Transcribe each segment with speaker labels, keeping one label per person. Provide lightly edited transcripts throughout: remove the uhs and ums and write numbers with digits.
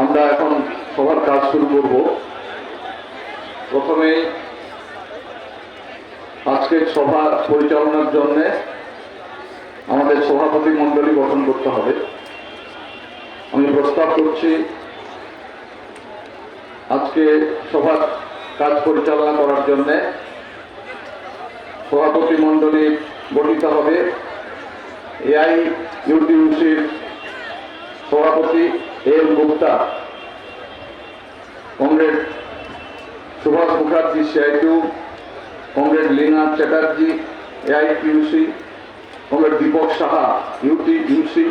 Speaker 1: আমরা এখন সবার কাজ শুরু করব। প্রথমে আজকের সভা পরিচালনার জন্য আমাদের সভাপতি মণ্ডলী গঠন করতে হবে। আমি প্রস্তাব করছি আজকে সভার কাজ পরিচালনা করার জন্য সভাপতি মণ্ডলী গঠিত হবে এআইইউটিইউসির সভাপতি L Gupta, comrade Subhash Mukherjee CITU, comrade Leena Chatterjee AITUC, comrade Deepak Saha UTUC,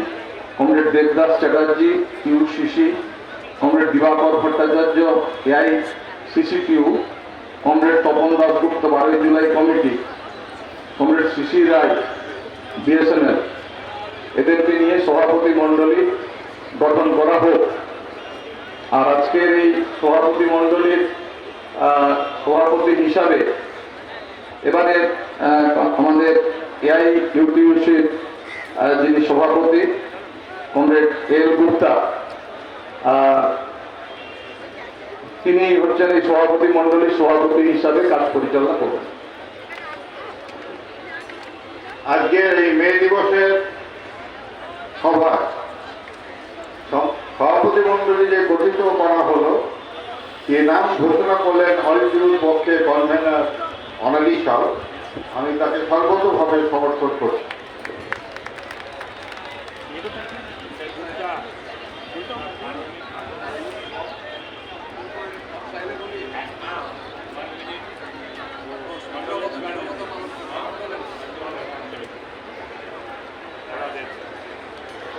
Speaker 1: comrade Debdas Chatterjee UCC, comrade Dibakar Bhattacharya AICCTU, comrade Tapan Dasgupta 12 July committee, comrade Shishir Roy BSNL, এদেরকে নিয়ে সভাপতি মণ্ডলী গঠন করা হোক। আর আজকের এই সভাপতি মণ্ডলীর সভাপতি হিসাবে এবারে আমাদের এআইইউটিইউসির যিনি সভাপতি কমরেড এল গুপ্তা, তিনি হচ্ছেন এই সভাপতি মণ্ডলীর সভাপতি হিসাবে কাজ পরিচালনা করবেন।
Speaker 2: আজকের এই মে দিবসের সভা সভাপতি মণ্ডলী যে গঠিত করা হলো, এ নাম ঘোষণা করলেন অল ইন্ডিয়া পক্ষে কনভেনার অনালি সাহ। আমি তাকে সর্বতভাবে সমর্থন করছি।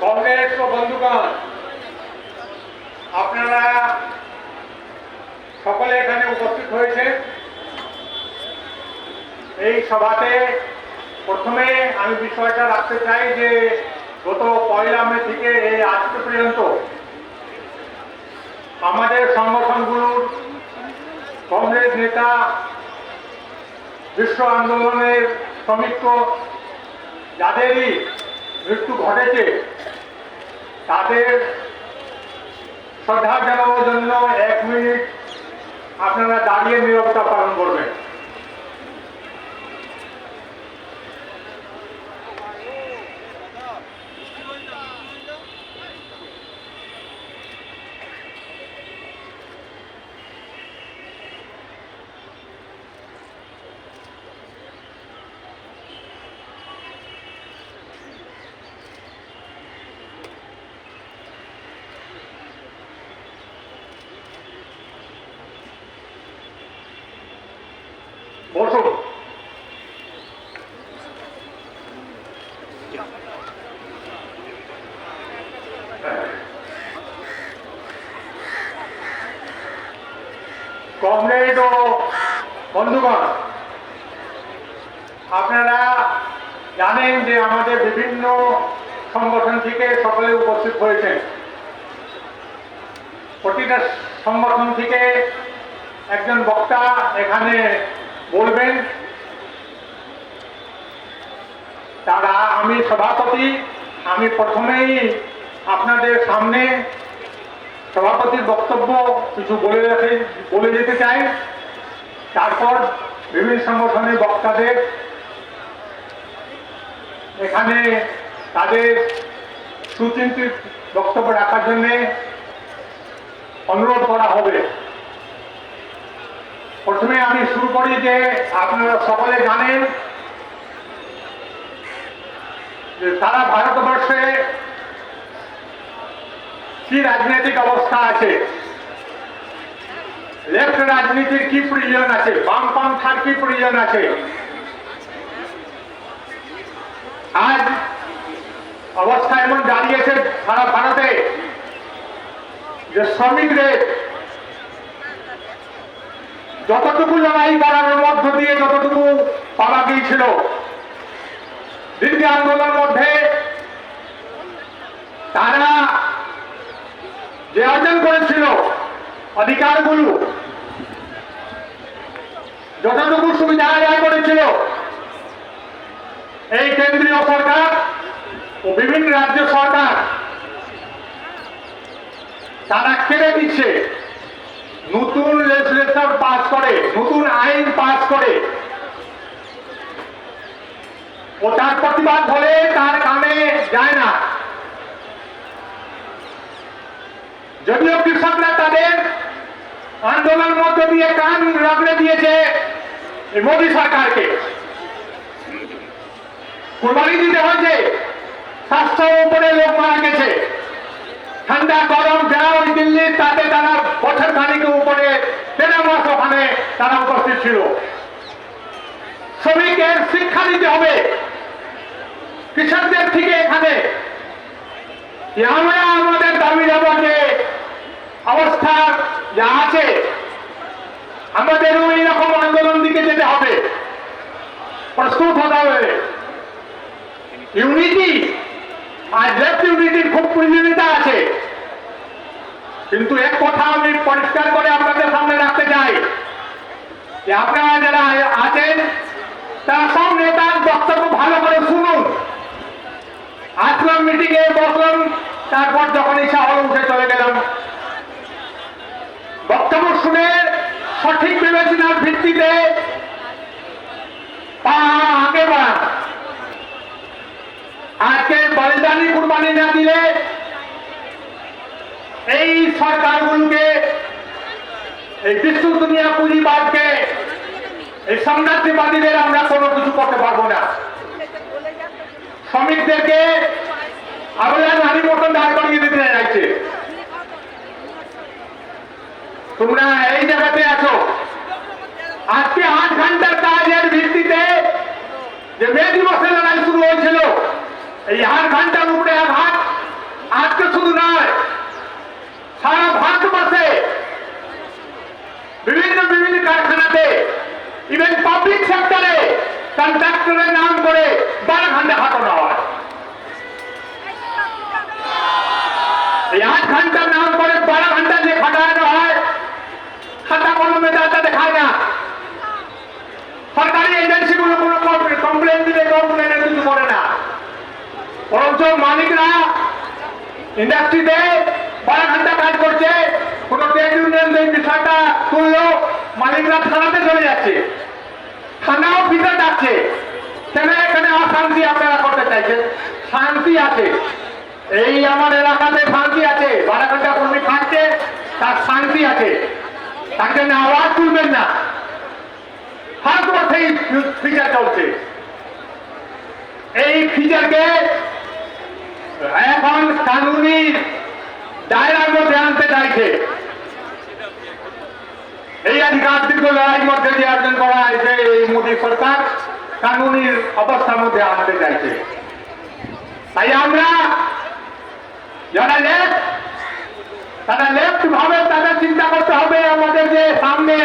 Speaker 3: কংগ্রেস ও বন্ধুগণ, আপনারা সকলে এখানে উপস্থিত হয়েছেন। এই সভাতে প্রথমে আমি বিষয়টা রাখতে চাই যে গত 1 মে থেকে এই আজকে পর্যন্ত আমাদের সংগঠনগুলোর কংগ্রেস নেতা, বিশ্ব আন্দোলনের শ্রমিক যাদেরই মৃত্যু ঘটেছে তাদের শ্রদ্ধা জানানোর জন্য 1 মিনিট আপনারা দাঁড়িয়ে নীরবতা পালন করবেন। বসুন। কমরেড ও বন্ধুগণ, আপনারা জানেন যে আমাদের বিভিন্ন সংগঠন থেকে সকলে উপস্থিত হয়েছেন। প্রতিটা সংগঠন থেকে একজন বক্তা এখানে বলবেন। তারা আমি সভাপতি, আমি প্রথমেই আপনাদের সামনে সভাপতির বক্তব্য কিছু বলে যেতে চাই। তারপর বিভিন্ন সংগঠনের বক্তাদের এখানে তাদের সুচিন্তিত বক্তব্য রাখার জন্য অনুরোধ করা হবে। প্রথমে আমি শুরু করি যে আপনারা সকলে জানেন যে সারা ভারতবর্ষে কি রাজনৈতিক অবস্থা আছে, লেফট রাজনীতির কি প্রয়োজন আছে, বামপন্থার কি প্রয়োজন আছে। আজ অবস্থা এমন দাঁড়িয়েছে সারা ভারতে যে শ্রমিকদের যতটুকু লড়াই করার মধ্য দিয়ে যতটুকু পাওয়া গিয়েছিল দীর্ঘ আন্দোলনের মধ্যে, তারা যে অর্জন করেছিল অধিকারগুলো, যতটুকু সুবিধা আদায় করেছিল, এই কেন্দ্রীয় সরকার ও বিভিন্ন রাজ্য সরকার তারা কেড়ে দিচ্ছে, নতুন লেজিসলেশন পাস করে, নতুন আইন পাস করে, ওটার প্রতিবাদ হলে তার কানে যায় না। যদিও কৃষকরা তাদের আন্দোলন মধ্য দিয়ে কান রগড়ে দিয়েছে এই মোদী সরকারকে, কুরবানি দিতে হয়েছে, স্বাস্থ্য উপরে লোক মারা গেছে, ঠান্ডা গরম যা ওই দিল্লির তাতে তারা বছর খানিকের উপরে 13 মাস ওখানে তারা উপস্থিত ছিল। শ্রমিকের শিক্ষা দিতে হবে কৃষকদের থেকে এখানে আমরা আমাদের দাবি দাবা যে অবস্থা যা আছে আমাদেরও এইরকম আন্দোলন দিকে যেতে হবে, প্রস্তুত হতে হবে। ইউনিটি আর লেফট ইউনিটির খুব প্রয়োজনীয়তা আছে, কিন্তু এক কথা আমি পরিষ্কার করে আপনাদের সামনে রাখতে চাই যে আপনারা যারা আছেন তারা সব নেতার বক্তব্য ভালো করে শুনুন। আসলাম মিটিং এ বসলাম, তারপর যখন ইচ্ছা হলো উঠে চলে গেলাম। বক্তব্য শুনে সঠিক বিবেচনার ভিত্তিতে আগে বাড়ান। আজকে বলিদানি কুরবানি না দিলে এই সরকারগুলোকে, এই বিশ্ব দুনিয়া পুঁজিবাদকে, এই সাম্রাজ্যবাদীদের আমরা কোনো কিছু করতে পারবো না। শ্রমিকদেরকে আমরা নারী মতন দাঁড় করিয়ে দিতে চাইছে। তোমরা এই জায়গাতে আছো, আজকে 8 ঘন্টার কাজের ভিত্তিতে যে মে দিবসের লড়াই শুরু হয়েছিল, এই 8 ঘন্টার উপরে আঘাত আজকে শুধু নয়, সারা ভারতবর্ষে বিভিন্ন বিভিন্ন কারখানাতে, ইভেন পাবলিক সেক্টরে কন্ট্রাক্টরের নাম করে 12 ঘন্টা খাটানো হয়। এই 8 ঘন্টার নাম করে 12 ঘন্টা যে খাটানো হয়, খাতা কলমে দাতা দেখায় না। সরকারি এজেন্সিগুলো কোনো কমপ্লেন দিলে কমপ্লেনের কিছু করে না, বরঞ্চ মালিকরা ইন্ডাস্ট্রিতে 12 ঘন্টা কাজ করছে, কোন ট্রেড ইউনিয়ন এই বিষয়টা তুললো, মালিকরা থানাতে চলে যাচ্ছে, থানা অফিসে যাচ্ছে। কেন এখানে অশান্তি আপনারা করতে চাইছেন? শান্তি আছে, এই আমার এলাকাতে শান্তি আছে, 12 ঘন্টা কর্মী খাচ্ছে, তার শান্তি আছে, তার জন্য আওয়াজ তুলবেন না। ভারতবর্ষে ফিচার চলছে, এই ফিচারকে এখন কানুনি দায়রার মধ্যে আনতে চাইছে। এই আধিকার দীর্ঘ লড়াইয়ের মধ্যে যে অর্জন করা হয়েছে, এই মোদী সরকার কানুনির অবস্থার মধ্যে আনতে চাইছে। তাই আমরা যারা লেফট, তারা লেফট ভাবে তাদের চিন্তা করতে হবে আমাদের যে সামনে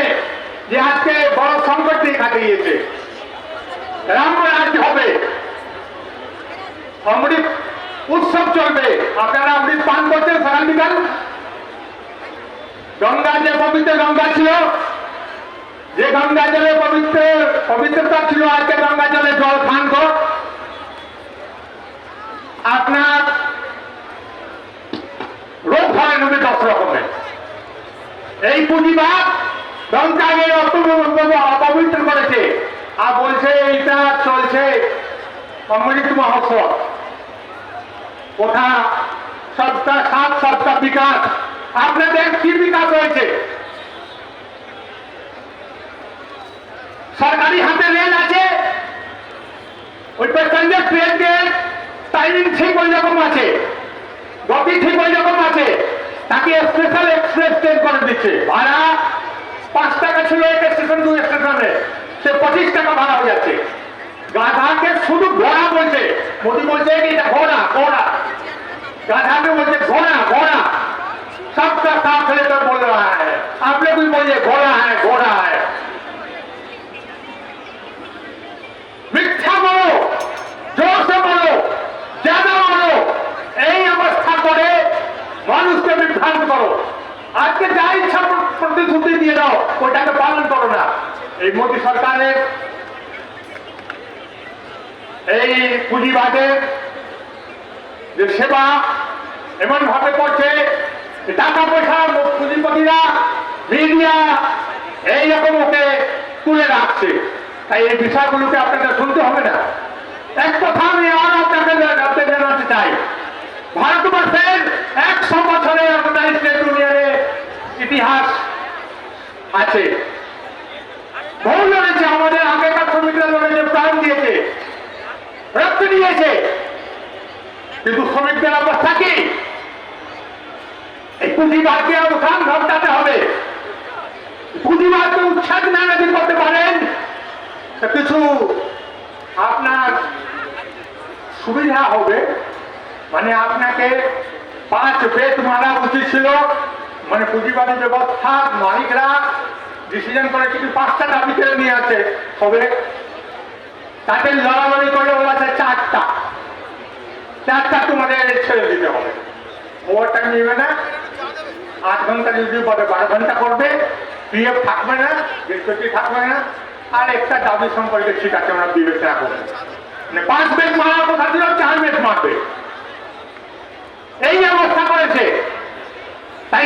Speaker 3: যে আজকে বড় সংকট দিয়ে কাটিয়েছে, রাম রাজ্য হবে, অমৃত উৎসব চলবে। আপনারা অমৃত পান করছেন সকাল বিকাল। গঙ্গা যে পবিত্র গঙ্গা ছিল, যে গঙ্গা জলে পবিত্রতা ছিল, আজকে গঙ্গা জলে জল খান কর। আপনার রোগ হয় নদী 10 রকমের। এই পুঁজিবাদ গঙ্গাকে অপবিত্র করেছে আর বলছে এইটা চলছে অমৃত মহোৎসব। কোথা সবটা সাত, সবটা বিকাশ। আপনাদের কি বিকাশ হয়েছে? সরকারি হাতে রেল আছে, ওই প্যাসেঞ্জার ট্রেনের টাইমিং ঠিক ওই রকম আছে, গতি ঠিক ওই রকম আছে, তাকে স্পেশাল এক্সপ্রেস ট্রেন করে দিচ্ছে। ভাড়া 5 টাকা ছিল এক স্টেশন 2 স্টেশনে, সে 25 টাকা ভাড়া হয়ে যাচ্ছে। গাধাকে শুধু ঘোড়া বলছে, মোদী বলছে এটা ঘোড়া ঘোড়া, गाधा में बोलते घोड़ा घोड़ा, सबका साथ लेकर बोल रहा है। आप लोग भी बोलिए घोड़ा है घोड़ा है। मिथ्या बोलो, जोर से बोलो, ज्यादा बोलो, এই অবস্থা করে মানুষকে বিভ্রান্ত করো। আজকে যা ইচ্ছা প্রতিশ্রুতি দিয়ে দাও, ওটাকে পালন করো না। এই মোদী সরকারের এই পুঁজিবাদের যে সেবা এমন ভাবে করছে টাকা পয়সা পুঁজিপতিরা মিডিয়া এইরকম ওকে তুলে রাখছে। তাই এই বিষয়গুলোকে আপনাদের শুনতে হবে না। এক কথা আমি আর আপনাদের জানাতে চাই, ভারতবর্ষের 100 বছরের অর্গানাইজড ট্রেড ইউনিয়নের ইতিহাস আছে, বহু লড়েছে। আমাদের আগেকার শ্রমিকরা লড়েছে, প্রাণ দিয়েছে, রক্ত দিয়েছে, কিন্তু শ্রমিকদের অবস্থা কি? এই পুঁজিবাদকে অবসান ঘটাতে হবে। পুঁজিবাদকে উচ্ছেদ না যদি করতে পারেন কিছু আপনার সুবিধা হবে, মানে আপনাকে 5 বেত মারা উচিত ছিল। মানে পুঁজিবাদী ব্যবস্থা মালিকরা ডিসিশন করে কিন্তু 5টা দাবি করে নিয়ে আছে, হবে তাতে লড়ালড়ি করে বলেছে 4টা তোমাদের ছেড়ে দিতে হবে। ওভার টাইম নেবে না, 8 ঘন্টা যদি বলে 12 ঘন্টা করবে, পিএফ থাকবে না, গ্রীষ্মটি থাকবে না, আর একটা দাবি সম্পর্কে ঠিক আছে আমরা বিবেচনা করবো। মানে 5 বেত মারার কথা ছিল, 4 বেত মারবে, এই অবস্থা করেছে। তাই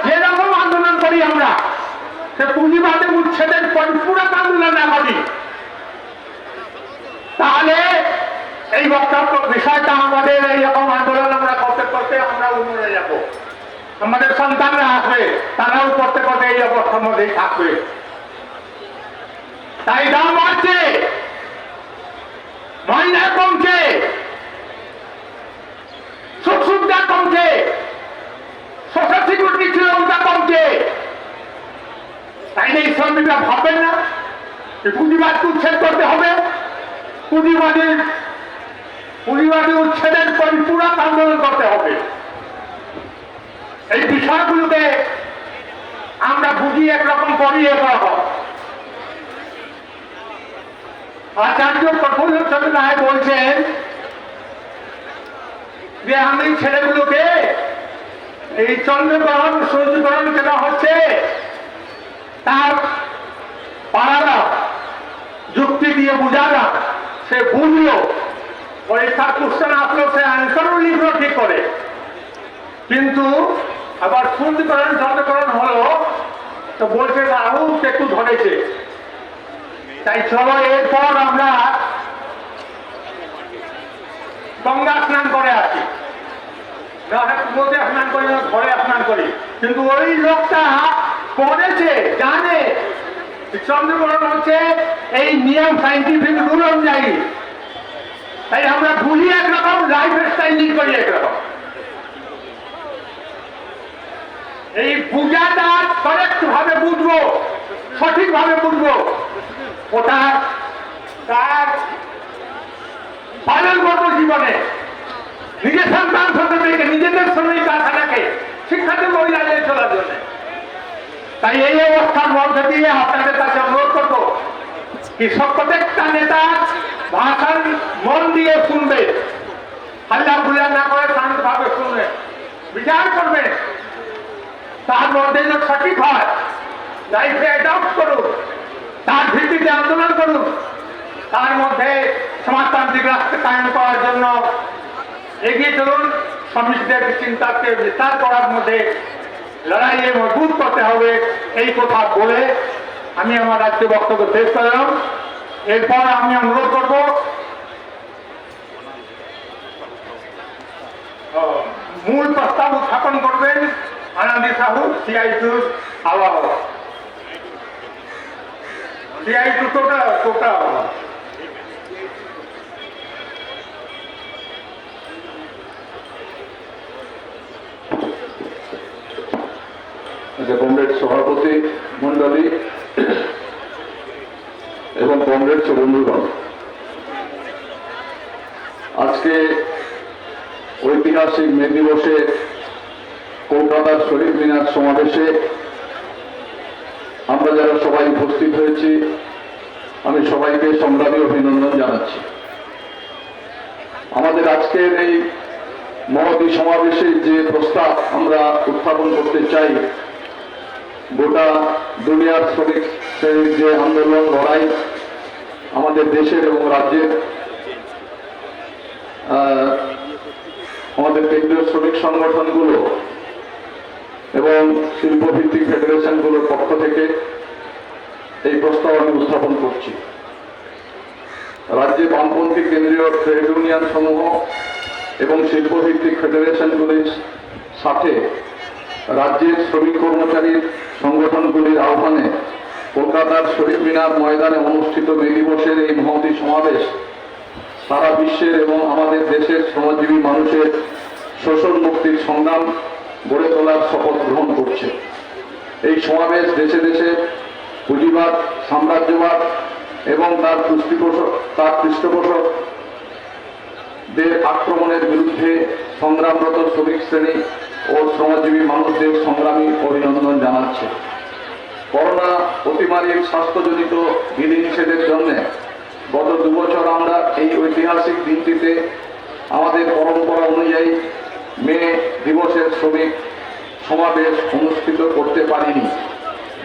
Speaker 3: যেরকম আন্দোলন করি আমরা, সে পুঁজিবাদে উচ্ছেদের পরিপূরক আন্দোলন না করি, তাহলে এই বক্তব্য বিষয়টা আমাদের এইরকম আন্দোলন আমরা করতে করতে আমরা উন্নয়নে যাব। আমাদের সন্তানরা আসবে, তারাও করতে করতে এই অবস্থার মধ্যেই থাকবে। তাই দাম বাড়ছে, ময়লা কমছে, সুখ সুবিধা কমছে, সোশ্যাল সিকিউরিটি ছিল ওটা কমছে। তাই এই শ্রমিকরা ভাববেন না পুঁজিবাদকে উচ্ছেদ করতে হবে। পুঁজিবাদী উচ্ছেদের পরিপূরক আন্দোলন করতে হবে। এই বিষয়গুলোকে আমরা বুঝি একরকম করি একরকম। আচার্য প্রফুল্ল চন্দ্র রায় বলছেন যে আমি ছেলেগুলোকে এই চন্দ্রগ্রহণ সূর্যগ্রহণ কেন হচ্ছে তার পাড়ারা যুক্তি দিয়ে বুঝালাম, সে বুঝলো, পরীক্ষার কোশ্চেন আসলো, সে আনসারও লিখলো ঠিক করে, কিন্তু আবার সূর্যগ্রহণ চন্দ্রগ্রহণ হলো তো বলছে রাহু একটু ধরেছে। তাই চলো এরপর আমরা গঙ্গা স্নান করে আসি, নদে স্নান করি না, ঘরে স্নান করি। কিন্তু ওই লোকটা পড়েছে, জানে চন্দ্রগ্রহণ হচ্ছে এই নিয়ম, সাইন্টিফিক রুল অনুযায়ী। তাই আমরা ভুলি একরকম, লাইফ স্টাইল লিড করি একরকম। এই বুঝাটা কারেক্ট ভাবে বুঝবো, সঠিক ভাবে বুঝবো, ওটা তার পালন করবো জীবনে। নিজের সন্তান সন্ততিকে, নিজেদের শ্রমিক কারখানাকে শিক্ষা দেবো ওই রাজ্যে চলার জন্য। তাই এই অবস্থার মধ্যে দিয়ে আপনাদের কাছে অনুরোধ করবো কি প্রত্যেকটা নেতা ভাষণ মন দিয়ে শুনবে, হাল্লা গুল্লা না করে শান্তভাবে শুনবে, বিচার করবে, তার মধ্যে যেন সঠিক হয়, লাইফে অ্যাডপ্ট করুন, তার ভিত্তিতে আন্দোলন করুন, তার মধ্যে সমাজতান্ত্রিক রাষ্ট্র কায়েম করার জন্য এগিয়ে চলুন। শ্রমিকদের চিন্তাকে বিস্তার করার মধ্যে লড়াইয়ে মজবুত করতে হবে, এই কথা বলে আমি আমার আজকে বক্তব্য শেষ করলাম। এরপর আমি অনুরোধ করব মূল প্রস্তাব উত্থাপন করবেন আনন্দী সাহু, সিআইটু আওয়াজ, সিআইটু টোটা
Speaker 1: কমরেড সভাপতি মন্ডলী এবং কমরেড বন্ধুগণ, আজকে ঐতিহাসিক মে দিবসে কলকাতার শহীদ মিনার সমাবেশে আমরা যারা সবাই উপস্থিত হয়েছি, আমি সবাইকে সংগ্রামী অভিনন্দন জানাচ্ছি। আমাদের আজকের এই মহতী সমাবেশে যে প্রস্তাব আমরা উত্থাপন করতে চাই, গোটা দুনিয়ার শ্রমিক শ্রেণীর যে আন্দোলন, লড়াই, আমাদের দেশের এবং রাজ্যের আমাদের কেন্দ্রীয় শ্রমিক সংগঠনগুলো শিল্পভিত্তিক ফেডারেশনগুলোর পক্ষ থেকে এই প্রস্তাব আমি উত্থাপন করছি। রাজ্যে বামপন্থী কেন্দ্রীয় ট্রেড ইউনিয়ন সমূহ এবং শিল্পভিত্তিক ফেডারেশনগুলির সাথে রাজ্যের শ্রমিক কর্মচারী সংগঠনগুলির আহ্বানে কলকাতার শহীদ মিনার ময়দানে অনুষ্ঠিত মে দিবসের এই মহতী সমাবেশ সারা বিশ্বের এবং আমাদের দেশের শ্রমজীবী মানুষের শোষণ মুক্তির সংগ্রাম গড়ে তোলার শপথ গ্রহণ করছে। এই সমাবেশ দেশে দেশে পুঁজিবাদ, সাম্রাজ্যবাদ এবং তার পৃষ্ঠপোষকদের আক্রমণের বিরুদ্ধে সংগ্রামরত শ্রমিক শ্রেণী ও শ্রমজীবী মানুষদের সংগ্রামী অভিনন্দন জানাচ্ছে। করোনা অতিমারীর স্বাস্থ্যজনিত বিধিনিষেধের জন্য গত 2 বছর আমরা এই ঐতিহাসিক দিনটিতে আমাদের পরম্পরা অনুযায়ী মে দিবসের শ্রমিক সমাবেশ অনুষ্ঠিত করতে পারিনি।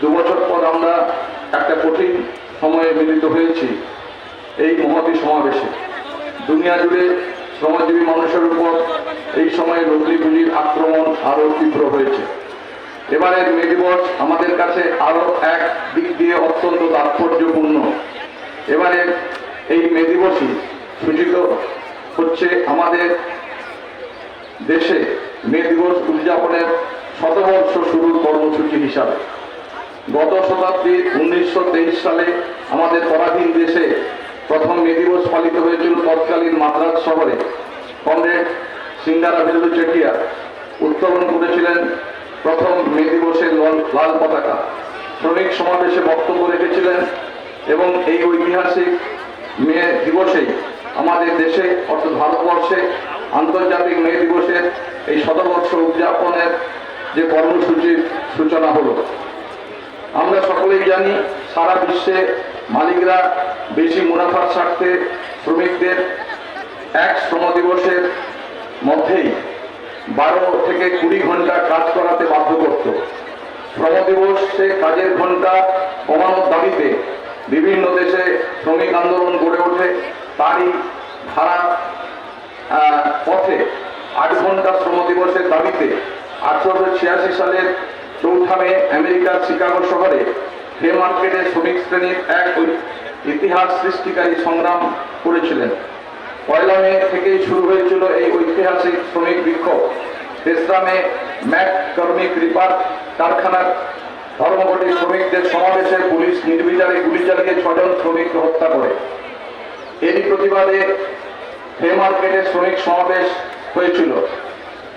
Speaker 1: 2 বছর পর আমরা একটা কঠিন সময়ে মিলিত হয়েছি এই মহতী সমাবেশে। দুনিয়া জুড়ে শ্রমজীবী মানুষের উপর এই সময়ে নকলি পুঁজির আক্রমণ আরও তীব্র হয়েছে। এবারের মে দিবস আমাদের কাছে আরও এক দিক দিয়ে অত্যন্ত তাৎপর্যপূর্ণ। এবারের এই মে দিবসই সূচিত হচ্ছে আমাদের দেশে মে দিবস উদযাপনের শতবর্ষ শুরুর কর্মসূচি হিসাবে। গত শতাব্দীর 1923 সালে আমাদের পরাধীন দেশে প্রথম মে দিবস পালিত হয়েছিল তৎকালীন মাদ্রাজ শহরে। কমরেড সিঙ্গারাভেল্লু চেটিয়ার উত্তোলন করেছিলেন প্রথম মে দিবসের লাল পতাকা। শ্রমিক সমাবেশে বক্তব্য রেখেছিলেন এবং এই ঐতিহাসিক মে দিবসেই আমাদের দেশে অর্থাৎ ভারতবর্ষে আন্তর্জাতিক মে দিবসের এই শতবর্ষ উদযাপনের যে কর্মসূচির সূচনা হলো। আমরা সকলেই জানি সারা বিশ্বে মালিকরা বেশি মুনাফার স্বার্থে শ্রমিকদের এক শ্রম দিবসের মধ্যেই 12 থেকে 20 ঘন্টা কাজ করাতে বাধ্য করত। শ্রম দিবসে কাজের ঘন্টা কমানোর দাবিতে বিভিন্ন দেশে শ্রমিক আন্দোলন গড়ে ওঠে। তারই ধারা পথে 8 ঘন্টা শ্রম দিবসের দাবিতে 1886 সালের 4 মে আমেরিকার শিকাগো শহরে ফ্রি মার্কেটে শ্রমিক শ্রেণীর এক ইতিহাস সৃষ্টিকারী সংগ্রাম করেছিলেন। 1 মে থেকেই শুরু হয়েছিল এই ঐতিহাসিক শ্রমিক বিক্ষোভ। 3 মে ম্যাক কর্মিক রিপার কারখানার ধর্মঘটে শ্রমিকদের সমাবেশে পুলিশ নির্বিচারে গুলি চালিয়ে 6 জন শ্রমিককে হত্যা করে। এরই প্রতিবাদে ফ্রি মার্কেটে শ্রমিক সমাবেশ হয়েছিল।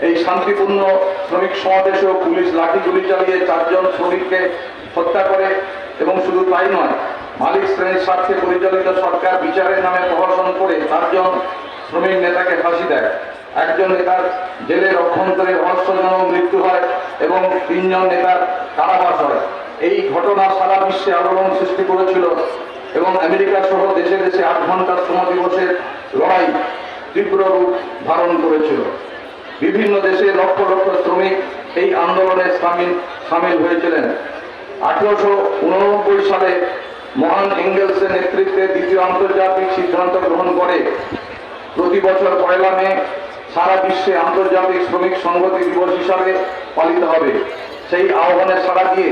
Speaker 1: এই শান্তিপূর্ণ শ্রমিক সমাবেশেও পুলিশ লাঠি গুলি চালিয়ে 4 জন শ্রমিককে হত্যা করে এবং শুধু তাই নয়, মালিক শ্রেণীর স্বার্থে পরিচালিত সরকার বিচারের নামে প্রহসন করে 4 জন শ্রমিক নেতাকে ফাঁসি দেয়। একজন নেতার জেলের অভ্যন্তরে রহস্যজনক মৃত্যু হয় এবং 3 জন নেতার কারাবাস হয়। এই ঘটনা সারা বিশ্বে আলোড়ন সৃষ্টি করেছিল এবং আমেরিকা সহ দেশে দেশে 8 ঘন্টা শ্রম দিবসের লড়াই তীব্র রূপ ধারণ করেছিল। বিভিন্ন দেশে লক্ষ লক্ষ শ্রমিক এই আন্দোলনে সামিল হয়েছিলেন। 1889 সালে মহান এঙ্গেলসের নেতৃত্বে দ্বিতীয় আন্তর্জাতিক সিদ্ধান্ত গ্রহণ করে প্রতি বছর 1 মে সারা বিশ্বে আন্তর্জাতিক শ্রমিক সংহতি দিবস হিসাবে পালিত হবে। সেই আহ্বানে সাড়া দিয়ে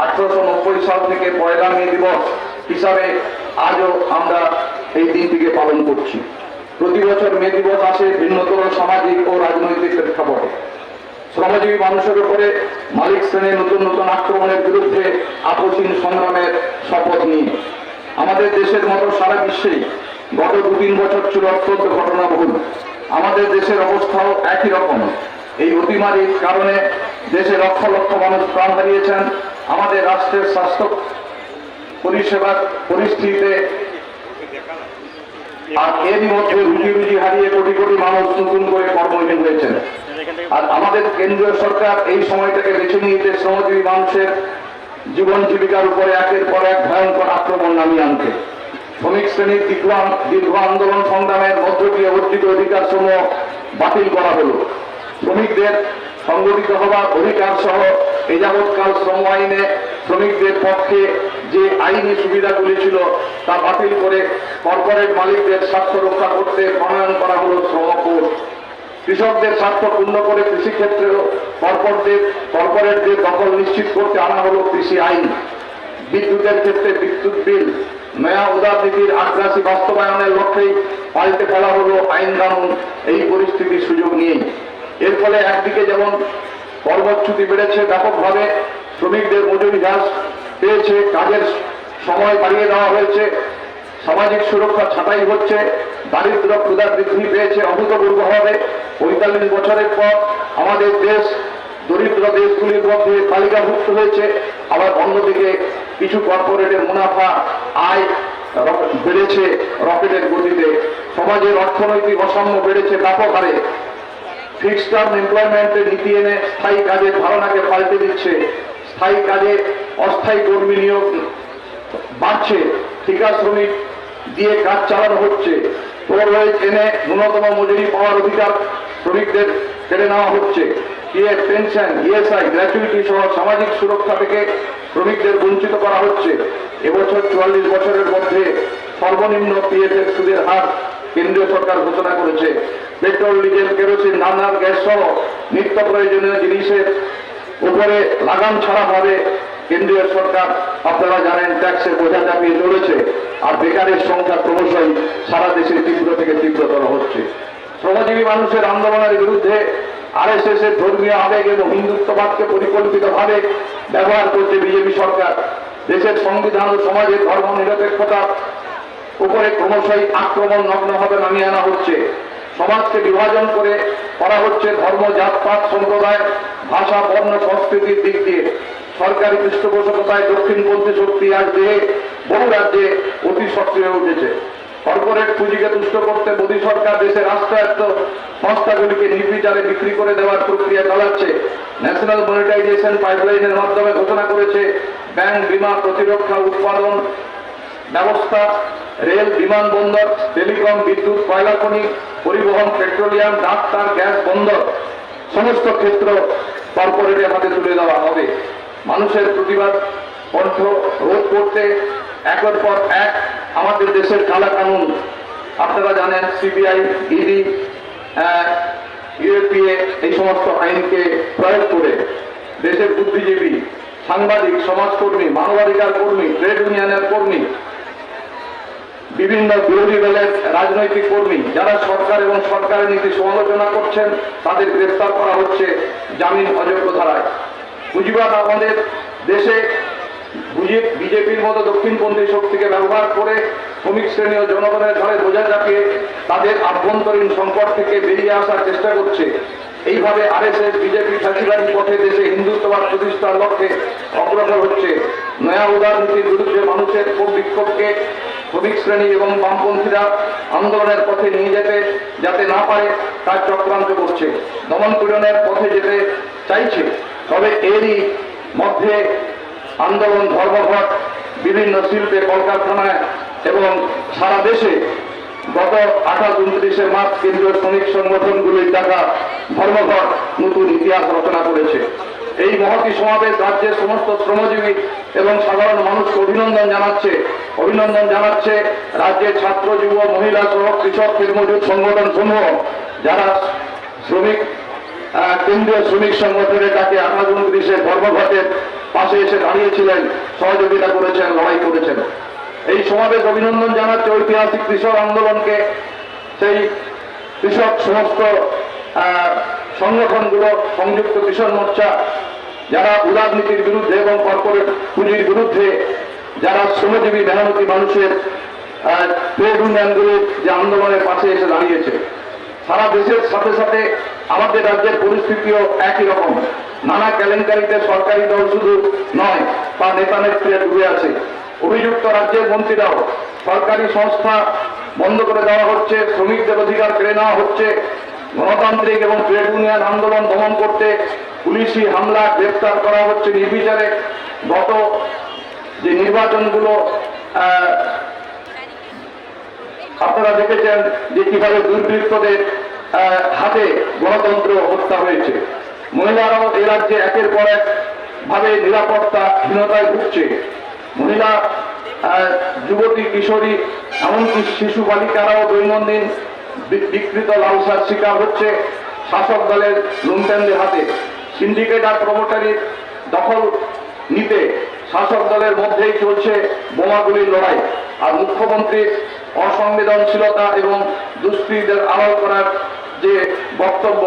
Speaker 1: 1890 সাল থেকে 1 মে দিবস হিসাবে আজও আমরা এই দিনটিকে পালন করছি। প্রতি বছর মে দিবস আসে ভিন্নতর সামাজিক ও রাজনৈতিক প্রেক্ষাপটে। শ্রমজীবী মানুষের উপরে মালিক শ্রেণীর নতুন নতুন আক্রমণের বিরুদ্ধে আপসীন সংগ্রামের শপথ নিয়ে আমাদের দেশের মতো সারা বিশ্বেই গত 2-3 বছর ছিল অত্যন্ত ঘটনাবহুল। আমাদের দেশের অবস্থাও একই রকম। এই অতিমারীর কারণে দেশে লক্ষ লক্ষ মানুষ প্রাণ হারিয়েছেন। আমাদের রাষ্ট্রের স্বাস্থ্য পরিষেবার পরিস্থিতিতে আর এরই মধ্যে রুজি রুজি হারিয়ে কোটি কোটি মানুষ নতুন করে কর্মহীন হয়েছেন। আর আমাদের কেন্দ্রীয় সরকার এই সময়টাকে বেছে নিয়েছে শ্রমজীবী মানুষের জীবন জীবিকার উপরে একের পর এক ভয়ঙ্কর আক্রমণ নামিয়ে আনতে। শ্রমিক শ্রেণীর দীর্ঘ আন্দোলন সংগ্রামের মধ্য দিয়ে অর্জিত অধিকার সমূহ বাতিল করা হলো। শ্রমিকদের সংগঠিত হবার অধিকার সহ এ যাবৎকাল শ্রম আইনে শ্রমিকদের পক্ষে যে আইনি সুবিধাগুলি ছিল তা বাতিল করে কর্পোরেট মালিকদের স্বার্থ রক্ষা করতে প্রণয়ন করা হলো শ্রম কোড। কৃষকদের স্বার্থ পূর্ণ করে কৃষিক্ষেত্রেও কর্পোরেটদের দখল নিশ্চিত করতে আনা হলো কৃষি আইন। বিদ্যুতের ক্ষেত্রে বিদ্যুৎ বিল নয়া উদারনীতির আগ্রাসী বাস্তবায়নের লক্ষ্যেই পাল্টে ফেলা হলো আইন কানুন এই পরিস্থিতির সুযোগ নিয়েই। এর ফলে একদিকে যেমন কর্মচ্যুতি বেড়েছে ব্যাপকভাবে, শ্রমিকদের মজুরি হ্রাস পেয়েছে, কাজের সময় বাড়িয়ে দেওয়া হয়েছে, সামাজিক সুরক্ষা ছাঁটাই হচ্ছে, দারিদ্র ক্ষুধা বৃদ্ধি পেয়েছে অভূতপূর্বভাবে। ৪৫ বছরের পর আমাদের দেশ দরিদ্র দেশগুলির মধ্যে তালিকাভুক্ত হয়েছে। আবার অন্যদিকে কিছু কর্পোরেটের মুনাফা আয় বেড়েছে রকেটের গতিতে। সমাজের অর্থনৈতিক অসাম্য বেড়েছে ব্যাপক হারে। ফিক্সড টার্ম এমপ্লয়মেন্টের নীতি এনে স্থায়ী কাজের ধারণাকে পাল্টে দিচ্ছে। স্থায়ী কাজে অস্থায়ী কর্মী নিয়োগ বাড়ছে, ঠিকা শ্রমিক দিয়ে কাজ চালানো হচ্ছে। টোল ওয়েজ এনে ন্যূনতম মজুরি পাওয়ার অধিকার শ্রমিকদের কেড়ে নেওয়া হচ্ছে। পিএফ, পেনশন, ইএসআই, গ্র্যাচুইটি সহ সামাজিক সুরক্ষা থেকে শ্রমিকদের বঞ্চিত করা হচ্ছে। এবছর ৪৪ বছরের মধ্যে সর্বনিম্ন পিএফ এর সুদের হার কেন্দ্রীয় সরকার ঘোষণা করেছে। পেট্রোল, ডিজেল, কেরোসিন, রান্নার গ্যাস সহ নিত্য প্রয়োজনীয় জিনিসের উপরে লাগাম ছাড়া ভাবে কেন্দ্রীয় সরকার আপনারা জানেন ট্যাক্সের বোঝা চাপিয়ে চলেছে। আর বেকারের সংখ্যা ক্রমশই সারা দেশে তীব্র থেকে তীব্রতর হচ্ছে। শ্রমজীবী মানুষের আন্দোলনের বিরুদ্ধে আরএসএস এর ধর্মীয় আবেগ এবং হিন্দুত্ববাদকে পরিকল্পিতভাবে ব্যবহার করছে বিজেপি সরকার। দেশের সংবিধান ও সমাজের ধর্ম নিরপেক্ষতার উপরে ক্রমশই আক্রমণ নগ্নভাবে নামিয়ে আনা হচ্ছে। সমাজকে বিভাজন করা হচ্ছে ধর্ম, জাতপাত, সম্প্রদায়, ভাষা, বর্ণ, সংস্কৃতির দিক দিয়ে। সরকারি পৃষ্ঠপোষকতায় দক্ষিণপন্থী শক্তি আজ দেহে বহু রাজ্যে অতি সক্রিয় হয়ে উঠেছে। কর্পোরেট পুঁজিকে তুষ্ট করতে মোদী সরকার দেশের রাষ্ট্রায়ত্ত সংস্থাগুলিকে নির্বিচারে বিক্রি করে দেওয়ার প্রক্রিয়া চালাচ্ছে। ন্যাশনাল মনিটাইজেশন পাইপলাইনের মাধ্যমে ঘোষণা করেছে ব্যাংক, বীমা, প্রতিরক্ষা, উৎপাদন ব্যবস্থা, রেল, বিমানবন্দর, টেলিকম, বিদ্যুৎ, কয়লা খনি, পরিবহন, পেট্রোলিয়াম, ডাক্তার, গ্যাস বন্দর সমস্ত ক্ষেত্র কর্পোরেটের হাতে তুলে দেওয়া হবে। মানুষের প্রতিবাদ কণ্ঠ রোধ করতে একের পর এক আমাদের দেশের কালা কানুন আপনারা জানেন, সিবিআই, ইডি, ইউএপিএ এই সমস্ত আইনকে প্রয়োগ করে দেশের বুদ্ধিজীবী, সাংবাদিক, সমাজকর্মী, মানবাধিকার কর্মী, ট্রেড ইউনিয়নের কর্মী, বিভিন্ন বিরোধী দলের রাজনৈতিক কর্মী যারা সরকার এবং সরকারের নীতি সমালোচনা করছেন তাদের গ্রেফতার করা হচ্ছে জামিন অযোগ্য ধারায়। পুঁজিবাদ আমাদের দেশে বিজেপির মতো দক্ষিণপন্থী শক্তিকে ব্যবহার করে শ্রমিক শ্রেণী ও জনগণের ঘরে বোঝা চাপিয়ে তাদের আভ্যন্তরীণ সংকট থেকে বেরিয়ে আসার চেষ্টা করছে। এইভাবে আরএসএস, বিজেপি ফ্যাসিবাদী পথে দেশে হিন্দুত্ববাদ প্রতিষ্ঠার লক্ষ্যে অগ্রসর হচ্ছে। নয়া উদারনীতির বিরুদ্ধে মানুষের বিক্ষোভকে শ্রমিক শ্রেণী এবং বামপন্থীরা আন্দোলনের পথে নিয়ে যাতে না পারে তার চক্রান্ত করছে, দমন পীড়নের পথে যেতে চাইছে। তবে এরই মধ্যে আন্দোলন ধর্মঘট বিভিন্ন শিল্পে, কলকারখানায় এবং সারা দেশে গত 28-29 মার্চ কেন্দ্রীয় শ্রমিক সংগঠনগুলির ডাকা ধর্মঘট নতুন ইতিহাস রচনা করেছে। এই মহতী সমাবেশ রাজ্যের সমস্ত শ্রমজীবী এবং সাধারণ মানুষকে অভিনন্দন জানাচ্ছে রাজ্যের ছাত্র, যুব, মহিলা সহ কৃষক, ক্ষেতমজুর সংগঠন সমূহ যারা কেন্দ্রীয় শ্রমিক সংগঠনের ডাকে 28-29 ধর্মঘটের পাশে এসে দাঁড়িয়েছিলেন, সহযোগিতা করেছেন, লড়াই করেছেন। এই সমাবেশ অভিনন্দন জানাচ্ছে ঐতিহাসিক কৃষক আন্দোলনকে। সেই কৃষক সমস্ত সংগঠনগুলো, সংযুক্ত কিষাণ মোর্চা যারা উদারনীতির বিরুদ্ধে এবং কর্পোরেট পুঁজির বিরুদ্ধে, যারা শ্রমজীবী মেহনতি মানুষের ট্রেড ইউনিয়নগুলির যে আন্দোলনের পাশে এসে দাঁড়িয়েছে। সারা দেশের সাথে সাথে আমাদের রাজ্যের পরিস্থিতিও একই রকম। নানা কেলেঙ্কারিতে সরকারি দল শুধু নয়, বা নেতা নেত্রীরা ডুবে আছে। অভিযুক্ত রাজ্যের মন্ত্রীরাও সরকারি সংস্থা বন্ধ করে দেওয়া হচ্ছে, শ্রমিকদের অধিকার কেড়ে নেওয়া হচ্ছে। গণতান্ত্রিক এবং ট্রেড ইউনিয়ন আন্দোলন দমন করতে পুলিশি হামলা, গ্রেফতার করা হচ্ছে নির্বিচারে। গত যে নির্বাচনগুলো আপনারা দেখেছেন যে কিভাবে দুর্বৃত্তদের হাতে গণতন্ত্র হত্যা হয়েছে। মহিলারাও এ রাজ্যে একের পর এক ভাবে নিরাপত্তাহীনতায় ভুগছে। মহিলা, যুবতী, কিশোরী, এমনকি শিশু বালিকারাও দৈনন্দিন বিকৃত লালসার শিকার হচ্ছে। শাসক দলের লুণ্ঠনদের হাতে। সিন্ডিকেট আর প্রমোটারির দখল নিতে শাসক দলের মধ্যেই চলছে বোমাগুলির লড়াই। আর মুখ্যমন্ত্রীর অসংবেদনশীলতা এবং দুষ্কৃতীদের আড়াল করার যে বক্তব্য,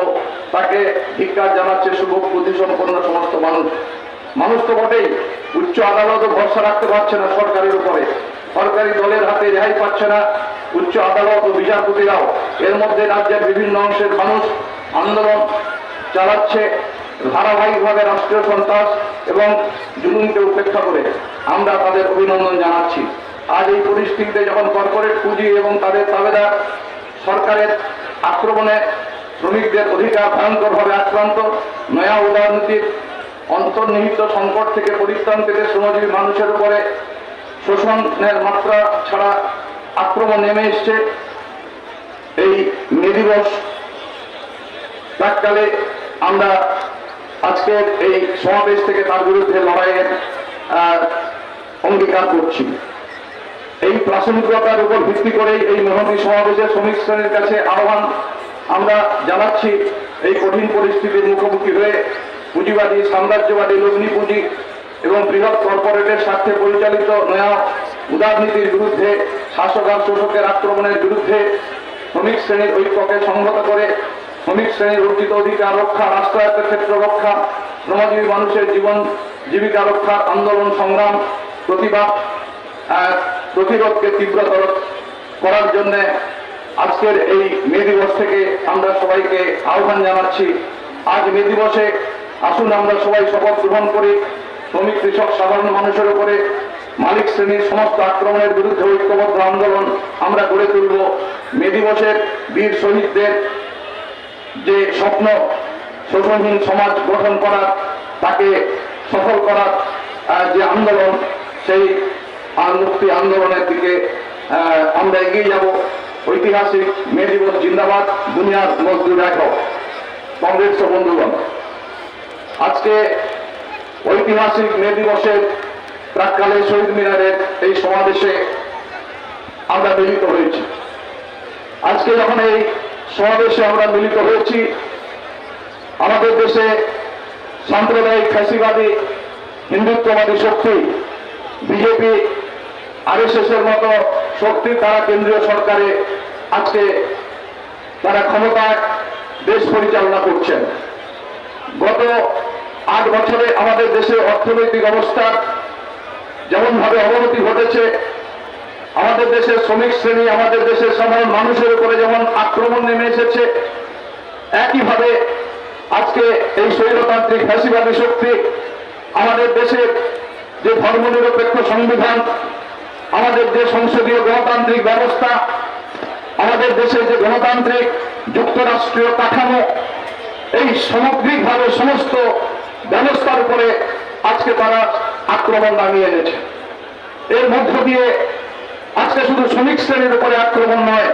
Speaker 1: তাকে ধিক্কার জানাচ্ছে শুভবুদ্ধি সম্পন্ন সমস্ত মানুষ। মানুষ তো বটেই, উচ্চ আদালতও ভরসা রাখতে পারছে না সরকারের উপরে। সরকারি দলের হাতে রেহাই পাচ্ছে না উচ্চ আদালত ও বিচারপতিরাও। এর মধ্যে রাজ্যের বিভিন্ন অংশের মানুষ আন্দোলন চালাচ্ছে ধারাবাহিকভাবে রাষ্ট্রীয় সন্ত্রাস এবং জুলুমকে উপেক্ষা করে। আমরা তাদের অভিনন্দন জানাচ্ছি। আজ এই পরিস্থিতিতে যখন কর্পোরেট পুঁজি এবং তাদের তাবেদার সরকারের আক্রমণে শ্রমিকদের অধিকার ভয়ঙ্করভাবে আক্রান্ত, নয়া উদারনীতির অন্তর্নিহিত সংকট থেকে পরিত্রাণ পেতে শ্রমজীবী মানুষের উপরে শোষণের মাত্রা ছাড়া আক্রমণ নেমে এসছে, এই মে দিবস প্রাককালে আমরা আজকের এই সমাবেশ থেকে তার বিরুদ্ধে লড়াইয়ের অঙ্গীকার করছি। এই প্রাসঙ্গিকতার উপর ভিত্তি করেই এই মহতী সমাবেশে শ্রমিক শ্রেণীর কাছে আহ্বান আমরা জানাচ্ছি। এই কঠিন পরিস্থিতির মুখোমুখি হয়ে পুঁজিবাদী, সাম্রাজ্যবাদী, লগ্নি পুঁজি এবং বৃহৎ কর্পোরেটের স্বার্থে পরিচালিত নয়া উদারনীতির বিরুদ্ধে, শাসক আর শোষকের আক্রমণের বিরুদ্ধে শ্রমিক শ্রেণীর ঐক্যকে সংহত করে শ্রমিক শ্রেণীর অর্জিত অধিকার রক্ষা, রাষ্ট্রায়ত্ত ক্ষেত্র রক্ষা, শ্রমজীবী মানুষের জীবন জীবিকা রক্ষার আন্দোলন সংগ্রাম প্রতিরোধকে তীব্রতর করার জন্য আজকের এই মে দিবস থেকে আমরা সবাইকে আহ্বান জানাচ্ছি। আজ মে দিবসে আসুন আমরা সবাই শপথ গ্রহণ করি, শ্রমিক, কৃষক, সাধারণ মানুষের উপরে মালিক শ্রেণীর সমস্ত আক্রমণের বিরুদ্ধে ঐক্যবদ্ধ আন্দোলন আমরা গড়ে তুলব। মে দিবসের বীর শহীদদের যে স্বপ্ন, শোষণহীন সমাজ গঠন করার, তাকে সফল করার যে আন্দোলন, সেই মুক্তি আন্দোলনের দিকে আমরা এগিয়ে যাব। ঐতিহাসিক মে দিবস জিন্দাবাদ, দুনিয়ার মজদুর এক হোক। কংগ্রেস ও বন্ধুগণ, আজকে ঐতিহাসিক মে দিবসের প্রাককালে শহীদ মিনারের এই সমাবেশে আমরা মিলিত হয়েছি। আজকে যখন এই সমাবেশে আমরা মিলিত হয়েছি, আমাদের দেশে সাম্প্রদায়িক ফ্যাসিবাদী হিন্দুত্ববাদী শক্তি বিজেপি, আরএসএস এর মতো শক্তি তারা কেন্দ্রীয় সরকারে আজকে তারা ক্ষমতায় দেশ পরিচালনা করছেন। গত 8 বছরে আমাদের দেশের অর্থনৈতিক অবস্থার যেমনভাবে অবনতি ঘটেছে, আমাদের দেশের শ্রমিক শ্রেণী, আমাদের দেশের সাধারণ মানুষের উপরে যেমন আক্রমণ নেমে এসেছে, একইভাবে আজকে এই স্বৈরতান্ত্রিক ফ্যাসিবাদী শক্তি আমাদের দেশের যে ধর্মনিরপেক্ষ সংবিধান, আমাদের যে সংসদীয় গণতান্ত্রিক ব্যবস্থা, আমাদের দেশের যে গণতান্ত্রিক যুক্তরাষ্ট্রীয় কাঠামো, এই সামগ্রিকভাবে সমস্ত ব্যবস্থার উপরে আজকে তারা আক্রমণ নামিয়ে এনেছে। এর মধ্য দিয়ে আজকে শুধু শ্রমিক শ্রেণীর উপরে আক্রমণ নয়,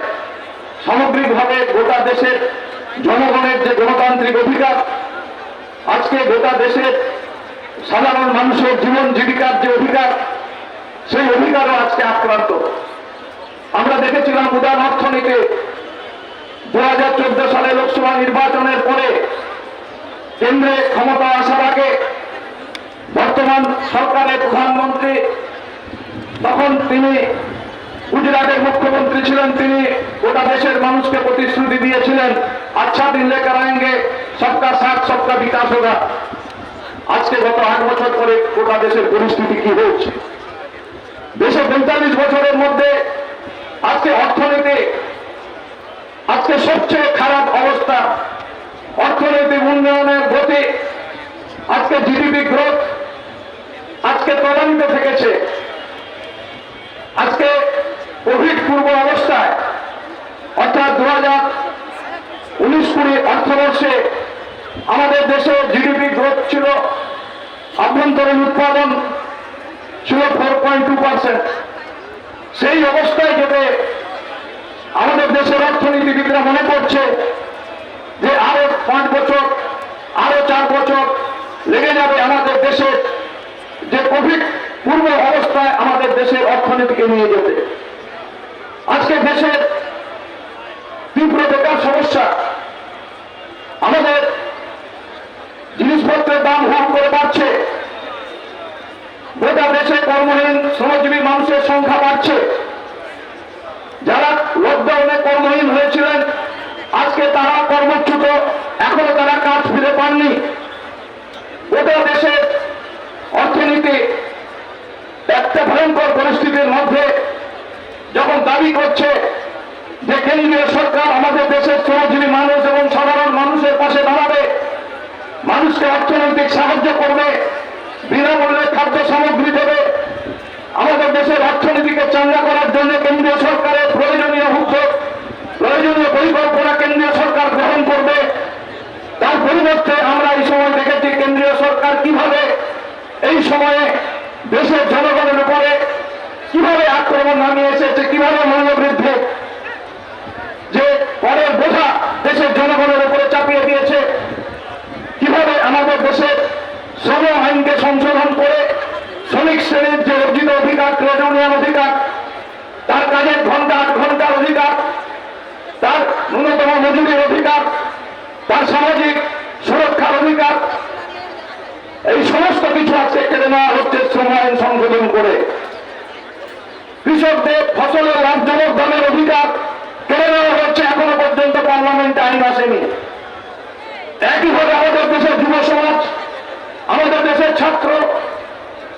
Speaker 1: সামগ্রিকভাবে গোটা দেশের জনগণের যে গণতান্ত্রিক অধিকার, আজকে গোটা দেশের সাধারণ মানুষের জীবন জীবিকার যে অধিকার, সেই অধিকারও আজকে আক্রান্ত। আমরা দেখেছিলাম উদার অর্থনীতি 2014 সালে লোকসভা নির্বাচনের পরে কেন্দ্রে ক্ষমতা আসার আগে বর্তমান সরকারের প্রধানমন্ত্রী, তখন তিনি গুজরাটের মুখ্যমন্ত্রী ছিলেন, তিনি গোটা দেশের মানুষকে প্রতিশ্রুতি দিয়েছিলেন, আচ্ছা দিন লেকার আয়েঙ্গে, সবকা সাথ সবকা বিকাশ হোগা। আজকে গত 8 বছর পরে গোটা দেশের পরিস্থিতি কি হচ্ছে? দেশে 45 বছরের মধ্যে আজকে অর্থনীতি আজকে সবচেয়ে খারাপ অবস্থা। অর্থনৈতিক উন্নয়নের গতি, আজকে জিডিপি গ্রোথ আজকে ত্বরান্বিত থেকেছে। আজকে কোভিড পূর্ব অবস্থায় অর্থাৎ 2019-20 অর্থবর্ষে আমাদের দেশে জিডিপি গ্রোথ ছিল, আভ্যন্তরীণ উৎপাদন ছিল 4.2%। সেই অবস্থায় যেতে আমাদের দেশের অর্থনীতিবিদরা মনে করছে যে আরো 5 বছর, আরো 4 বছর লেগে যাবে আমাদের দেশের যে কোভিড পূর্ব অবস্থায় আমাদের দেশের অর্থনীতিকে নিয়ে যেতে। আজকে দেশের তীব্র বেকার সমস্যা,
Speaker 3: আমাদের জিনিসপত্রের দাম হুট করে বাড়ছে, গোটা দেশে কর্মহীন শ্রমজীবী মানুষের সংখ্যা বাড়ছে। যারা লকডাউনে কর্মহীন হয়েছিলেন আজকে তারা কর্মচ্যুত, এখনো তারা কাজ ফিরে পাননি। গোটা দেশের অর্থনীতি একটা ভয়ঙ্কর পরিস্থিতির মধ্যে যখন দাবি করছে যে কেন্দ্রীয় সরকার আমাদের দেশের শ্রমজীবী মানুষ এবং সাধারণ মানুষের পাশে দাঁড়াবে, মানুষকে অর্থনৈতিক সাহায্য করবে, বিনামূল্যে খাদ্য সামগ্রী দেবে, আমাদের দেশের অর্থনীতিকে চাঙ্গা করার জন্য কেন্দ্রীয় সরকারের প্রয়োজনীয় উদ্যোগ, প্রয়োজনীয় পরিকল্পনা কেন্দ্রীয় সরকার গ্রহণ করবে। তার পরিবর্তে আমরা এই সময় দেখেছি কেন্দ্রীয় সরকার কিভাবে এই সময়ে দেশের জনগণের উপরে কিভাবে আক্রমণ নামিয়ে এসেছে, কিভাবে মূল্যবৃদ্ধি যে করের বোঝা দেশের জনগণের উপরে চাপিয়ে দিয়েছে, কিভাবে আমাদের দেশের শ্রম আইনকে সংশোধন করে শ্রমিক শ্রেণীর যে অর্জিত অধিকার, ট্রেড ইউনিয়ন অধিকার, তার কাজের ঘন্টা 8 ঘন্টার অধিকার, তার ন্যূনতম মজুরির অধিকার, তার সামাজিক সুরক্ষার অধিকার, এই সমস্ত কিছু আজকে কেড়ে নেওয়া হচ্ছে শ্রম আইন সংশোধন করে। কৃষকদের ফসলের লাভজনক দামের অধিকার কেড়ে নেওয়া হচ্ছে, এখনো পর্যন্ত পার্লামেন্টে আইন আসেনি। একইভাবে আমাদের দেশের যুব সমাজ, আমাদের দেশের ছাত্র,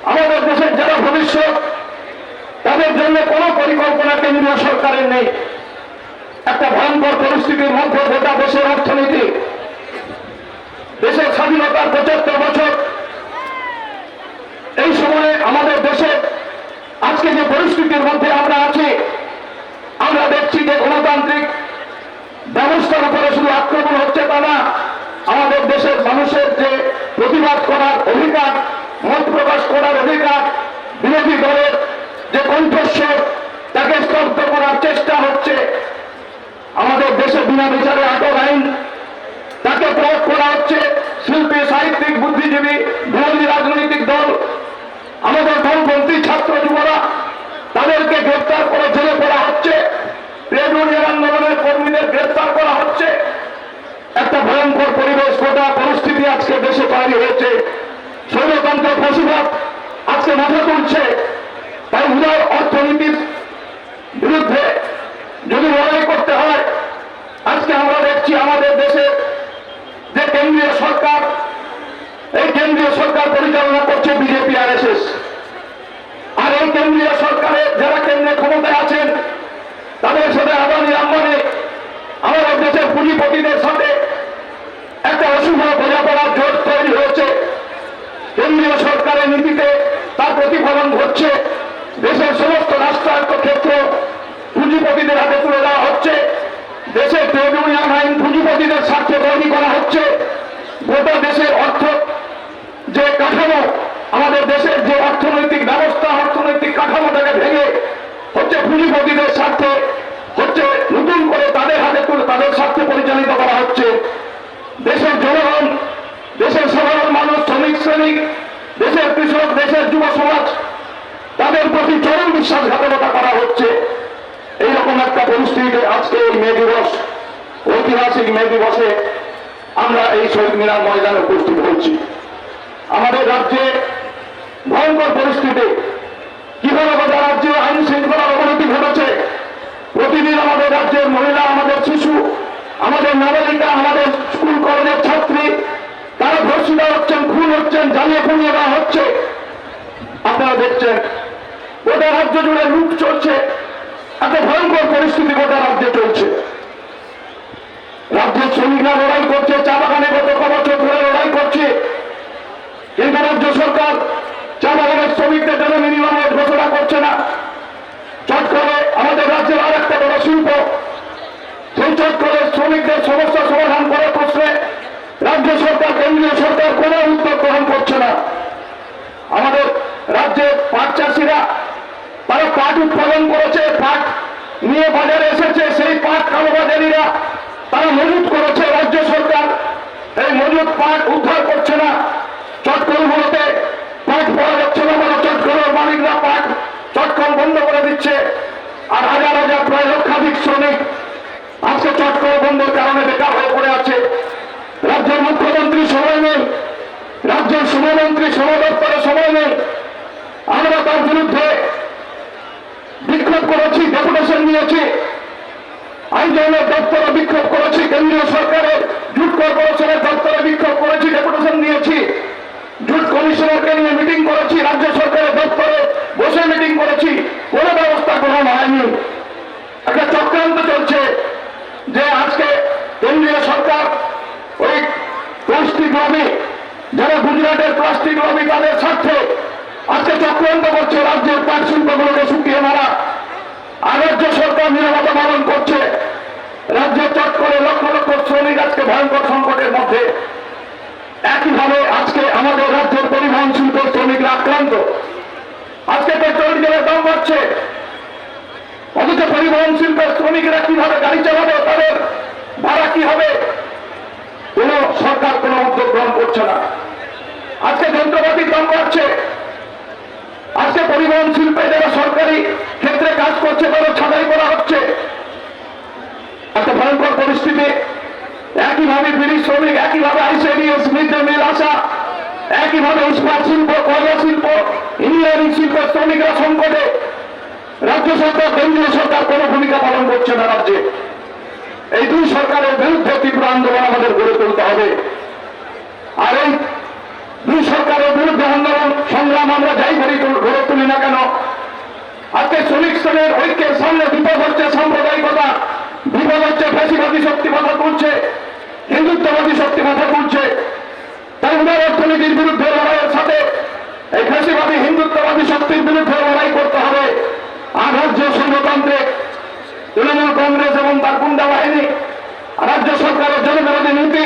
Speaker 3: আমাদের দেশের যারা ভবিষ্যৎ, তাদের জন্য কোনো পরিকল্পনা কেন্দ্রীয় সরকারের নেই। একটা ভয়ঙ্কর পরিস্থিতির মধ্যে গোটা দেশের অর্থনীতি, দেশের স্বাধীনতার 75 বছর, এই সময়ে আমাদের দেশে আজকে যে পরিস্থিতির মধ্যে আমরা আছি, আমরা দেখছি যে গণতান্ত্রিক ব্যবস্থার উপরে শুধু আক্রমণ হচ্ছে তা না, আমাদের দেশের মানুষের যে প্রতিবাদ করার অধিকার, মত প্রকাশ করার অধিকার, বিরোধী দলের যে কণ্ঠস্বর তাকে স্তব্ধ করার চেষ্টা হচ্ছে। আমাদের দেশে বিনা বিচারে আটক আইন তাকে প্রয়োগ করা হচ্ছে। শিল্পী, সাহিত্যিক, বুদ্ধিজীবী, বিরোধী রাজনৈতিক দল, আমাদের দলপন্থী ছাত্র যুবরা, তাদেরকে গ্রেপ্তার করে জেলে পড়া হচ্ছে। ট্রেড ইউনিয়ন আন্দোলনের কর্মীদের গ্রেপ্তার করা হচ্ছে। একটা ভয়ঙ্কর পরিবেশ, গোটা পরিস্থিতি আজকে দেশে তৈরি হয়েছে। স্বৈরতন্ত্র ফ্যাসিবাদ আজকে মাথা তুলছে। তাই উদার অর্থনীতির বিরুদ্ধে যদি লড়াই করতে হয়, আজকে আমরা দেখছি আমাদের দেশে যে কেন্দ্রীয় সরকার, এই কেন্দ্রীয় সরকার পরিচালনা করছে বিজেপি RSS। আর এই কেন্দ্রীয় সরকারের যারা কেন্দ্রে ক্ষমতায় আছেন, তাদের সাথে আদানি আম্বানি, আমাদের দেশের পুঁজিপতিদের সাথে একটা অশুভ বোঝাপড়ার জোট তৈরি হয়েছে। কেন্দ্রীয় সরকারের নীতিতে তার প্রতিফলন ঘটছে। দেশের সমস্ত রাষ্ট্রায়ত্ত ক্ষেত্র পুঁজিপতিদের হাতে তুলে দেওয়া হচ্ছে। দেশের ট্রেড ইউনিয়ন আইন পুঁজিপতিদের স্বার্থে তৈরি করা হচ্ছে। গোটা দেশের অর্থ যে কাঠামো, আমাদের দেশের যে অর্থনৈতিক ব্যবস্থা, অর্থনৈতিক কাঠামোটাকে ভেঙে হচ্ছে পুঁজিপতিদের স্বার্থে, হচ্ছে নতুন করে তাদের হাতে তুলে তাদের স্বার্থে পরিচালিত করা হচ্ছে। দেশের জনগণ, দেশের সাধারণ মানুষ, শ্রমিক শ্রেণী, দেশের কৃষক, দেশের যুব সমাজ, তাদের প্রতি চরম বিশ্বাসঘাতকতা করা হচ্ছে। এইরকম একটা পরিস্থিতিতে আজকে এই মে দিবস, ঐতিহাসিক মে দিবসে আমরা এই শহীদ মিনার ময়দানে উপস্থিত হয়েছি। আমাদের রাজ্যে ভয়ঙ্কর পরিস্থিতি, কিভাবে গোটা রাজ্যে আইন শৃঙ্খলার অবনতি ঘটেছে। প্রতিদিন আমাদের রাজ্যের মহিলা, আমাদের শিশু, আমাদের নাবালিকা, আমাদের স্কুল কলেজের ছাত্রী, তারা ধর্ষিত হচ্ছেন, খুন হচ্ছেন, জ্বালিয়ে পুড়িয়ে দেওয়া হচ্ছে। আপনারা দেখছেন গোটা রাজ্য জুড়ে লুট চলছে। একটা ভয়ঙ্কর পরিস্থিতি গোটা রাজ্যে চলছে। রাজ্যের শ্রমিকরা লড়াই করছে, চা বাগানে গত বছর ধরে লড়াই করছে, কিন্তু রাজ্য সরকার চা বাগানের শ্রমিকদের জন্য মিনিমাম ওয়েজ ঘোষণা করছে না। চট করে আমাদের রাজ্যের আর একটা বড় শিল্প, সেই চট করে শ্রমিকদের সমস্যা সমাধান করার প্রশ্নে রাজ্য সরকার, কেন্দ্রীয় সরকার কোনো উদ্যোগ গ্রহণ করছে না। আমাদের রাজ্যের পাট চাষিরা, তারা পাট উৎপাদন করেছে, পাট নিয়ে বাজারে এসেছে, সেই পাট কালোবাজারিরা তারা মজুত করেছে। রাজ্য সরকার এই মজুত পাট উদ্ধার করছে না। চটকলগুলোতে পাট পাওয়া যাচ্ছে না বলে চটকলের মালিকরা পাট চটকল বন্ধ করে দিচ্ছে। আর হাজার হাজার প্রায় লক্ষাধিক শ্রমিক আজকে চটকল বন্ধের কারণে বেকার হয়ে পড়ে আছে। মুখ্যমন্ত্রী সমাদপ্তরে সময় নেই, আমরা তার বিরুদ্ধে বিক্ষোভ করেছি, ডেপুটেশন নিয়েছি, আইনের দপ্তরে বিক্ষোভ করেছি, কেন্দ্রীয় সরকারের জুট কর্পোরেশনের দপ্তরে বিক্ষোভ করেছি, ডেপুটেশন নিয়েছি, জুট কমিশনারকে নিয়ে মিটিং করেছি, রাজ্য সরকারের দপ্তরে বসে মিটিং করেছি, কোনো ব্যবস্থা গ্রহণ হয়নি। একটা চক্রান্ত চলছে যে আজকে কেন্দ্রীয় সরকার ওই প্লাস্টিক লবি, যারা গুজরাটের প্লাস্টিক লবি তাদের স্বার্থে আজকে চক্রান্ত করছে রাজ্যের পাট শিল্পগুলোকে শুকিয়ে মারা। আর রাজ্য সরকার নীরবতা পালন করছে। রাজ্যে চট করে লক্ষ লক্ষ শ্রমিক আজকে ভয়ঙ্কর সংকটের মধ্যে। একইভাবে আজকে আমাদের রাজ্যের পরিবহন শিল্প শ্রমিকরা আক্রান্ত। আজকে পেট্রোল ডিজেলের দাম বাড়ছে, অথচ পরিবহন শিল্পের শ্রমিকরা কিভাবে গাড়ি চালাবে, তাদের ভাড়া কি হবে, কোন সরকার কোন উদ্যোগ গ্রহণ করছে না। আজকে যন্ত্রপাতির দাম বাড়ছে, আজকে পরিবহন শিল্পে যারা সরকারি ক্ষেত্রে কাজ করছে তারা ছাঁটাই করা হচ্ছে। একটা ভয়ঙ্কর পরিস্থিতি। একইভাবে বিড়ি শ্রমিক, একইভাবে আইসিডিএস মিড ডে মিল আসা, একইভাবে ইস্পাত শিল্প, কয়লা শিল্প, ইঞ্জিনিয়ারিং শিল্পের শ্রমিকরা সংকটে। রাজ্য সরকার, কেন্দ্রীয় সরকার কোনো ভূমিকা পালন করছে না রাজ্যে। এই দুই সরকারের বিরুদ্ধে তীব্র আন্দোলন আমাদের গড়ে তুলতে হবে। আর এই দুই সরকারের বিরুদ্ধে আন্দোলন সংগ্রাম আমরা যাই গড়ে তুলি না কেন, আজকে শ্রমিক শ্রেণীর ঐক্যের সামনে বিপদ হচ্ছে সাম্প্রদায়িকতা, বিপদ হচ্ছে ফ্যাসিবাদী শক্তি মাথা তুলছে, হিন্দুত্ববাদী শক্তি মাথা তুলছে। তাই উদার অর্থনীতির বিরুদ্ধে লড়াইয়ের সাথে এই ফ্যাসিবাদী হিন্দুত্ববাদী শক্তির বিরুদ্ধে লড়াই করতে হবে। আর রাজ্য সংঘতান্ত্রিক তৃণমূল কংগ্রেস এবং তার গুন্ডা বাহিনী, রাজ্য সরকারের জনবিরোধী নীতি,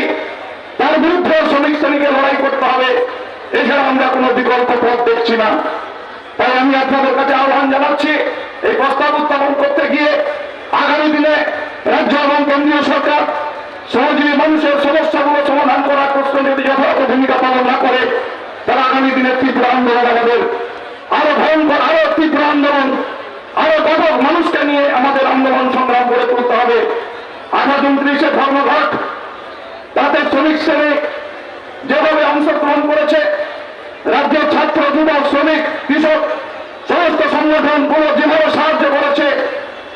Speaker 3: তার বিরুদ্ধে শ্রমিক শ্রেণীকে লড়াই করতে হবে। এছাড়া আমরা কোনো বিকল্প পথ দেখছি না। তাই আমি আপনাদের কাছে আহ্বান জানাচ্ছি, এই প্রস্তাব উত্থাপন করতে গিয়ে আগামী দিনে রাজ্য এবং কেন্দ্রীয় সরকার শ্রমজীবী মানুষের সমস্যাগুলো সমাধান করার প্রশ্ন যদি যথাযথ ভূমিকা পালন না করে, তারা আগামী দিনের তীব্র আন্দোলন আমাদের আরো ভয়ঙ্কর, আরো তীব্র আন্দোলন, আরো ব্যাপক মানুষকে নিয়ে আমাদের আন্দোলন সংগ্রাম করে তুলতে হবে। 28-29 ধর্মঘট, তাতে শ্রমিক শ্রেণী যেভাবে অংশগ্রহণ করেছে, রাজ্যের ছাত্র, যুবক, শ্রমিক, কৃষক সমস্ত সংগঠনগুলো যেভাবে সাহায্য করেছে,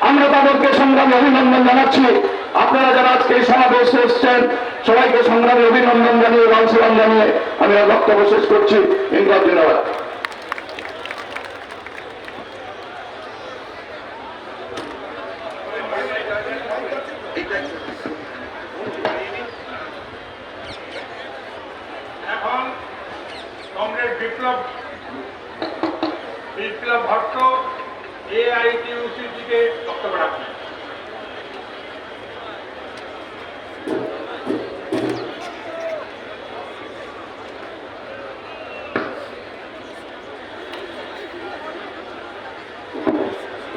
Speaker 3: আমরা তাদেরকে সংগ্রামী অভিনন্দন জানাচ্ছি। আপনারা যারা আজকে এই সমাবেশে এসছেন, সবাইকে সংগ্রামী অভিনন্দন জানিয়ে, লাল সালাম জানিয়ে আমি আর বক্তব্য শেষ করছি। ধন্যবাদ।
Speaker 4: এখন কমরেড বিপ্লব ভট্ট AITUC থেকে বক্তব্য রাখবেন।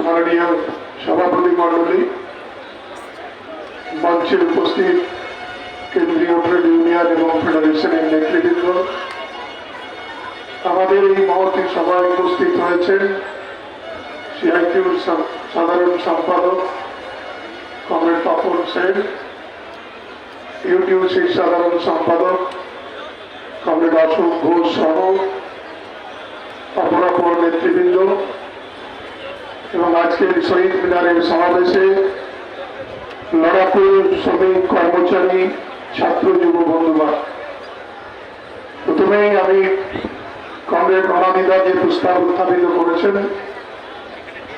Speaker 5: মাননীয় সভাপতি মণ্ডলী, মঞ্চে উপস্থিত কেন্দ্রীয় ট্রেড ইউনিয়ন এবং ফেডারেশনের নেতৃবৃন্দ, আমাদের এই মহতী সভায় উপস্থিত হয়েছেন সিআইটিউর সাধারণ সম্পাদক কমরেড তপন সেন, ইউটিউসির সাধারণ সম্পাদক কমরেড অশোক ঘোষ সহ অপরাপর নেতৃবৃন্দ এবং আজকের শহীদ মিনারের সমাবেশে লড়াকু শ্রমিক, কর্মচারী, ছাত্র, যুব বন্ধুগণ, প্রথমেই আমি কমরেড অনামিদা যে প্রস্তাব উত্থাপিত করেছেন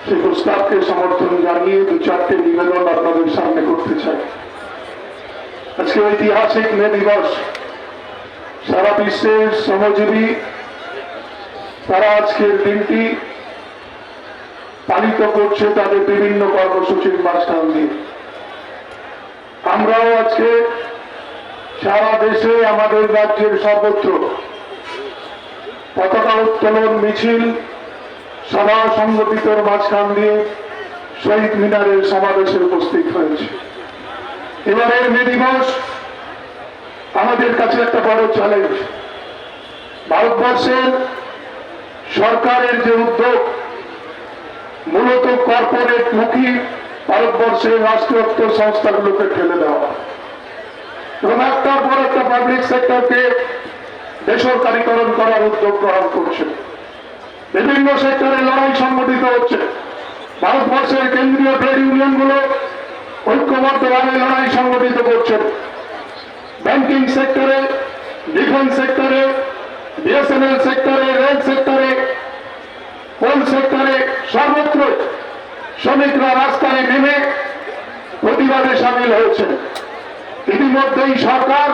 Speaker 5: সেই প্রস্তাবকে সমর্থন জানিয়ে দু চারটে নিবেদন আপনাদের সামনে করতে চাই। আজকে ঐতিহাসিক মে দিবস, সারা বিশ্বের শ্রমজীবী তারা আজকের দিনটি পালিত করছে তাদের বিভিন্ন কর্মসূচির মাঝখান দিয়ে। আমরাও আজকে সারা দেশে, আমাদের রাজ্যের সর্বত্র পতাকা উত্তোলন, মিছিল, সভা সংগঠিতর মাঝখান দিয়ে শহীদ মিনারের সমাবেশে উপস্থিত হয়েছে। এবারের মে দিবস আমাদের কাছে একটা বড় চ্যালেঞ্জ। ভারতবর্ষের সরকারের যে উদ্যোগ, মূলত কর্পোরেট মুখী ভারতবর্ষের রাষ্ট্রায়ত্ত সংস্থাগুলোকে ঠেলে দেওয়া এবং একটার পর একটা পাবলিক সেক্টরকে বেসরকারীকরণ করার উদ্যোগ গ্রহণ করছে। বিভিন্ন সেক্টরে লড়াই সংগঠিত হচ্ছে। ভারতবর্ষের কেন্দ্রীয় ট্রেড ইউনিয়নগুলো ঐক্যবদ্ধভাবে লড়াই সংগঠিত করছেন। ব্যাংকিং সেক্টরে, ডিফেন্স সেক্টরে, বিএসএনএল সেক্টরে, রেল সেক্টরে, কোল সেক্টরে সর্বত্র শ্রমিকরা রাস্তায় নেমে প্রতিবাদে সামিল হয়েছেন। ইতিমধ্যেই সরকার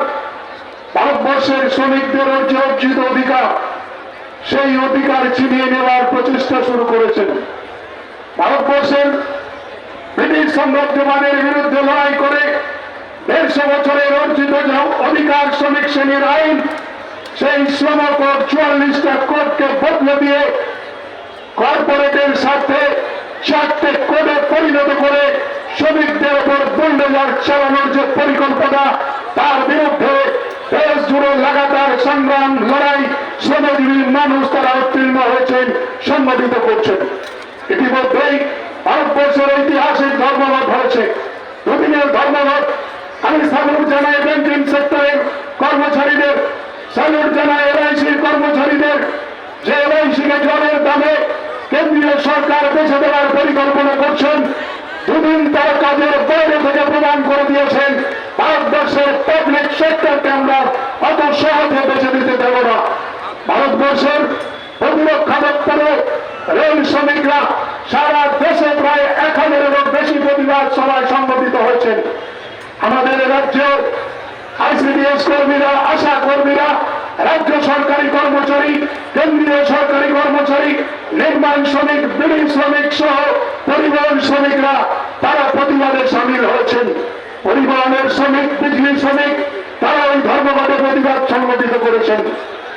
Speaker 5: ভারতবর্ষের শ্রমিকদের যে অর্জিত অধিকার, সেই অধিকার ছিনিয়ে নেওয়ার প্রচেষ্টা শুরু করেছেন। ভারতবর্ষের ব্রিটিশ সাম্রাজ্যবাদের বিরুদ্ধে লড়াই করে 150 বছরের অর্জিত অধিকার শ্রমিক শ্রেণীর আইন, সেই শ্রম কোড 44টা কোডকে বদলে দিয়ে কর্পোরেটের স্বার্থে 4টে কোডে পরিণত করে শ্রমিকদের উপর বুলডোজার চালানোর যে পরিকল্পনা, তার বিরুদ্ধে দেশ জুড়ে লাগাতার সংগ্রাম, লড়াই শ্রমজীবী মানুষ তারা উত্তীর্ণ হয়েছেন, সংগঠিত করছেন। ইতিমধ্যেই ভারতবর্ষের ঐতিহাসিক ধর্মঘট হয়েছে, দুদিনের ধর্মঘট। আমি স্যালুট জানাই ব্যাংকিং সেক্টরের কর্মচারীদের, স্যালুট জানাই এলআইসির কর্মচারীদের, যে এলআইসিকে জলের দামে কেন্দ্রীয় সরকার বেছে দেওয়ার পরিকল্পনা করছেন। দুদিন তার কাজের বাইরে থেকে প্রমাণ করে দিয়েছেন ভারতবর্ষের পাবলিক সেক্টরকে আমরা অত সহজে বেছে দিতে দেব না। ভারতবর্ষের প্রতিরক্ষা দপ্তরে রেল শ্রমিকরা সারা দেশে প্রায় 1000-এরও বেশি প্রতিবাদ সভায় সংগঠিত হয়েছেন। আমাদের রাজ্যে আইসিডিএস কর্মীরা, আশা কর্মীরা, রাজ্য সরকারি কর্মচারী, কেন্দ্রীয় সরকারি কর্মচারী, নির্মাণ শ্রমিক, বিড়ি শ্রমিক সহ পরিবহন শ্রমিকরা তারা প্রতিবাদে সামিল হয়েছেন। পরিবহনের শ্রমিক, বিজলি শ্রমিক তারা ওই ধর্মঘটে প্রতিবাদ সংগঠিত করেছেন।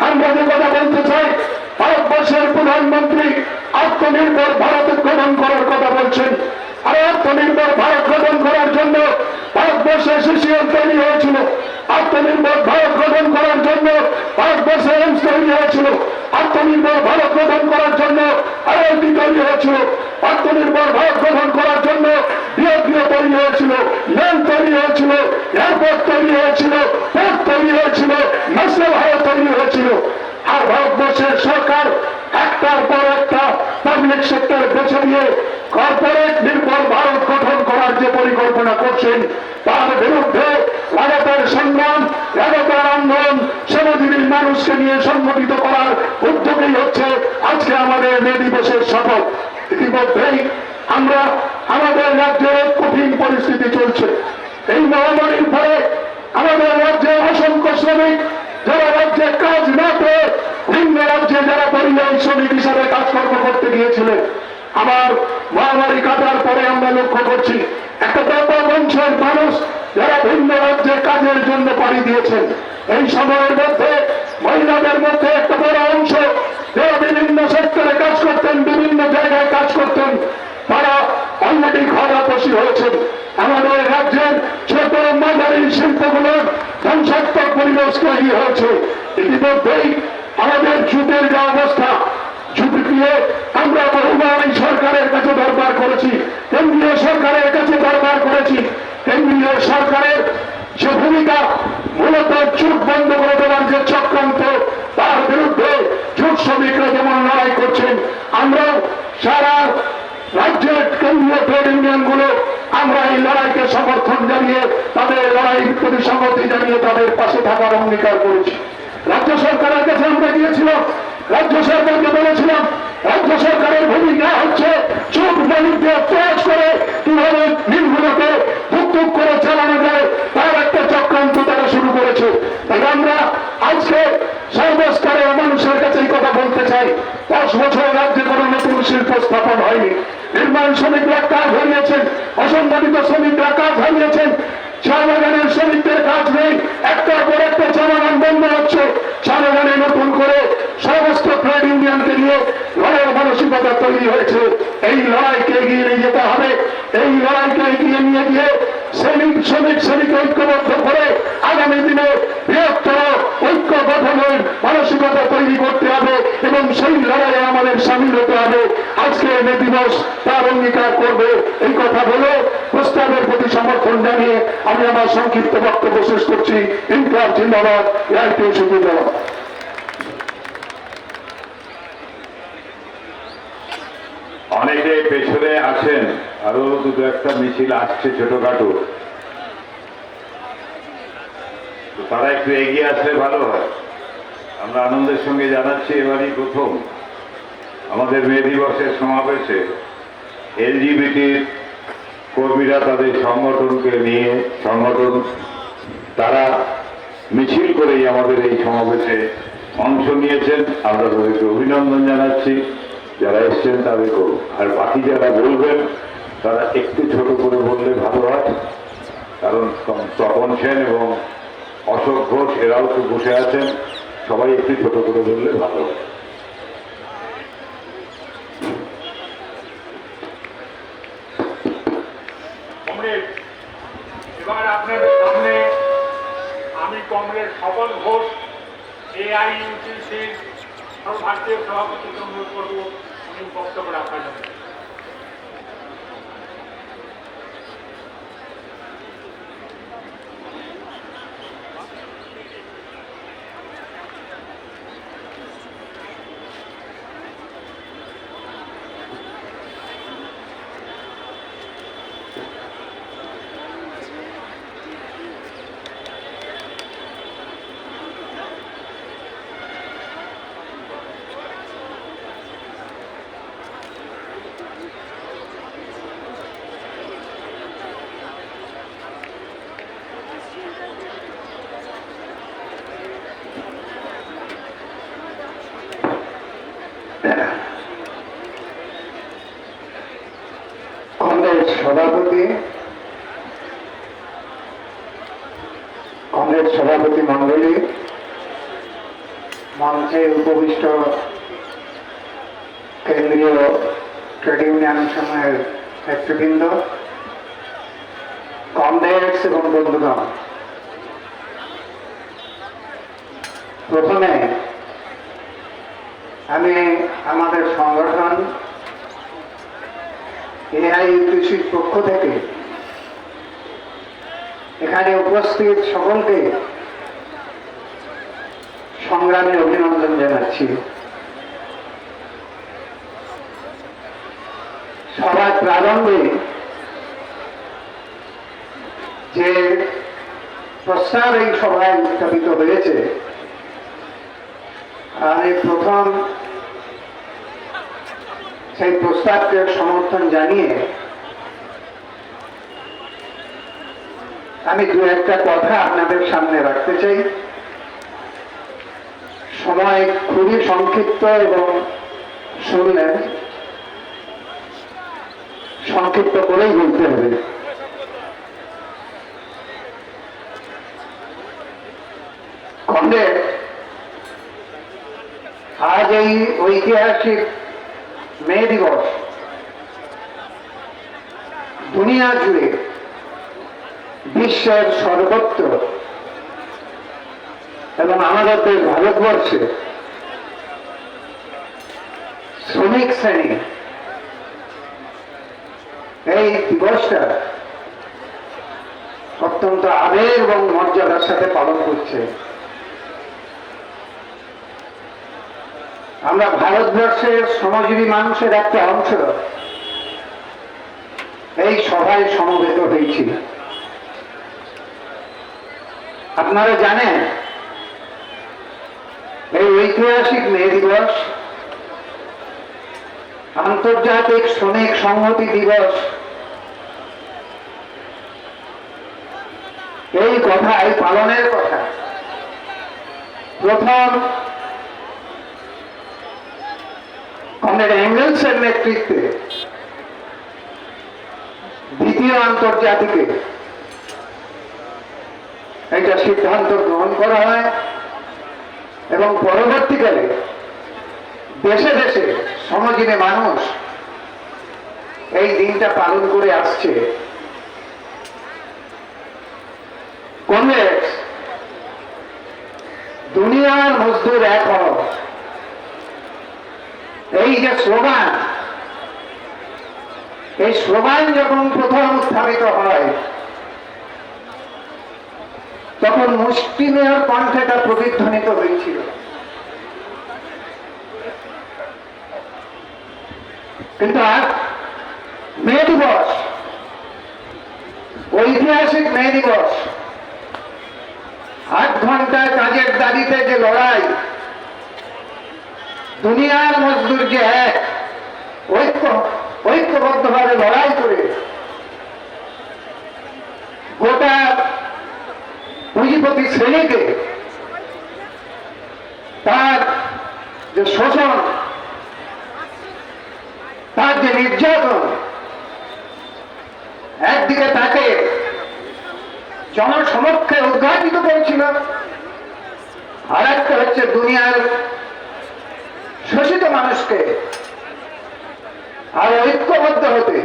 Speaker 5: আমরা যে কথা বলতে চাই, ভারতবর্ষের প্রধানমন্ত্রী আত্মনির্ভর ভারত গঠন করার কথা বলছেন। আর আত্মনির্ভর ভারত গঠন করার জন্য ভারতবর্ষে সিসিএল তৈরি হয়েছিল। আত্মনির্ভর ভারত গঠন করার জন্য ভারতবর্ষে এইমস তৈরি হয়েছিল। আত্মনির্ভর ভারত গঠন করার জন্য আইআইটি তৈরি হয়েছিল। আত্মনির্ভর ভারত গঠন করার জন্য ডিএফডিও তৈরি হয়েছিল, রেল তৈরি হয়েছিল, এয়ারপোর্ট তৈরি হয়েছিল, পোর্ট তৈরি হয়েছিল, ন্যাশনাল হাইওয়ে তৈরি হয়েছিল। আর ভারতবর্ষের সরকার একটার পর একটা পাবলিক সেক্টর বেছে নিয়ে কর্পোরেট নির্ভর ভারত গঠন করার যে পরিকল্পনা করছেন, তার বিরুদ্ধে লাগাতার সংগ্রাম, লাগাতার আন্দোলন শ্রমজীবী মানুষকে নিয়ে সংগঠিত করার উদ্যোগই হচ্ছে আজকে আমাদের মে দিবসের শপথ। ইতিমধ্যেই আমরা আমাদের রাজ্যে কঠিন পরিস্থিতি চলছে। এই মহামারীর ফলে আমাদের রাজ্যে অসংখ্য শ্রমিক যারা রাজ্যে কাজ না পেয়ে ভিন্ন রাজ্যে যারা পরিযায়ী শ্রমিক হিসাবে কাজকর্ম করতে গিয়েছিলেন, আমার মহামারী কাটার পরে আমরা লক্ষ্য করছি একটা ব্যাপক অংশের মানুষ যারা ভিন্ন রাজ্যে কাজের জন্য পাড়ি দিয়েছেন। এই সময়ের মধ্যে মহিলাদের মধ্যে একটা বড় অংশ যারা বিভিন্ন সেক্টরে কাজ করতেন, বিভিন্ন জায়গায় কাজ করতেন, তারা অলরেডি ঘরাপসি হয়েছেন। আমাদের রাজ্যের ছোট মাঝারি শিল্পগুলোর ধ্বংসাত্মক পরিবেশ তৈরি হয়েছে। ইতিমধ্যেই আমাদের জুটের যে অবস্থা, জুট দিয়ে আমরা বহুবার এই সরকারের কাছে দরবার করেছি, কেন্দ্রীয় সরকারের কাছে দরবার করেছি। কেন্দ্রীয় সরকারের যে ভূমিকা, মূলত জুট বন্ধ করে দেওয়ার যে চক্রান্ত, তার বিরুদ্ধে জুট শ্রমিকরা যেমন লড়াই করছেন, আমরাও সারা রাজ্যের কেন্দ্রীয় ট্রেড ইউনিয়নগুলো আমরা এই লড়াইকে সমর্থন জানিয়ে, তাদের লড়াই প্রতি সংহতি জানিয়ে তাদের পাশে থাকার অঙ্গীকার করেছি। রাজ্য সরকারের কাছে আমরা গিয়েছিলাম, রাজ্য সরকারকে বলেছিলাম রাজ্য সরকারের ভূমিকা হচ্ছে জুট মালিকদের প্রয়াস করে কিভাবে মিলগুলোকে টুকটুক করে চালানো যায় তার একটা চক্রান্ত তারা শুরু করেছে। তাই আমরা আজকে সর্বস্তরের মানুষের কাছে এই কথা বলতে চাই, 10 বছর রাজ্যে কোনো নতুন শিল্প স্থাপন হয়নি। নির্মাণ শ্রমিকরা কাজ হারিয়েছেন, অসংগঠিত শ্রমিকরা কাজ হারিয়েছেন, চা বাগানের শ্রমিকদের কাজ নেই, একটার পর একটা চা বাগান বন্ধ হচ্ছে। চা বাগানে নতুন করে সমস্ত ট্রেড ইউনিয়নকে নিয়ে লড়াইয়ের মানসিকতা তৈরি হয়েছে। এই লড়াইকে এগিয়ে নিয়ে যেতে হবে। এই লড়াইকে এগিয়ে নিয়ে গিয়ে শ্রমিক ঐক্যবদ্ধ করে আগামী দিনে বৃহত্তর ঐক্য গঠনের মানসিকতা তৈরি করতে হবে এবং সেই লড়াইয়ে আমাদের সামিল হতে হবে। আজকে মে দিবস তার অঙ্গীকার করবে। এই কথা বলে প্রস্তাবের প্রতি সমর্থন জানিয়ে আমি আমার সংক্ষিপ্ত বক্তব্য শেষ করছি। ইনকলাব জিন্দাবাদ, এআইটিইউসি জিন্দাবাদ।
Speaker 6: আরো দুটো একটা মিছিল আসছে ছোটখাটো, তো তারা একটু এগিয়ে আসলে ভালো হয়। আমরা আনন্দের সঙ্গে জানাচ্ছি এবারই প্রথম আমাদের মে দিবসের সমাবেশে এলজিবিটির কর্মীরা তাদের সংগঠনকে নিয়ে তারা মিছিল করেই আমাদের এই সমাবেশে অংশ নিয়েছেন। আমরা তাদেরকে অভিনন্দন জানাচ্ছি, যারা এসছেন তাদেরকেও। আর বাকি যারা বলবেন তারা একটু ছোট করে বললে ভালো হয়, কারণ তপন সেন এবং অশোক ঘোষ এরাও তো বসে আছেন, সবাই একটু ছোট করে বললে ভালো হয়।
Speaker 4: কমরেড, এবার আপনাদের সামনে আমি কমরেড স্বপন ঘোষ এআইইউসির সর্বভারতীয় সভাপতিকে অনুরোধ করব উনি বক্তব্য রাখার জন্য।
Speaker 3: কংগ্রেস সভাপতি মণ্ডলী, মঞ্চে উপবিষ্ট কেন্দ্রীয় ট্রেড ইউনিয়ন সমূহের নেতৃবৃন্দ, কমরেডস এবং বন্ধুগণ, প্রথমে আমি আমাদের সংগঠন এআইইউসির পক্ষ থেকে এখানে উপস্থিত সকলকে সংগ্রামী অভিনন্দন জানাচ্ছি। সবার প্রারম্ভে যে প্রস্তাব এই সভায় উত্থাপিত হয়েছে, আমি প্রথম সেই প্রস্তাবকে সমর্থন জানিয়ে আমি দু একটা কথা আপনাদের সামনে রাখতে চাই। সময় খুবই সংক্ষিপ্ত এবং শুনলেন সংক্ষিপ্ত করেই বলতে হবে। কমরেড, আজ এই ঐতিহাসিক মে দিবস দুনিয়া জুড়ে বিশ্বের সর্বত্র এবং আমাদের দেশ ভারতবর্ষে শ্রমিক শ্রেণী এই দিবসটা অত্যন্ত আবেগ এবং মর্যাদার সাথে পালন করছে। আমরা ভারতবর্ষের শ্রমজীবী মানুষের একটা অংশ এই সভায় সমবেত হয়েছি। আপনারা জানেন, এই ঐতিহাসিক মে দিবস আন্তর্জাতিক শ্রমিক সংহতি দিবস, এই কথা, এই পালনের কথা প্রথম কমরেড এঙ্গেলসের নেতৃত্বে দ্বিতীয় আন্তর্জাতিকে এটা সিদ্ধান্ত গ্রহণ করা হয় এবং পরবর্তীকালে দেশে দেশে শ্রমজীবী মানুষ এই দিনটা পালন করে আসছে। কমরেডস, দুনিয়ার মজদুর এক হও, এই যে স্লোগান, এই স্লোগান যখন প্রথম উত্থাপিত হয় তখন মুষ্টিমেয় কণ্ঠে তা প্রতিধ্বনিত হয়েছিল। কিন্তু আজ মে দিবস, ঐতিহাসিক মে দিবস, 8 ঘন্টা কাজের দাবিতে যে লড়াই, দুনিয়ার মজদুর যে এক ঐক্যবদ্ধভাবে লড়াই করে গোটা পুঁজিপতি শ্রেণীকে তার যে শোষণ, তার যে নির্যাতন, একদিকে তাকে জনসমক্ষে উদ্ঘাটিত করেছিল, আর একটা হচ্ছে দুনিয়ার শোষিত মানুষকে আর ঐক্যবদ্ধ হতে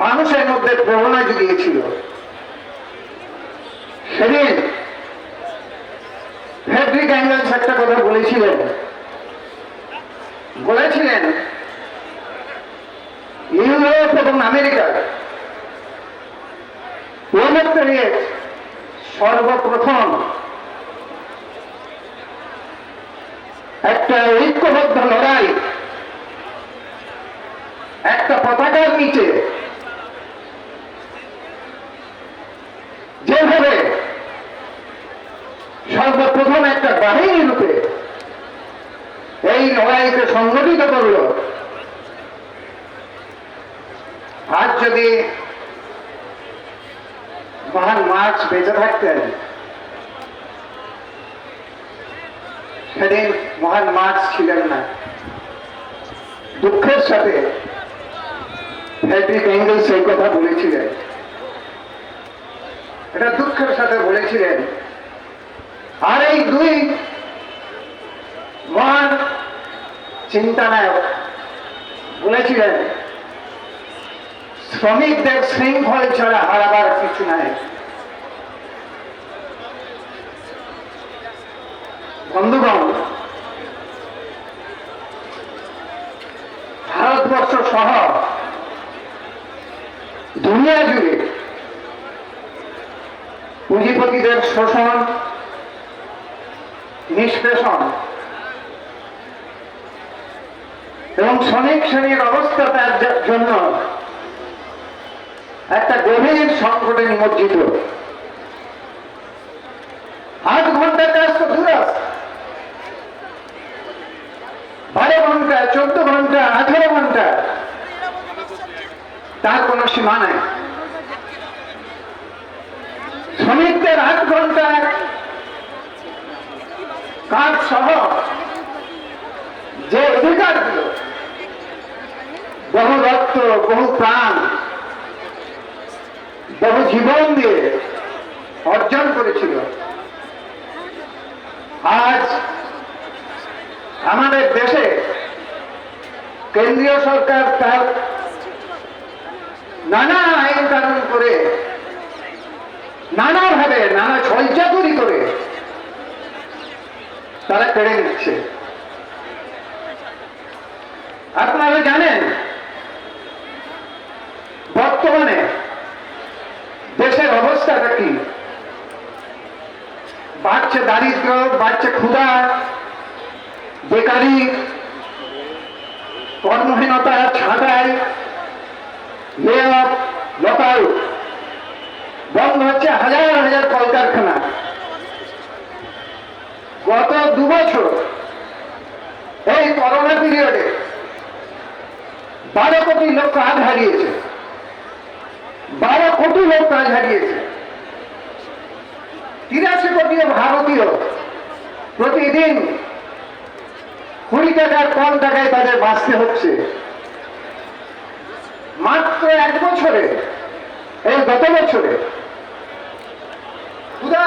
Speaker 3: মানুষের মধ্যে প্রেরণা জুগিয়েছিল। সেদিন ফ্রেডরিক অ্যাঙ্গেলস একটা কথা বলেছিলেন, ইউরোপ এবং আমেরিকা প্রলেটারিয়েট সর্বপ্রথম একটা ঐক্যবদ্ধ লড়াই, একটা পতাকার নিচে যেভাবে সর্বপ্রথম একটা বাহিনী রূপে এই লড়াইকে সংগঠিত করল, আজ যদি মহান মার্কস বেঁচে থাকতেন, সেদিন মহান মার্কস ছিলেন না। দুঃখের সাথে ফ্রেডরিক অ্যাঙ্গেলস এই কথা বলেছিলেন, এটা দুঃখের সাথে বলেছিলেন। আর এই দুই মহান চিন্তানায়ক বলেছিলেন, শ্রমিকদের শৃঙ্খল ছাড়া হারাবার কিছু নাই। বন্ধুগণ, ভারতবর্ষ সহ দুনিয়া জুড়ে পুঁজিপতিদের শোষণ, নিষ্পেষণ এবং শ্রমিক শ্রেণীর অবস্থা তার জন্য একটা গভীর সংকটে নিমজ্জিত। 8 ঘন্টার কাজ তো দূরাস, 12 ঘন্টা, 14 ঘন্টা, 18 ঘন্টা, তার কোনো সীমা নাই। শ্রমিকদের 8 ঘন্টা কাজ সহ যে অধিকার দিল, বহু রক্ত, বহু প্রাণ, বহু জীবন দিয়ে অর্জন করেছিল, আজ আমাদের দেশে কেন্দ্রীয় সরকার তার নানা আইন কানুন করে, নানাভাবে নানা ছলচাতুরি করে তারা কেড়ে নিচ্ছে। আপনারা জানেন, বর্তমানে দেশের অবস্থাটা কি? বাড়ছে দারিদ্র, বাড়ছে ক্ষুধা, বেকারি, কর্মহীনতা, ছাঁটাই, লে অফ, লকআউট, বন্ধ হচ্ছে হাজার হাজার কলকারখানা। গত 2 বছর এই করোনা পিরিয়ডে 12 কোটি লোক কাজ হারিয়েছে, 12 কোটি লোক কাজ হারিয়েছে। 83 কোটি ভারতীয় প্রতিদিন 20 টাকার কম টাকায় তাদের বাঁচতে হচ্ছে। মাত্র 1 বছরে, এই গত বছরে ক্ষুধা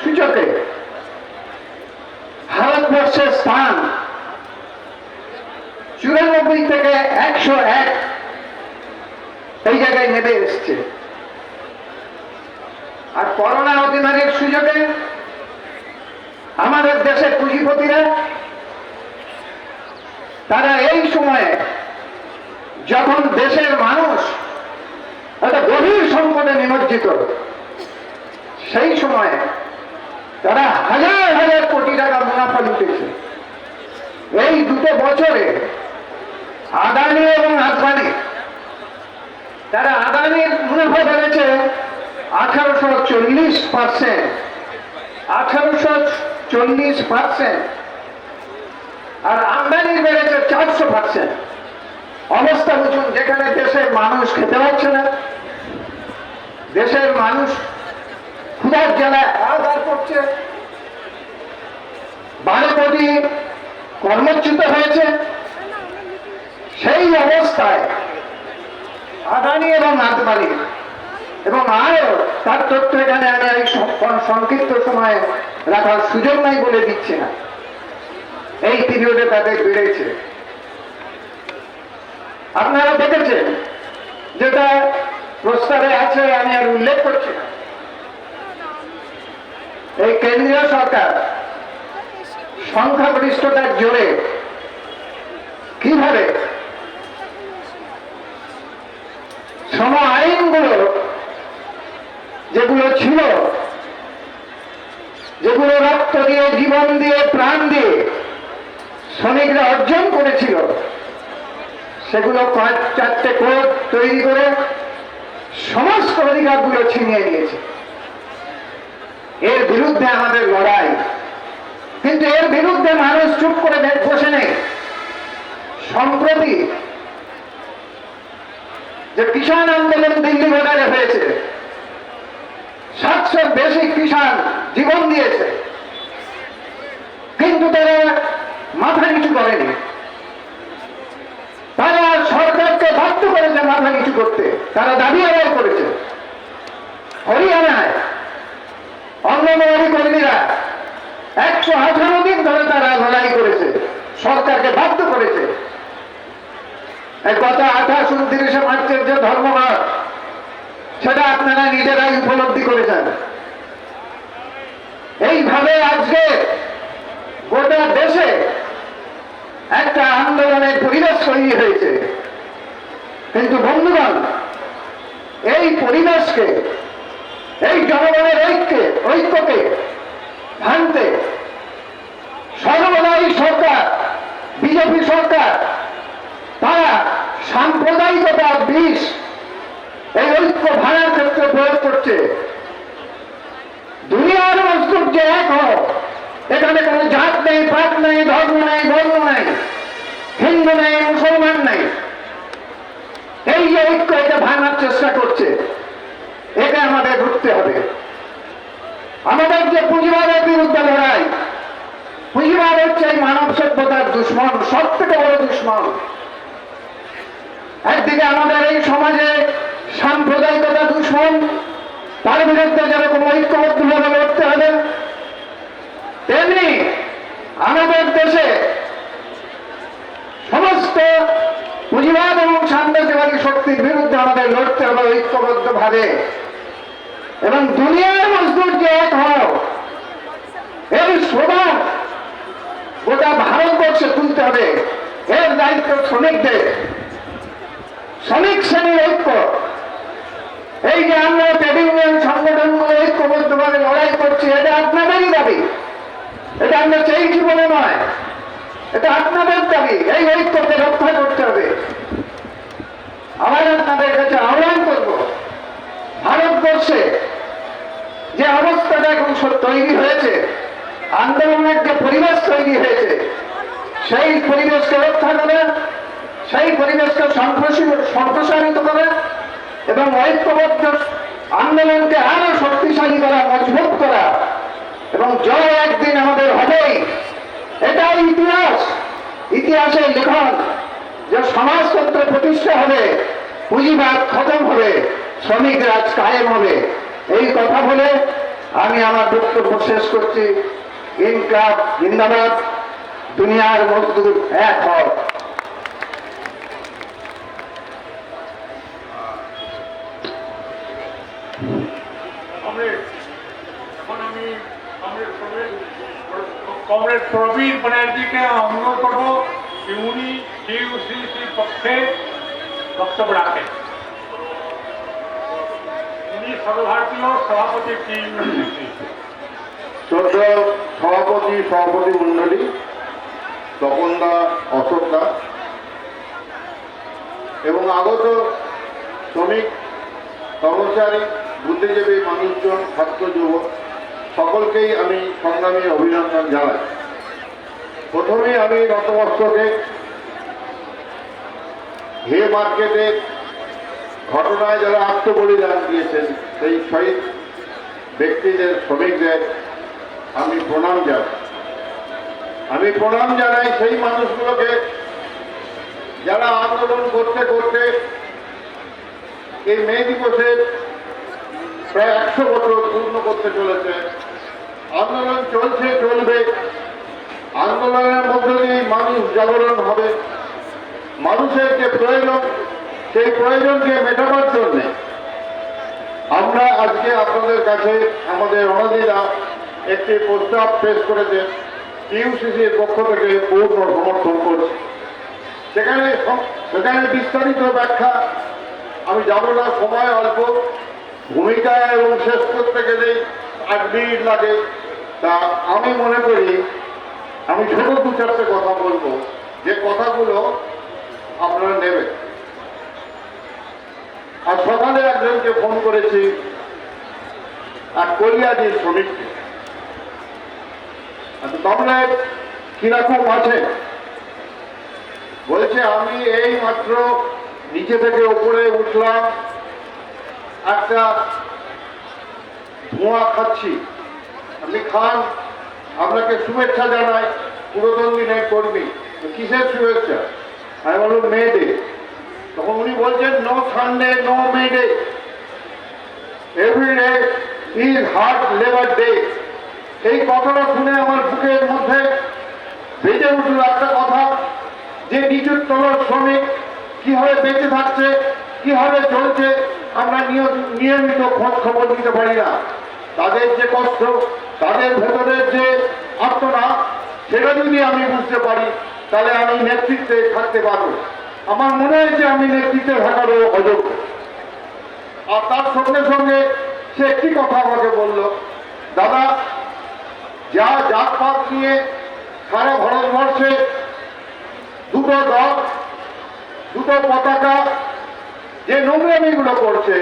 Speaker 3: সূচকে ভারতবর্ষের স্থান 94 থেকে 101 এই জায়গায় নেমে এসছে। আর করোনা অতিমারীর সুযোগে আমাদের দেশের পুঁজিপতিরা তারা এই সময়ে, যখন দেশের মানুষ একটা গভীর সংকটে নিমজ্জিত, সেই সময়ে তারা হাজার হাজার কোটি টাকা মুনাফা লুটেছে। এই 2 বছরে আদানি এবং আদবানি, তারা আদানির মুনাফা বেড়েছে 1840%, 1840%, আর আমদানির বেড়েছে 400%। অবস্থা বুঝুন, যেখানে দেশের মানুষ খেতে পারছে না, দেশের মানুষ ক্ষুধার জ্বালায় হাহাকার করছে, 12 কোটি কর্মচ্যুত হয়েছে, সেই অবস্থায় আদানি এবং আদবানি এবং আরো তার তথ্য এখানে আমি এই সংক্ষিপ্ত সময়ে রাখার সুযোগ নাই বলে দিচ্ছি না, এই পিরিয়ডে তাদের বেড়েছে। আপনারা দেখেছেন, যেটা প্রস্তাবে আছে, আমি আর উল্লেখ করছি না, এই কেন্দ্রীয় সরকার সংখ্যাগরিষ্ঠতার জোরে কিভাবে শ্রম আইনগুলো যেগুলো ছিল, যেগুলো রক্ত দিয়ে, জীবন দিয়ে, প্রাণ দিয়ে শ্রমিকরা অর্জন করেছিল, সেগুলো 4টে কোড তৈরি করে সমস্ত অধিকারগুলো ছিনিয়ে নিয়েছে। এর বিরুদ্ধে আমাদের লড়াই, কিন্তু এর বিরুদ্ধে মানুষ চুপ করে বসে নেই। সম্প্রতি যে কিষাণ আন্দোলন দিল্লি বর্ডারে হয়েছে, 700 বেশি কিষাণ জীবন দিয়েছে, কিন্তু তারা মাথা নিচু করেনি। তারা সরকারকে বাধ্য করেছে মাথা নিচু করতে, তারা দাবি আদায় করেছে। হরিয়ানায় অঙ্গনওয়াড়ি কর্মীরা 118 দিন ধরে তারা লড়াই করেছে, সরকারকে বাধ্য করেছে। গত 28-29 মার্চের যে ধর্মঘট, সেটা আপনারা নিজেরাই উপলব্ধি করেছেন। এইভাবে আজকে গোটা দেশে একটা আন্দোলনের পরিবেশ তৈরি হয়েছে। কিন্তু বন্ধুগণ, এই পরিবেশকে, এই জনগণের ঐক্যকে ভাঙতে সর্বদাই সরকার, বিজেপি সরকার, তারা সাম্প্রদায়িকতার বিষ এই ঐক্য ভাঙার ক্ষেত্রে প্রয়োগ করছে। দুনিয়ার মজদুর যে এক হোক, এখানে কোনো জাত নেই, পাত নেই, ধর্ম নেই, বর্ণ নেই, হিন্দু নেই, মুসলমান নেই। এই যে ঐক্য, এটা ভাঙার চেষ্টা করছে, একে আমাদের রুখতে হবে। আমাদের যে পুঁজিবাদের বিরুদ্ধে লড়াই, পুঁজিবাদ হচ্ছে এই মানব সভ্যতার দুশ্মন, সব থেকে বড় দুশ্মন। একদিকে আমাদের এই সমাজে সাম্প্রদায়িকতা দুশ্মন, তার বিরুদ্ধে যেরকম ঐক্যবদ্ধভাবে লড়তে হবে, তেমনি আমাদের দেশে সমস্ত পুঁজিবাদ এবং সাম্রাজ্যবাদী শক্তির বিরুদ্ধে আমাদের লড়তে হবে ঐক্যবদ্ধভাবে। এবং দুনিয়ার মজদুর যে এক হোক, এই স্লোগান গোটা ভারতবর্ষে তুলতে হবে। এর দায়িত্ব শ্রমিকদের, শ্রমিক শ্রেণীর ঐক্য। এই যে আমরা ট্রেড ইউনিয়ন সংগঠনগুলো ঐক্যবদ্ধভাবে লড়াই করছি, এটা আপনাদেরই দাবি, এটা আমরা চেয়েছি বলে নয়, এটা আপনাদের দাবি। এই ঐক্যকে রক্ষা করতে হবে। আবার আপনাদের কাছে আহ্বান করব, ভারতবর্ষে যে অবস্থাটা এখন তৈরি হয়েছে, আন্দোলনের যে পরিবেশ তৈরি হয়েছে, সেই পরিবেশকে রক্ষা করে, সেই পরিবেশকে সম্প্রসারিত করে এবং ঐক্যবদ্ধ আন্দোলনকে আরো শক্তিশালী করা, মজবুত করা, এবং জয় একদিন আমাদের হবেই। এটাই ইতিহাস, ইতিহাসের লিখন যে সমাজতন্ত্র প্রতিষ্ঠা হবে, পুঁজিবাদ খতম হবে, শ্রমিক রাজ কায়েম হবে। এই কথা বলে আমি আমার বক্তব্য শেষ করছি। ইনকলাব জিন্দাবাদ, দুনিয়ার মজদুর এক হোক।
Speaker 4: এখন আমি কমরেড প্রবীর ব্যানার্জিকে অনুরোধ করবো যে উনি ডিইউসিসির পক্ষে বক্তব্য রাখেন। উনি সর্বভারতীয় সভাপতি ডিইউসিসি।
Speaker 2: শ্রদ্ধেয় সভাপতি মণ্ডলী, তপনদা, অশোকদা, এবং আগত শ্রমিক কর্মচারী বুদ্ধিজীবী মানুষজন ছাত্র যুবক সকলকেই আমি সংগ্রামী অভিনন্দন জানাই। প্রথমেই আমি নতমস্তকে হে মার্কেটে ঘটনায় যারা আত্মবলিদান দিয়েছেন সেই শহীদ ব্যক্তিদের শ্রমিকদের আমি প্রণাম জানাই। আমি প্রণাম জানাই সেই মানুষগুলোকে যারা আন্দোলন করতে করতে এই মে দিবসের প্রায় 100 বছর পূর্ণ করতে চলেছে। আন্দোলন চলছে, চলবে। আন্দোলনের মধ্যে দিয়ে মানুষ জাগরণ হবে। মানুষের যে প্রয়োজন সেই প্রয়োজনকে মেটাবার জন্যে আমরা আজকে আপনাদের কাছে আমাদের অনাদিরা একটি প্রস্তাব পেশ করেছেন, ইউসিসির পক্ষ থেকে পূর্ণ সমর্থন করছি। সেখানে বিস্তারিত ব্যাখ্যা আমি যাব না, সময় অল্প, ভূমিকা এবং শেষ করতে গেলেই 8 মিনিট লাগে। তা আমি মনে করি আমি ছোট 2-4টে কথা বলবো, যে কথাগুলো আপনারা নেবেন। আর সকালে একজনকে ফোন করেছি, আর কলিয়াদির শ্রমিককে, তোমরা কিরকম আছে? বলছে আমি এই মাত্র নিচে থেকে উপরে উঠলাম, একটা ধোঁয়া খাচ্ছি। আপনি খান, আপনাকে শুভেচ্ছা জানাই, পুরাতন দিনের কর্মী। কিসের শুভেচ্ছা? আমি বললাম মে ডে। তখন উনি বলছেন no Sunday, no May Day, every day is hard labour day. এই কথাটা শুনে আমার বুকের মধ্যে বেজে উঠল একটা কথা, যে নিচুর তলার শ্রমিক কিভাবে বেঁচে থাকছে, কিভাবে চলছে, আমরা নিয়মিত খোঁজ খবর দিতে পারি না। তাদের যে কষ্ট, তাদের ভেতরের যে আত্মনাদ, সেটা যদি আমি বুঝতে পারি তাহলে আমি নেতৃত্বে থাকতে পারবো। আমার মনে হয় যে আমি নেতৃত্বে থাকারও অযোগ্য। আর তার সঙ্গে সঙ্গে সে একটি কথা আমাকে বলল, দাদা, যা জাতপাত নিয়ে সারা ভারতবর্ষে দুটো দল, দুটো পতাকা যে নোংরামিগুলো করছে,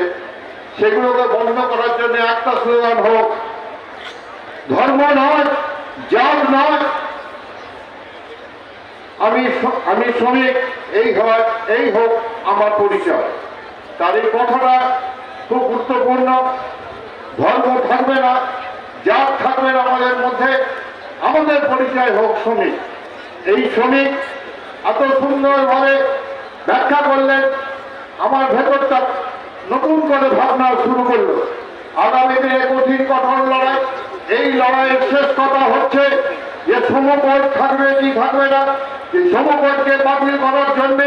Speaker 2: সেগুলোকে বন্ধ করার জন্য একটা স্লোগান হোক, ধর্ম নয়, জাত নয়, আমি শ্রমিক, এই হোক আমার পরিচয়। তার এই কথাটা খুব গুরুত্বপূর্ণ। ধর্ম থাকবে না, জাত থাকবে না আমাদের মধ্যে, আমাদের পরিচয় হোক শ্রমিক। এই শ্রমিক এত সুন্দরভাবে ব্যাখ্যা করলেন, আমার ভেতরটা নতুন করে ভাবনা শুরু করলো। আগামী দিনে কঠিন কঠোর লড়াই, এই লড়াইয়ের শেষ কথা হচ্ছে যে সমপদ থাকবে কি থাকবে না। এই সমপদকে বাতিল করার জন্য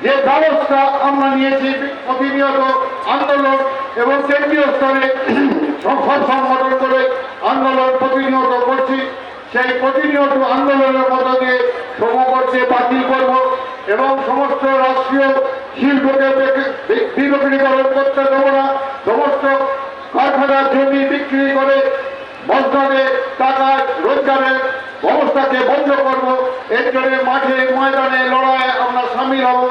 Speaker 2: যে ব্যবস্থা আমরা নিয়েছি, প্রতিনিয়ত আন্দোলন এবং কেন্দ্রীয় স্তরে সংসদ সংগঠন করে আন্দোলন প্রতিনিয়ত করছি, সেই প্রতিনিয়ত আন্দোলনের মধ্য দিয়ে সমপদকে বাতিল করব এবং সমস্ত রাষ্ট্রীয় শিল্পকে বিকেন্দ্রীকরণ করতে দেব না। সমস্ত কারখানার জমি বিক্রি করে বস্তাতে টাকায় রোজগারের ব্যবস্থাকে বন্ধ করব। এর জন্য মাঠে ময়দানে লড়াই আমরা সামিল হব।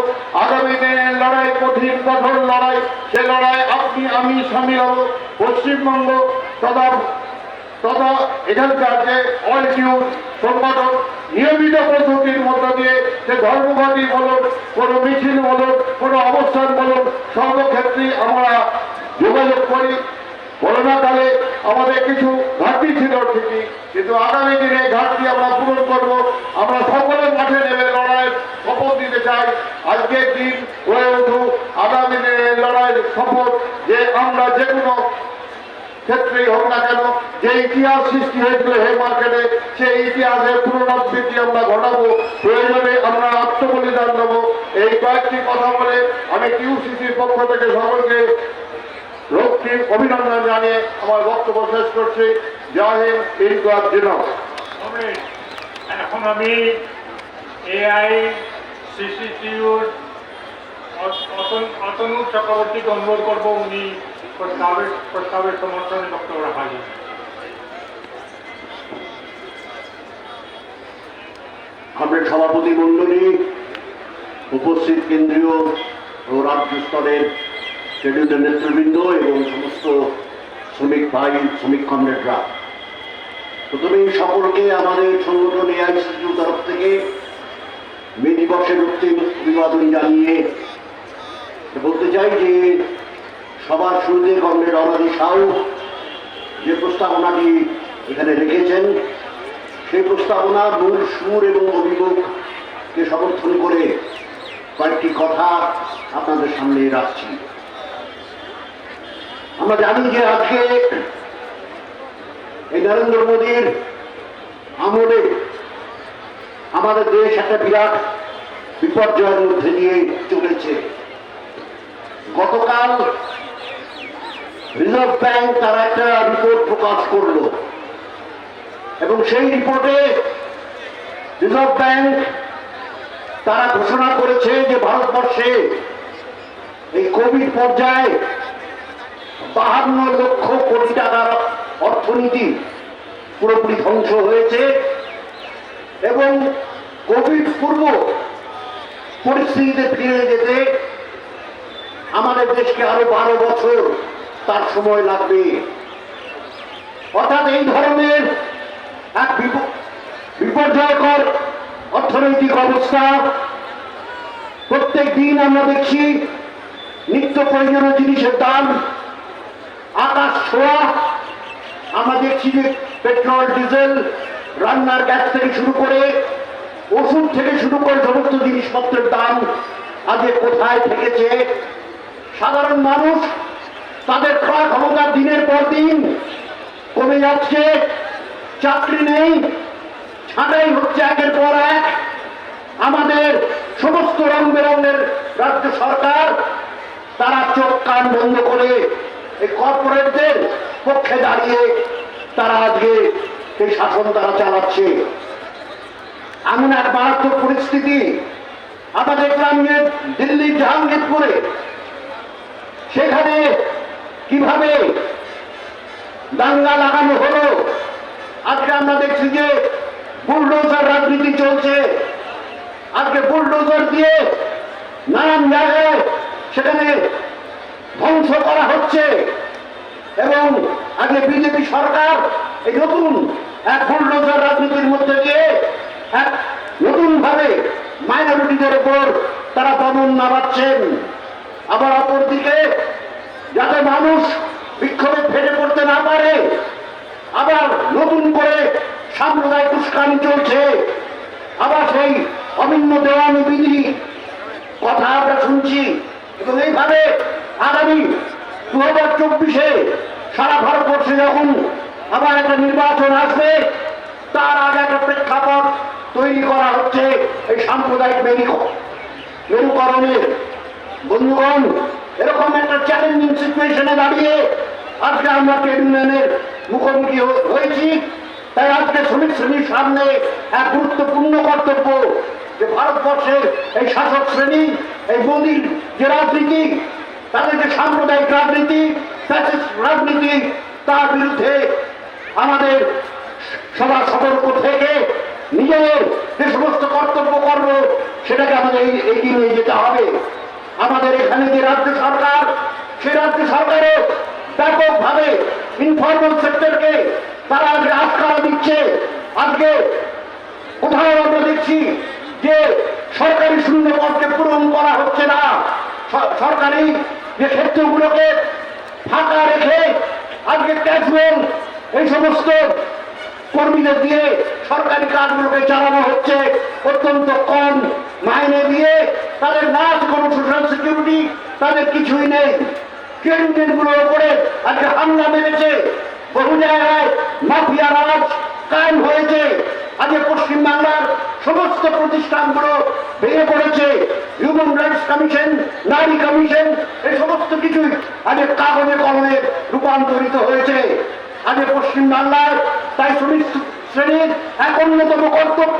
Speaker 2: আগামী দিনের লড়াই কঠিন কঠোর লড়াই, সে লড়াই আপনি আমি সামিল হব। পশ্চিমবঙ্গ তথা এখানকার যে অল নিউ সংগঠন নিয়মিত পদ্ধতির মধ্য দিয়ে, সে ধর্মঘাটি বলুন, কোনো মিছিল বলুন, কোনো অবস্থান বলুন, সর্বক্ষেত্রেই আমরা যোগাযোগ করি। করোনাকালে আমাদের কিছু ঘাটতি ছিল ঠিকই, কিন্তু আগামী দিনে ঘাটতি আমরা পূরণ করব। আমরা সকলের মাঠে নেমে লড়াইয়ের শপথ দিতে চাই। আজকের দিন হয়ে উঠুক আগামী দিনের লড়াইয়ের শপথ, যে আমরা যে কোনো ক্ষেত্রেই হোক না কেন, যে ইতিহাস সৃষ্টি হয়েছিল হে মার্কেটে, সেই ইতিহাসের পুনরাবৃত্তি আমরা ঘটাবো। প্রয়োজনে আমরা আত্মবলিদান দেব। এই কয়েকটি কথা বলে আমি ইউসিসির পক্ষ থেকে সকলকে রক্তিম অভিনন্দন জানিয়ে আমার বক্তব্য শেষ করছি। জয় হিন্দ, ইনকলাব জিন্দাবাদ।
Speaker 4: এখন আমি এআই সিসিটিউর অতনু চক্রবর্তীকে অনুরোধ করবো, উনি প্রস্তাবের সমর্থনে বক্তব্য রাখেন।
Speaker 7: আমাদের সভাপতি মণ্ডলী, উপস্থিত কেন্দ্রীয় ও রাজ্য স্তরের ট্রেড ইউনিয়ন নেতৃবৃন্দ এবং সমস্ত শ্রমিক ভাই শ্রমিক কমরেডরা, প্রথমেই সকলকে আমাদের সংগঠন এআইসিটিউর তরফ থেকে মে দিবসের রক্তিম অভিবাদন জানিয়ে বলতে চাই যে সবার শুরুতে কমরেড অনাদি সাউ যে প্রস্তাবনাটি এখানে রেখেছেন, সেই প্রস্তাবনার মূল সুর এবং অভিযোগকে সমর্থন করে কয়েকটি কথা আপনাদের সামনে রাখছি। আমরা জানি যে আজকে এই নরেন্দ্র মোদীর আমলে আমাদের দেশ একটা বিরাট বিপর্যয়ের মধ্যে দিয়ে চলেছে। গতকাল রিজার্ভ ব্যাংক তারা একটা রিপোর্ট প্রকাশ করলো এবং সেই রিপোর্টে রিজার্ভ ব্যাংক তারা ঘোষণা করেছে যে ভারতবর্ষে এই কোভিড পর্যায়ে 52 লক্ষ কোটি টাকার অর্থনীতি পুরোপুরি ধ্বংস হয়েছে এবং কোভিড পূর্ব পরিস্থিতিতে ফিরে যেতে আমাদের দেশকে আরো 12 বছর তার সময় লাগবে। অর্থাৎ এই ধরনের এক বিপর্যয়কর অর্থনৈতিক অবস্থা প্রত্যেক দিন আমরা দেখছি নিত্য প্রয়োজনীয় জিনিসের দাম আকাশ ছোঁয়া। আমরা দেখছি যে পেট্রোল ডিজেল রান্নার গ্যাস থেকে শুরু করে ওষুধ থেকে শুরু করে সমস্ত জিনিসপত্রের দাম আজকে কোথায় থেকেছে। সাধারণ মানুষ তাদের ক্রয় ক্ষমতা দিনের পর দিন কমে যাচ্ছে, চাকরি নেই, ছাঁটাই হচ্ছে একের পর এক। আমাদের সমস্ত রং বেরঙের রাজ্য সরকার তারা চোখ কান বন্ধ করে এই কর্পোরেটদের পক্ষে দাঁড়িয়ে তারা আজকে এই শাসন তারা চালাচ্ছে। এমন এক মারাত্মক পরিস্থিতি আমরা দেখলাম যে দিল্লির জাহাঙ্গীরপুরে সেখানে কিভাবে দাঙ্গা লাগানো হলো। আজকে আমরা দেখছি যে বুলডোজার রাজনীতি চলছে। আজকে বুলডোজার দিয়ে নানান জায়গায় সেখানে ধ্বংস করা হচ্ছে এবং আজকে বিজেপি সরকার এই নতুন এক বুলডোজার রাজনীতির মধ্যে দিয়ে এক নতুন ভাবে মাইনরিটিদের উপর তারা দমন নামাচ্ছেন। আবার অপরদিকে যাতে মানুষ বিক্ষোভে ফেটে পড়তে না পারে আবার নতুন করে সাম্প্রদায়িক উস্কানি চলছে। আবার সেই অভিন্ন দেওয়ানি বিধি কথা আমরা শুনছি এবং এইভাবে আগামী 2024-এ সারা ভারতবর্ষে যখন আবার একটা নির্বাচন আসবে তার আগে একটা প্রেক্ষাপট তৈরি করা হচ্ছে এই সাম্প্রদায়িক মেরুকরণের। বন্ধুগণ, এরকম একটা চ্যালেঞ্জিং সিচুয়েশনে দাঁড়িয়ে আজকে আমরা ট্রেড ইউনিয়নের মুখোমুখি হয়েছি। তাই আজকে শ্রমিক শ্রেণীর সামনে এক গুরুত্বপূর্ণ কর্তব্য যে ভারতবর্ষের এই শাসক শ্রেণী, এই মোদীর যে রাজনীতি, তাদের যে সাম্প্রদায়িক রাজনীতি, ফ্যাসিস্ট রাজনীতি, তার বিরুদ্ধে আমাদের সবার সতর্ক থেকে নিজেদের যে সমস্ত কর্তব্য করব সেটাকে আমাদের এগিয়ে নিয়ে যেতে হবে। আমাদের এখানে যে রাজ্য সরকার, সেই রাজ্য সরকারও ব্যাপকভাবে ইনফরমাল সেক্টরকে তারা আজকে আটকারা দিচ্ছে। আজকে কোথাও আমরা দেখছি যে সরকারি শূন্য পদকে পূরণ করা হচ্ছে না। সরকারি যে ক্ষেত্রগুলোকে ফাঁকা রেখে আজকে ক্যাজুয়াল এই সমস্ত কর্মীদের দিয়ে সরকারি কাজগুলোকে চালানো হচ্ছে অত্যন্ত কম মাইনে দিয়ে। তাদের না আছে কোনো সোশ্যাল সিকিউরিটি, তাদের কিছুই নেই। ট্রেড ইউনিয়নগুলোর উপরে আজকে হামলা মেরেছে, বহু জায়গায় মাফিয়া রাজ কায়েম হয়েছে। আজকে পশ্চিমবাংলার সমস্ত প্রতিষ্ঠানগুলো ভেঙে পড়েছে। হিউম্যান রাইটস কমিশন, নারী কমিশন, এই সমস্ত কিছুই আজকে কাগজে কলমে রূপান্তরিত হয়েছে। আজকে পশ্চিমবাংলার তাই শ্রমিক শ্রেণীর এক অন্যতম কর্তব্য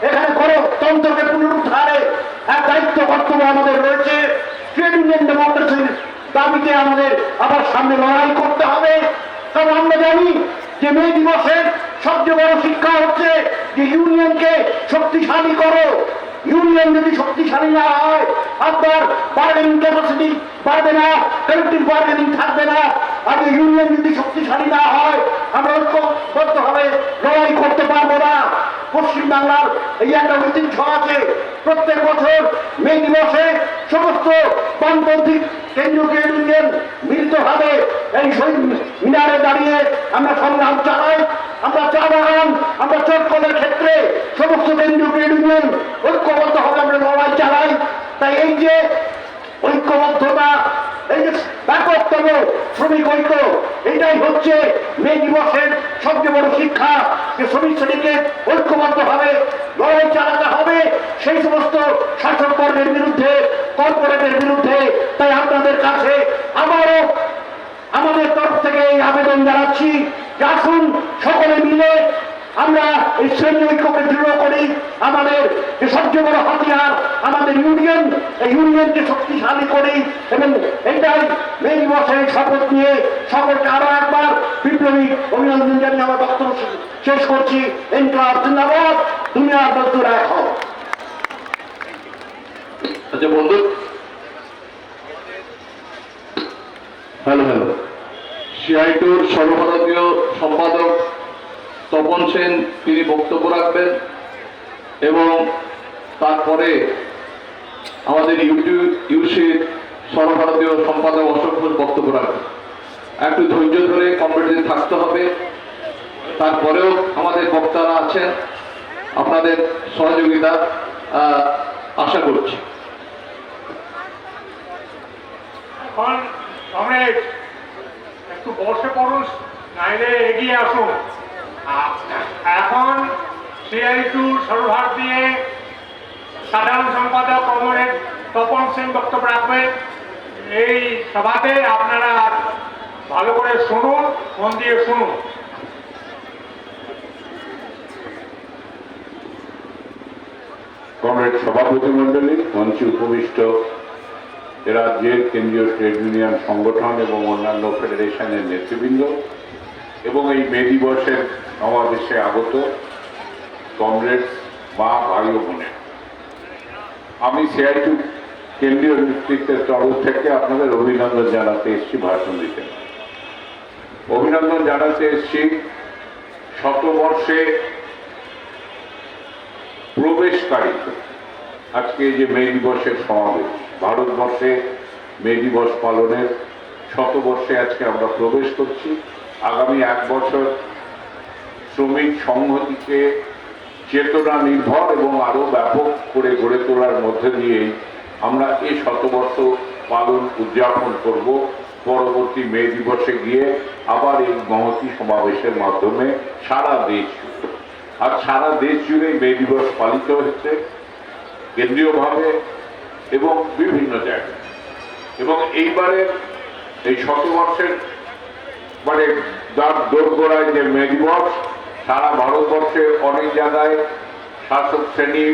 Speaker 7: এখানে গণতন্ত্রকে পুনরুদ্ধারে এক দায়িত্ব কর্তব্য আমাদের রয়েছে। ট্রেড ইউনিয়ন ডেমোক্রেসির দাবিতে আমাদের আবার সামনে লড়াই করতে হবে। কারণ আমরা জানি যে মে দিবসের সবচেয়ে বড় শিক্ষা হচ্ছে যে ইউনিয়নকে শক্তিশালী করো, ইউনিয়ন যদি শক্তিশালী না হয়, আপনার বার্গেনিং ক্যাপাসিটি বাড়বে না, কালেকটিভ বার্গেনিং থাকবে না। আর ইউনিয়ন যদি শক্তিশালী না হয়, আমরা ঐক্যবদ্ধভাবে লড়াই করতে পারবো না। পশ্চিমবাংলার এই একটা ঐতিহ্য আছে, প্রত্যেক বছর মে দিবসে সমস্ত বামপন্থী কেন্দ্রীয় ইউনিয়ন মিলিতভাবে এই শহীদ মিনারে দাঁড়িয়ে আমরা সংগ্রাম চালাই। আমরা চা বাগান, আমরা চটকলের ক্ষেত্রে সমস্ত কেন্দ্রীয় ইউনিয়ন ঐক্যবদ্ধভাবে আমরা লড়াই চালাই। তাই এই যে ঐক্যবদ্ধতা, এই যে ব্যাপকতম শ্রমিক ঐক্য, এটাই হচ্ছে মে দিবসের সবচেয়ে বড় শিক্ষা, যে শ্রমিক শ্রেণীকে ঐক্যবদ্ধভাবে লড়াই চালাতে হবে সেই সমস্ত শাসক বর্গের বিরুদ্ধে, কর্পোরেটের বিরুদ্ধে। তাই আপনাদের কাছে আবারও আমাদের তরফ থেকে এই আবেদন জানাচ্ছি যে আসুন সকলে মিলে আমরা এই শ্রেণী ঐক্যকে দৃঢ় করি। আমাদের যে সবচেয়ে বড় হাতিয়ার আমাদের ইউনিয়ন, এই ইউনিয়নকে শক্তিশালী করি। এবং এটাই মে দিবসের শপথ নিয়ে সকলকে আরো একবার বিপ্লবী অভিনন্দন জানিয়ে আমার বক্তব্য শেষ করছি। ইনকলাব জিন্দাবাদ, দুনিয়ার মজদুর এক হও।
Speaker 1: আচ্ছা বন্ধু, হ্যালো সিআইটির সর্বভারতীয় সম্পাদক তপন সেন তিনি বক্তব্য রাখবেন এবং তারপরে আমাদের ইউসির সর্বভারতীয় সম্পাদক অশোক ঘোষ বক্তব্য রাখবেন। একটু ধৈর্য ধরে কম্পিটিশন থাকতে হবে। তারপরেও আমাদের বক্তারা আছেন, আপনাদের সহযোগিতা আশা করছি।
Speaker 4: এখন কমরেড একটু বসে পড়ুন, নাইলে এগিয়ে আসুন। এখন সিআই2 সর্বভারতীয় সাধারণ সম্পাদক কমরেড তপন সিং বক্তব্য রাখবেন। এই সভাতে আপনারা ভালো করে শুনুন, মন দিয়ে শুনুন।
Speaker 6: কমরেড সভাপতি মণ্ডলী, মঞ্চে উপবিষ্ট রাজ্যের কেন্দ্রীয় ট্রেড ইউনিয়ন সংগঠন এবং অন্যান্য ফেডারেশনের নেতৃবৃন্দ এবং এই মে দিবসের সমাবেশে আগত কমরেড, মা, ভাই ও বোনের, আমি সিআইটি কেন্দ্রীয় নেতৃত্বের তরফ থেকে আপনাদের অভিনন্দন জানাতে এসেছি, ভাষণ দিতে। অভিনন্দন জানাতে এসেছি শতবর্ষে প্রবেশকারী আজকে যে মে দিবসের সমাবেশ, ভারতবর্ষে মে দিবস পালনের শতবর্ষে আজকে আমরা প্রবেশ করছি। আগামী 1 বছর শ্রমিক সংহতিকে চেতনা নির্ভর এবং আরো ব্যাপক করে গড়ে তোলার মধ্যে দিয়েই আমরা এই শতবর্ষ পালন উদযাপন করব। পরবর্তী মে দিবসে গিয়ে আবার এই মহতী সমাবেশের মাধ্যমে সারা দেশ জুড়ে, আর সারা দেশ জুড়ে মে দিবস পালিত হচ্ছে কেন্দ্রীয়ভাবে এবং বিভিন্ন জায়গায়। এবং এইবারে এই শতবর্ষের মানে দোরগোড়ায় যে মে দিবস, সারা ভারতবর্ষে অনেক জায়গায় শাসক শ্রেণী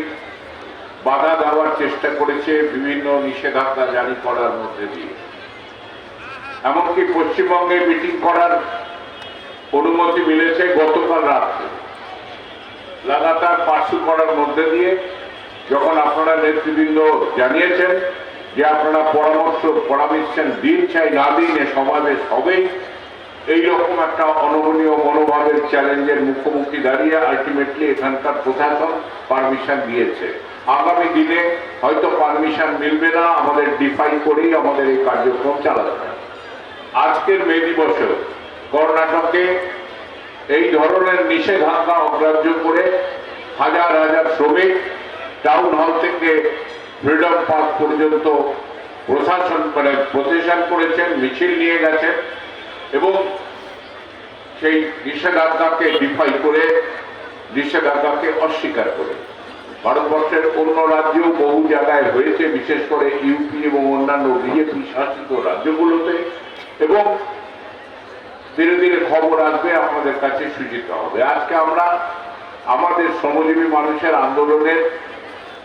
Speaker 6: বাধা দেওয়ার চেষ্টা করেছে বিভিন্ন নিষেধাজ্ঞা জারি করার মধ্যে দিয়ে। এমনকি পশ্চিমবঙ্গে মিটিং করার অনুমতি মিলেছে গতকাল রাত্রে। লাগাতার পার্সু করার মধ্যে দিয়ে যখন আপনারা নেতৃবৃন্দ জানিয়েছেন যে আপনারা পরামর্শ দিন চাই না দিন এ সমাবেশ হবেই, এইরকম একটা অনমনীয় মনোভাবের চ্যালেঞ্জের মুখোমুখি দাঁড়িয়ে আলটিমেটলি এখানকার প্রশাসন পারমিশন দিয়েছে। আগামী দিনে হয়তো পারমিশন মিলবে না, আমাদের ডিফাই করেই আমাদের এই কার্যক্রম চালাতে হবে। আজকের মে দিবসে কর্ণাটকে এই ধরনের নিষেধাজ্ঞা অগ্রাহ্য করে হাজার হাজার শ্রমিক টাউন হল থেকে ফ্রিডম পার্ক পর্যন্ত প্রতিষ্ঠান করেছেন, মিছিল নিয়ে গেছেন এবং সেই নিষেধাজ্ঞাকে ডিফাই করে, নিষেধাজ্ঞাকে অস্বীকার করে। ভারতবর্ষের অন্য রাজ্যেও বহু জায়গায় হয়েছে, বিশেষ করে ইউপি এবং অন্যান্য বিজেপি শাসিত রাজ্যগুলোতে, এবং ধীরে ধীরে খবর আসবে, আমাদের কাছে সূচিত হবে। আজকে আমরা আমাদের শ্রমজীবী মানুষের আন্দোলনের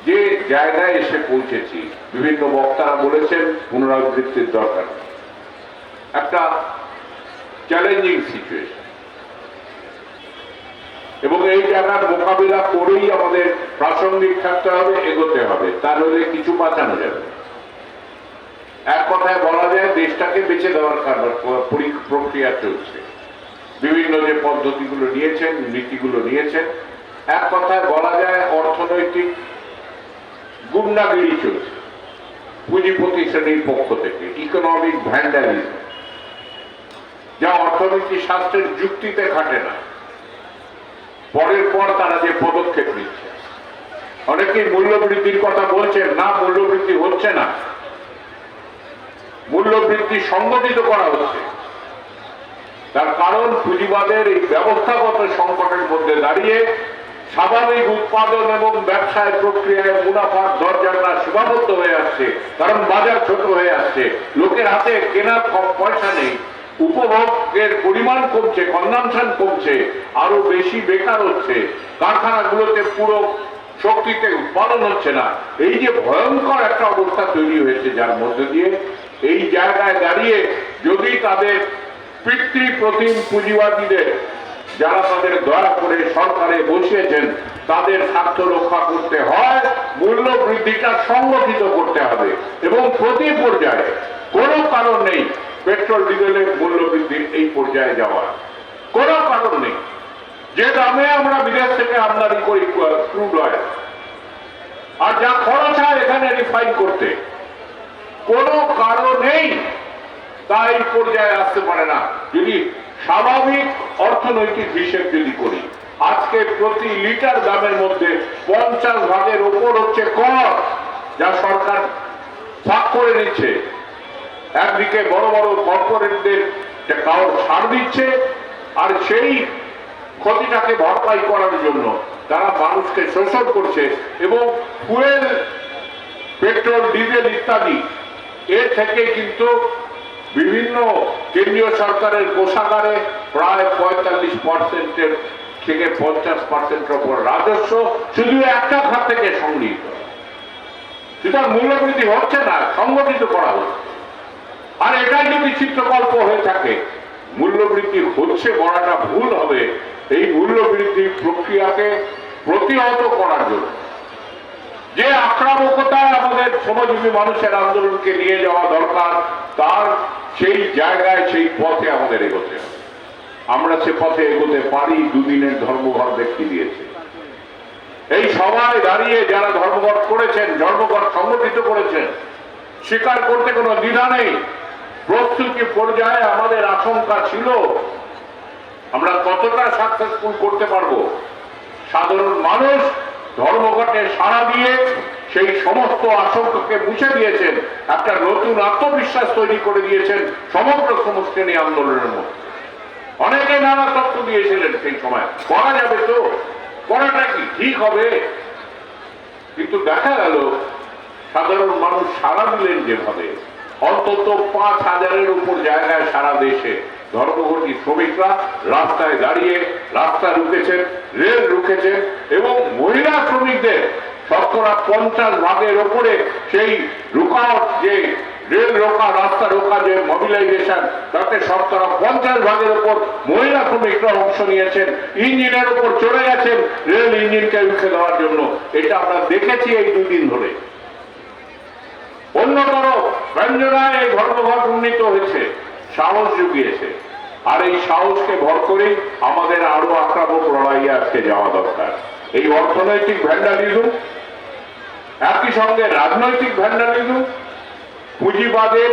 Speaker 6: যে জায়গায় এসে পৌঁছেছি, বিভিন্ন বক্তারা বলেছেন পুনরাবৃত্তির দরকার, একটা চ্যালেঞ্জিং সিচুয়েশন, এবং এই জায়গার মোকাবিলা করেই আমাদের প্রাসঙ্গিক প্রাসঙ্গিক থাকতে হবে, এগোতে হবে, তার হলে কিছু বাঁচানো যাবে। এক কথায় বলা যায় দেশটাকে বেঁচে দেওয়ার প্রক্রিয়া চলছে। বিভিন্ন যে পদ্ধতিগুলো নিয়েছেন, নীতিগুলো নিয়েছেন, এক কথায় বলা যায় অর্থনৈতিক গুন্ডাগিরি চলছে পুঁজিপতি শ্রেণীর পক্ষ থেকে, ইকোনমিক ভ্যান্ডালিজম, যা অর্থনীতি শাস্ত্রের যুক্তিতে খাটে না। পরের পর তারা যে পদক্ষেপ নিচ্ছে, অনেকেই মূল্যবৃদ্ধির কথা বলছেন, না মূল্যবৃদ্ধি হচ্ছে না, মূল্যবৃদ্ধি সংগঠিত করা হচ্ছে। তার কারণ পুঁজিবাদের এই ব্যবস্থাগত সংকটের মধ্যে দাঁড়িয়ে স্বাভাবিক উৎপাদন এবং ব্যবসায় প্রক্রিয়ায় মুনাফার দরজাটা সীমাবদ্ধ হয়ে আসছে, কারণ বাজার ছোট হয়ে আসছে, লোকের হাতে কেনার কম পয়সা নেই, উপভোগের পরিমাণ কমছে, কনজামশন কমছে, আরো বেশি বেকার হচ্ছে, কারখানাগুলোতে পুরো শক্তিতে উৎপাদন হচ্ছে না। এই যে ভয়ঙ্কর একটা অবস্থা তৈরি হয়েছে, যার মধ্যে দিয়ে এই জায়গায় দাঁড়িয়ে যদি তাদের পিতৃপ্রতিম পুঁজিবাদীদের, যারা তাদের দয়া করে সরকারে বসিয়েছেন, তাদের স্বার্থ রক্ষা করতে হয়, মূল্য বৃদ্ধিটা সংগঠিত করতে হবে এবং প্রতি পর্যায়ে কোনো কারণ নেই পেট্রোল ডিজেলের মূল্য বৃদ্ধির এই পর্যায়ে যাওয়ার কোনো কারণ নেই। যে দামে আমরা বিদেশ থেকে আমদানি করি ক্রুড অয়েল, আর যা খরচ হয় এখানে রিফাইন করতে, কোনো কারণ নেই তা এই পর্যায়ে আসতে পারে না। যদি স্বাভাবিক অর্থনৈতিক হিসেব যদি করি, আজকে প্রতি লিটার দামের মধ্যে 50 ভাগের উপর হচ্ছে কর, যা সরকার ভাগ করে নিচ্ছে। একদিকে বড় বড় কর্পোরেটদের কারোর ছাড় দিচ্ছে, আর সেই ক্ষতিটাকে ভরপাই করার জন্য তারা মানুষকে শোষণ করছে এবং ফুয়েল, পেট্রোল, ডিজেল ইত্যাদি এর থেকে কিন্তু বিভিন্ন কেন্দ্রীয় সরকারের কোষাগারে প্রায় 45% থেকে 50% ওপর রাজস্ব শুধু একটা খাত থেকে সংগৃহীত। সুতরাং মূল্যবৃদ্ধি হচ্ছে না, সংগঠিত করা হচ্ছে। আর এটাই যদি চিত্রকল্প হয়ে থাকে, মূল্যবৃদ্ধি হচ্ছে বলাটা ভুল হবে। এই মূল্যবৃদ্ধির প্রক্রিয়াকে প্রতিহত করার জন্য যে আক্রামকতায় আমাদের শ্রমজীবী মানুষের আন্দোলনকে নিয়ে যাওয়া দরকার, তার সেই জায়গায়, সেই পথে আমাদের এগোতে হবে। আমরা সে পথে এগোতে পারি, দুদিনের ধর্মঘট দেখিয়ে দিয়েছে। এই সভায় দাঁড়িয়ে যারা ধর্মঘট করেছেন, ধর্মঘট সংগঠিত করেছেন, স্বীকার করতে কোনো দ্বিধা নেই। প্রস্তুতি পর্যায়ে আমাদের আশঙ্কা ছিল আমরা কতটা সাকসেসফুল করতে পারবো। সাধারণ মানুষ ধর্মঘটে সাড়া দিয়ে সেই সমস্ত আশঙ্কাকে মুছে দিয়েছেন, একটা নতুন আত্মবিশ্বাস তৈরি করে দিয়েছেন সমগ্র শ্রমশ্রেণী আন্দোলনের মধ্যে। অনেকে নানা তথ্য দিয়েছিলেন সেই সময়, করা যাবে তো, করাটা কি ঠিক হবে, কিন্তু দেখা গেল সাধারণ মানুষ সাড়া দিলেন যেভাবে, অন্তত 5000-এর উপর জায়গায় সারা দেশে ধর্মঘটী শ্রমিকরা রাস্তায় দাঁড়িয়ে রাস্তা রুখেছেন, রেল রুখেছেন এবং মহিলা শ্রমিকদের 50% ভাগের ওপরে সেই রুকাওয়াট, যে রেল রোকা, রাস্তা রোকা, যে মোবিলাইজেশন, তাতে 50% ভাগের ওপর মহিলা শ্রমিকরা অংশ নিয়েছেন, ইঞ্জিনের উপর চড়ে গেছেন রেল ইঞ্জিনকে রুখে দেওয়ার জন্য। এটা আমরা দেখেছি এই দুদিন ধরে। অন্যতর ব্যঞ্জনায় এই ধর্মঘট উন্নীত হয়েছে, সাহস জুগিয়েছে, আর এই সাহসকে ভর করেই আমাদের আরো আক্রামক লড়াইয়ে আজকে যাওয়া দরকার। এই অর্থনৈতিক ভ্যান্ডালিজম, একই সঙ্গে রাজনৈতিক ভ্যান্ডালিজম, পুঁজিবাদের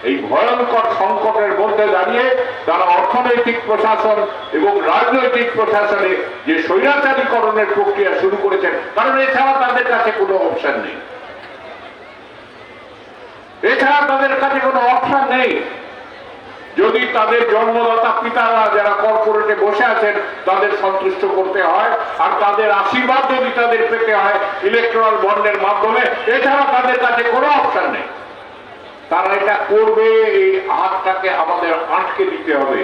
Speaker 6: এই ভয়ঙ্কর সংকটের মধ্যে দাঁড়িয়ে তারা অর্থনৈতিক প্রশাসন এবং রাজনৈতিক প্রশাসনে যে স্বৈরাচারীকরণের প্রক্রিয়া শুরু করেছেন, কারণ এছাড়া তাদের কাছে কোনো অপশন নেই, এছাড়া তাদের কাছে কোনো অপশন নেই। যদি তাদের জন্মদাতা পিতারা যারা কর্পোরেটে বসে আছেন তাদের সন্তুষ্ট করতে হয়, আর তাদের আশীর্বাদ যদি তাদের পেতে হয় ইলেকট্রাল বন্ডের মাধ্যমে, এছাড়া তাদের কাছে কোনো অপশন নেই। তারা এটা করবে, এই হাতটাকে আমাদের আটকে দিতে হবে,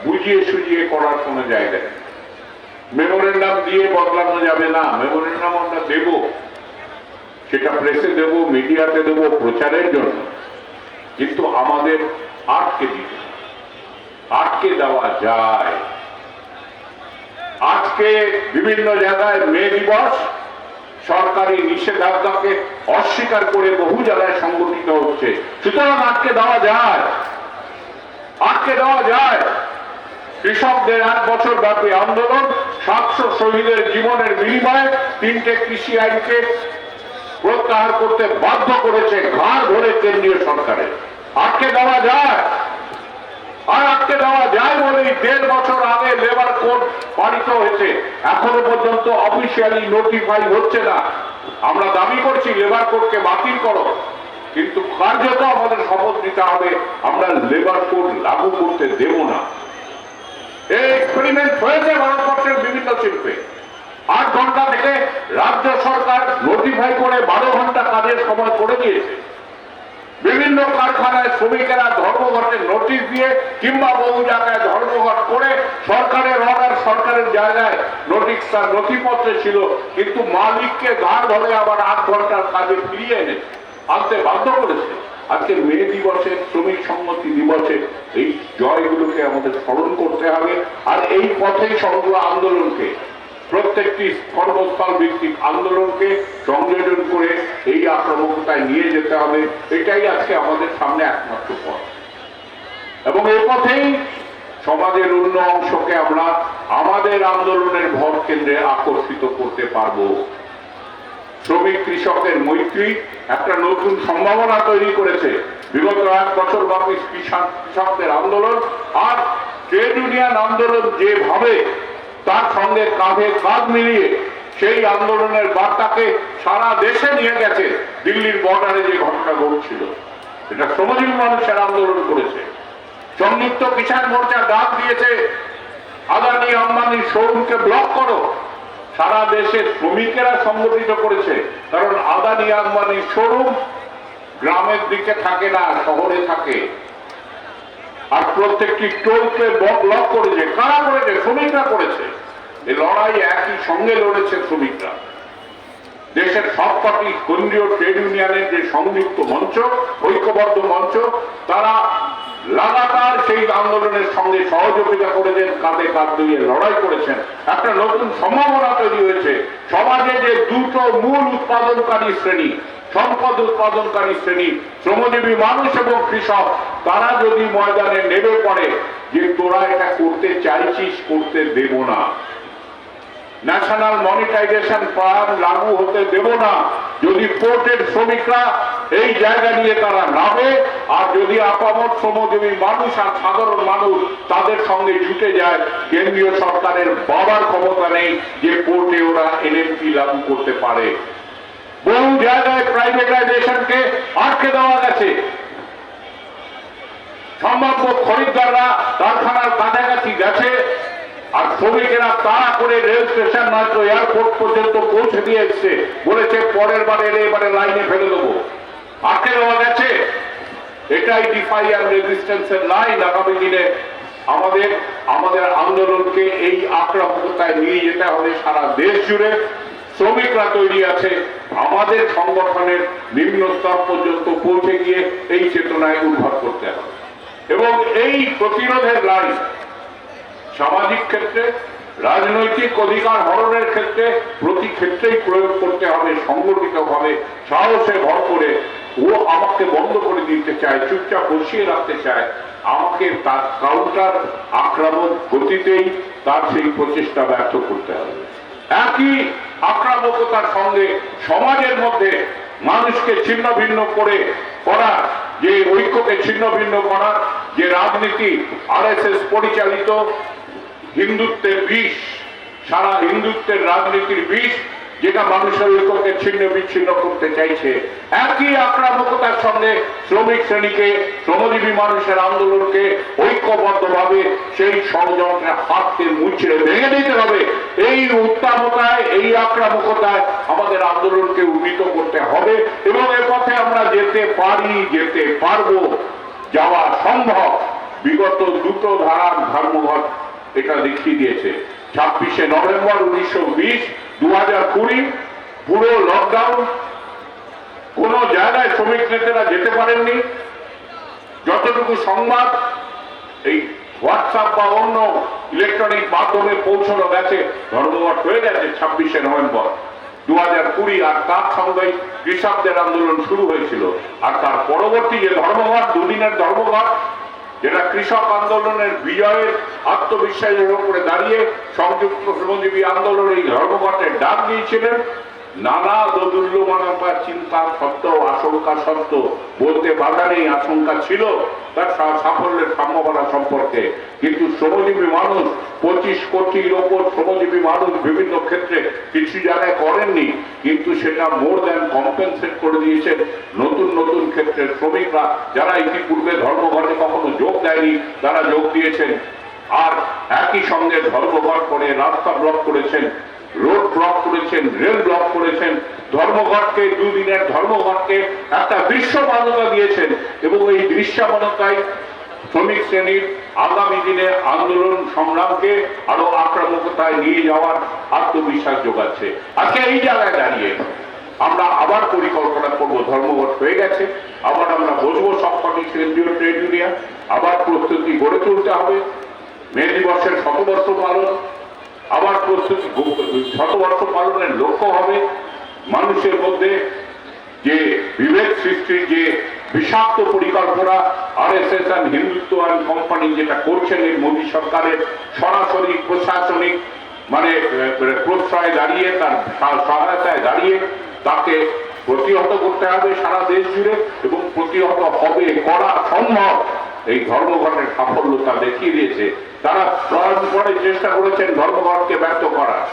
Speaker 6: বুঝিয়ে সুঝিয়ে করার কোনো জায়গা নেই। মেমোরেন্ডাম দিয়ে বদলানো যাবে না, মেমোরেন্ডাম আমরা দেব, সেটা প্রেসে দেব, মিডিয়াতে দেব প্রচারের জন্য, কিন্তু আমাদের আটকে দেওয়া যায়। আজকে বিভিন্ন জায়গায় মে দিবস, সরকার সরকারি নিষেধাজ্ঞাকে অস্বীকার করে বহু জায়গায় সংগঠিত হচ্ছে। সুতরাং আটকে দেওয়া যায়, আটকে দেওয়া যায়। কৃষকদের 1 বছর ব্যাপী আন্দোলন 700 শহীদের জীবনের বিনিময়ে 3টে কৃষি আইনকে প্রত্যাহার করতে বাধ্য করেছে ঘাড় ধরে কেন্দ্রীয় সরকারের। আটকে দেওয়া যায়, আর আটকে দেওয়া যায় বলেই 1.5 বছর আগে লেবার কোড পালিত হয়েছে, এখনো পর্যন্ত অফিসিয়ালি নোটিফাই হচ্ছে না। আমরা দাবি করছি লেবার কোডকে বাতিল করো, কিন্তু কার্যত আমাদের শপথ নিতে হবে আমরা লেবার কোড লাগু করতে দেব না। এই এক্সপেরিমেন্ট হয়েছে ভারতবর্ষের বিভিন্ন শিল্পে। 8 ঘন্টা থেকে রাজ্য সরকার নোটিফাই করে 12 ঘন্টা কাজের সময় করে দিয়েছে। বিভিন্ন কারখানায় শ্রমিকেরা ধর্মঘটের নোটিশ দিয়ে কিংবা বহু জায়গায় ধর্মঘট করে সরকারের অর্ডার সরকারের জায়গায় নোটিশ তার নথিপত্রে ছিল, কিন্তু মালিককে ঘাড় ধরে আবার 8 ঘন্টার কাজে ফিরিয়ে এনে আনতে বাধ্য করেছে। আজকে মে দিবসে, শ্রমিক সংহতি দিবসে এই জয়গুলোকে আমাদের স্মরণ করতে হবে, আর এই পথেই সমগ্র আন্দোলনকে, প্রত্যেকটি কর্মস্থল ভিত্তিক আন্দোলনকে সংযোজন করে এই আক্রমকতায় নিয়ে যেতে হবে। এটাই আজকে আমাদের সামনে একমাত্র পথ, এবং এই পথেই সমাজের অন্য অংশকে আমরা আমাদের আন্দোলনের ভর কেন্দ্রে আকর্ষিত করতে পারবো। শ্রমিক কৃষকের মৈত্রী একটা নতুন সম্ভাবনা তৈরি করেছে। বিগত 1 বছর ব্যাপী কৃষকদের আন্দোলন আর ট্রেড ইউনিয়ন আন্দোলন যেভাবে তার সঙ্গে কাঁধে কাঁধ মিলিয়ে সেই আন্দোলনের বার্তাকে সারা দেশে নিয়ে গেছে। দিল্লির বর্ডারে যে ঘটনা ঘটছিল, এটা শ্রমজীবী মানুষের আন্দোলন করেছে। সংযুক্ত কিষাণ মোর্চা ডাক দিয়েছে আদানি আম্বানির শোরুমকে ব্লক করো। সারা দেশের শ্রমিকেরা সংগঠিত করেছে, কারণ আদানি আম্বানির শোরুম গ্রামের দিকে থাকে না, শহরে থাকে। আর প্রত্যেকটি টোলকে ব্লক করেছে। কারা করেছে? শ্রমিকরা করেছে। এই লড়াই একই সঙ্গে লড়েছে শ্রমিকরা। দেশের সবকটি কেন্দ্রীয় ট্রেড ইউনিয়নের যে সংযুক্ত মঞ্চ, ঐক্যবদ্ধ মঞ্চ, তারা লাগাতার সেই আন্দোলনের সঙ্গে সহযোগিতা করেছেন, কাঁধে কাঁধ দিয়ে লড়াই করেছেন। একটা নতুন সম্ভাবনা তৈরি হয়েছে। সমাজে যে দুটো মূল উৎপাদনকারী শ্রেণী, সম্পদ উৎপাদনকারী শ্রেণী, শ্রমজীবী মানুষ এবং কৃষক, তারা যদি ময়দানে নেমে পড়ে যে তোরা এটা করতে চাইছিস, করতে দেব না, ন্যাশনাল মনিটাইজেশন প্ল্যান লাগু হতে দেব না, যদি পোর্টের শ্রমিকরা এই জায়গা নিয়ে তারা নামে, আর যদি আপামর শ্রমজীবী মানুষ আর সাধারণ মানুষ তাদের সঙ্গে জুটে যায়, কেন্দ্রীয় সরকারের বাবার ক্ষমতা নেই যে পোর্টে ওরা এনএমপি লাগু করতে পারে। বহু জায়গায় প্রাইভেটাইজেশনকে আটকে দেওয়া গেছে। সম্ভাব্য খরিদ্দাররা কারখানার কাছাকাছি গেছে, আর শ্রমিকেরা তাড়া করে রেল স্টেশন নয়তো এয়ারপোর্ট পর্যন্ত পৌঁছে দিয়ে এসছে, বলেছে পরের বার এলে এবারে লাইনে ফেলে দেবো। আটকে দেওয়া গেছে। এটাই ডিফাই আর রেজিস্ট্যান্সের লাইন। আগামী দিনে আমাদের আন্দোলনকে এই আক্রমকতায় নিয়ে যেতে হবে সারা দেশ জুড়ে। শ্রমিকরা তৈরি আছে, আমাদের সংগঠনের নিম্ন স্তর পর্যন্ত পৌঁছে গিয়ে এই চেতনায় উদ্ধার করতে হবে। এবং এই প্রতিরোধের লাইন সামাজিক ক্ষেত্রে, রাজনৈতিক অধিকার হরণের ক্ষেত্রে, প্রতি ক্ষেত্রেই প্রয়োগ করতে হবে সংগঠিতভাবে, সাহসে ভর করে। ও আমাকে বন্ধ করে দিতে চায়, চুপচাপ বসিয়ে রাখতে চায়, আমাকে তার কাউন্টার আক্রমণ গতিতেই তার সেই প্রচেষ্টা ব্যর্থ করতে হবে। একই আক্রমকতার সঙ্গে সমাজের মধ্যে মানুষকে ছিন্ন ভিন্ন করা, যে ঐক্যকে ছিন্ন ভিন্ন করার যে রাজনীতি, আরএসএস পরিচালিত হিন্দুত্বের বিষ, সারা হিন্দুত্বের রাজনীতির বিষ, যেটা মানুষের ঐক্যকে ছিন্ন বিচ্ছিন্ন করতে চাইছে, একই আক্রমকতার সঙ্গে শ্রমিক শ্রেণীকে, শ্রমজীবী মানুষের আন্দোলনকে ঐক্যবদ্ধভাবে সেই ষড়যন্ত্রের হাতকে মুচড়ে ভেঙে দিতে হবে। এই উত্তাপতায়, এই আক্রমকতায় আমাদের আন্দোলনকে উন্নীত করতে হবে, এবং এ পথে আমরা যেতে পারি, যেতে পারবো, যাওয়া সম্ভব। বিগত দুটো ধারার ধর্মঘট এটা দেখিয়ে দিয়েছে। 26শে নভেম্বর 1920, 2020 পুরো লকডাউন, কোন জায়গায় শ্রমিক নেতারা যেতে পারেননি। যতটুকু সংবাদ এই হোয়াটসঅ্যাপ বা অন্য ইলেকট্রনিক মাধ্যমে পৌঁছানো গেছে, ধর্মঘট হয়ে গেছে 26শে নভেম্বর। 2020 আর তার সঙ্গে কৃষকদের আন্দোলন শুরু হয়েছিল। আর তার পরবর্তী যে ধর্মঘট, দুদিনের ধর্মঘট, যেটা কৃষক আন্দোলনের বিজয়ের আত্মবিশ্বাসের উপরে দাঁড়িয়ে সংযুক্ত শ্রমজীবী আন্দোলন এই ধর্মঘটের ডাক দিয়েছিলেন। নানা দোদুল্যমানতার চিন্তা সত্ত্বেও, আশঙ্কা সত্ত্বেও, বলতে বাধা নেই, আশঙ্কা ছিল তার সাফল্যের সম্ভাবনা সম্পর্কে। কিন্তু শ্রমজীবী মানুষ, 25 কোটির ওপর শ্রমজীবী মানুষ বিভিন্ন ক্ষেত্রে কিছু জায়গায় করেননি, কিন্তু সেটা মোর দ্যান কম্পেনসেট করে দিয়েছেন নতুন নতুন ক্ষেত্রে শ্রমিকরা, যারা ইতিপূর্বে ধর্মঘটে কখনো যোগ দেয়নি তারা যোগ দিয়েছেন। আর একই সঙ্গে ধর্মঘট করে রাস্তা ব্লক করেছেন, রোড ব্লক করেছেন, রেল ব্লক করেছেন, ধর্মঘটকে, দুদিনের ধর্মঘটকে একটা দৃশ্যমানতা দিয়েছেন। এবং এই দৃশ্যমানতায় শ্রমিক শ্রেণীর আগামী দিনে আন্দোলন সংগ্রামকে আরো আক্রমকতায় নিয়ে যাওয়ার আত্মবিশ্বাস যোগাচ্ছে। আজকে এই জায়গায় দাঁড়িয়ে আমরা আবার পরিকল্পনা করব, ধর্মঘট হয়ে গেছে, আবার আমরা বসবো সবকটি কেন্দ্রীয় ট্রেড ইউনিয়ন, আবার প্রস্তুতি গড়ে তুলতে হবে। মে দিবসের 100 বর্ষ পালন, আবার প্রস্তুতি 100 বর্ষ পালনের লক্ষ্য হবে মানুষের মধ্যে যে বিভেদ সৃষ্টির যে বিষাক্ত পরিকল্পনা আরএসএস আর হিন্দুত্ব আইন কোম্পানি যেটা করছেন এই মোদী সরকারের সরাসরি প্রশাসনিক প্রশ্রয় দাঁড়িয়ে, তার সহায়তায় দাঁড়িয়ে তাকে প্রতিহত করতে হবে সারা দেশ জুড়ে, এবং প্রতিহত হবে, করা সম্ভব। এই ধর্মঘটের সাফল্যতা দেখিয়ে দিয়েছে। তারা প্রাণপণে চেষ্টা করেছেন ধর্মঘটকে ব্যর্থ করার।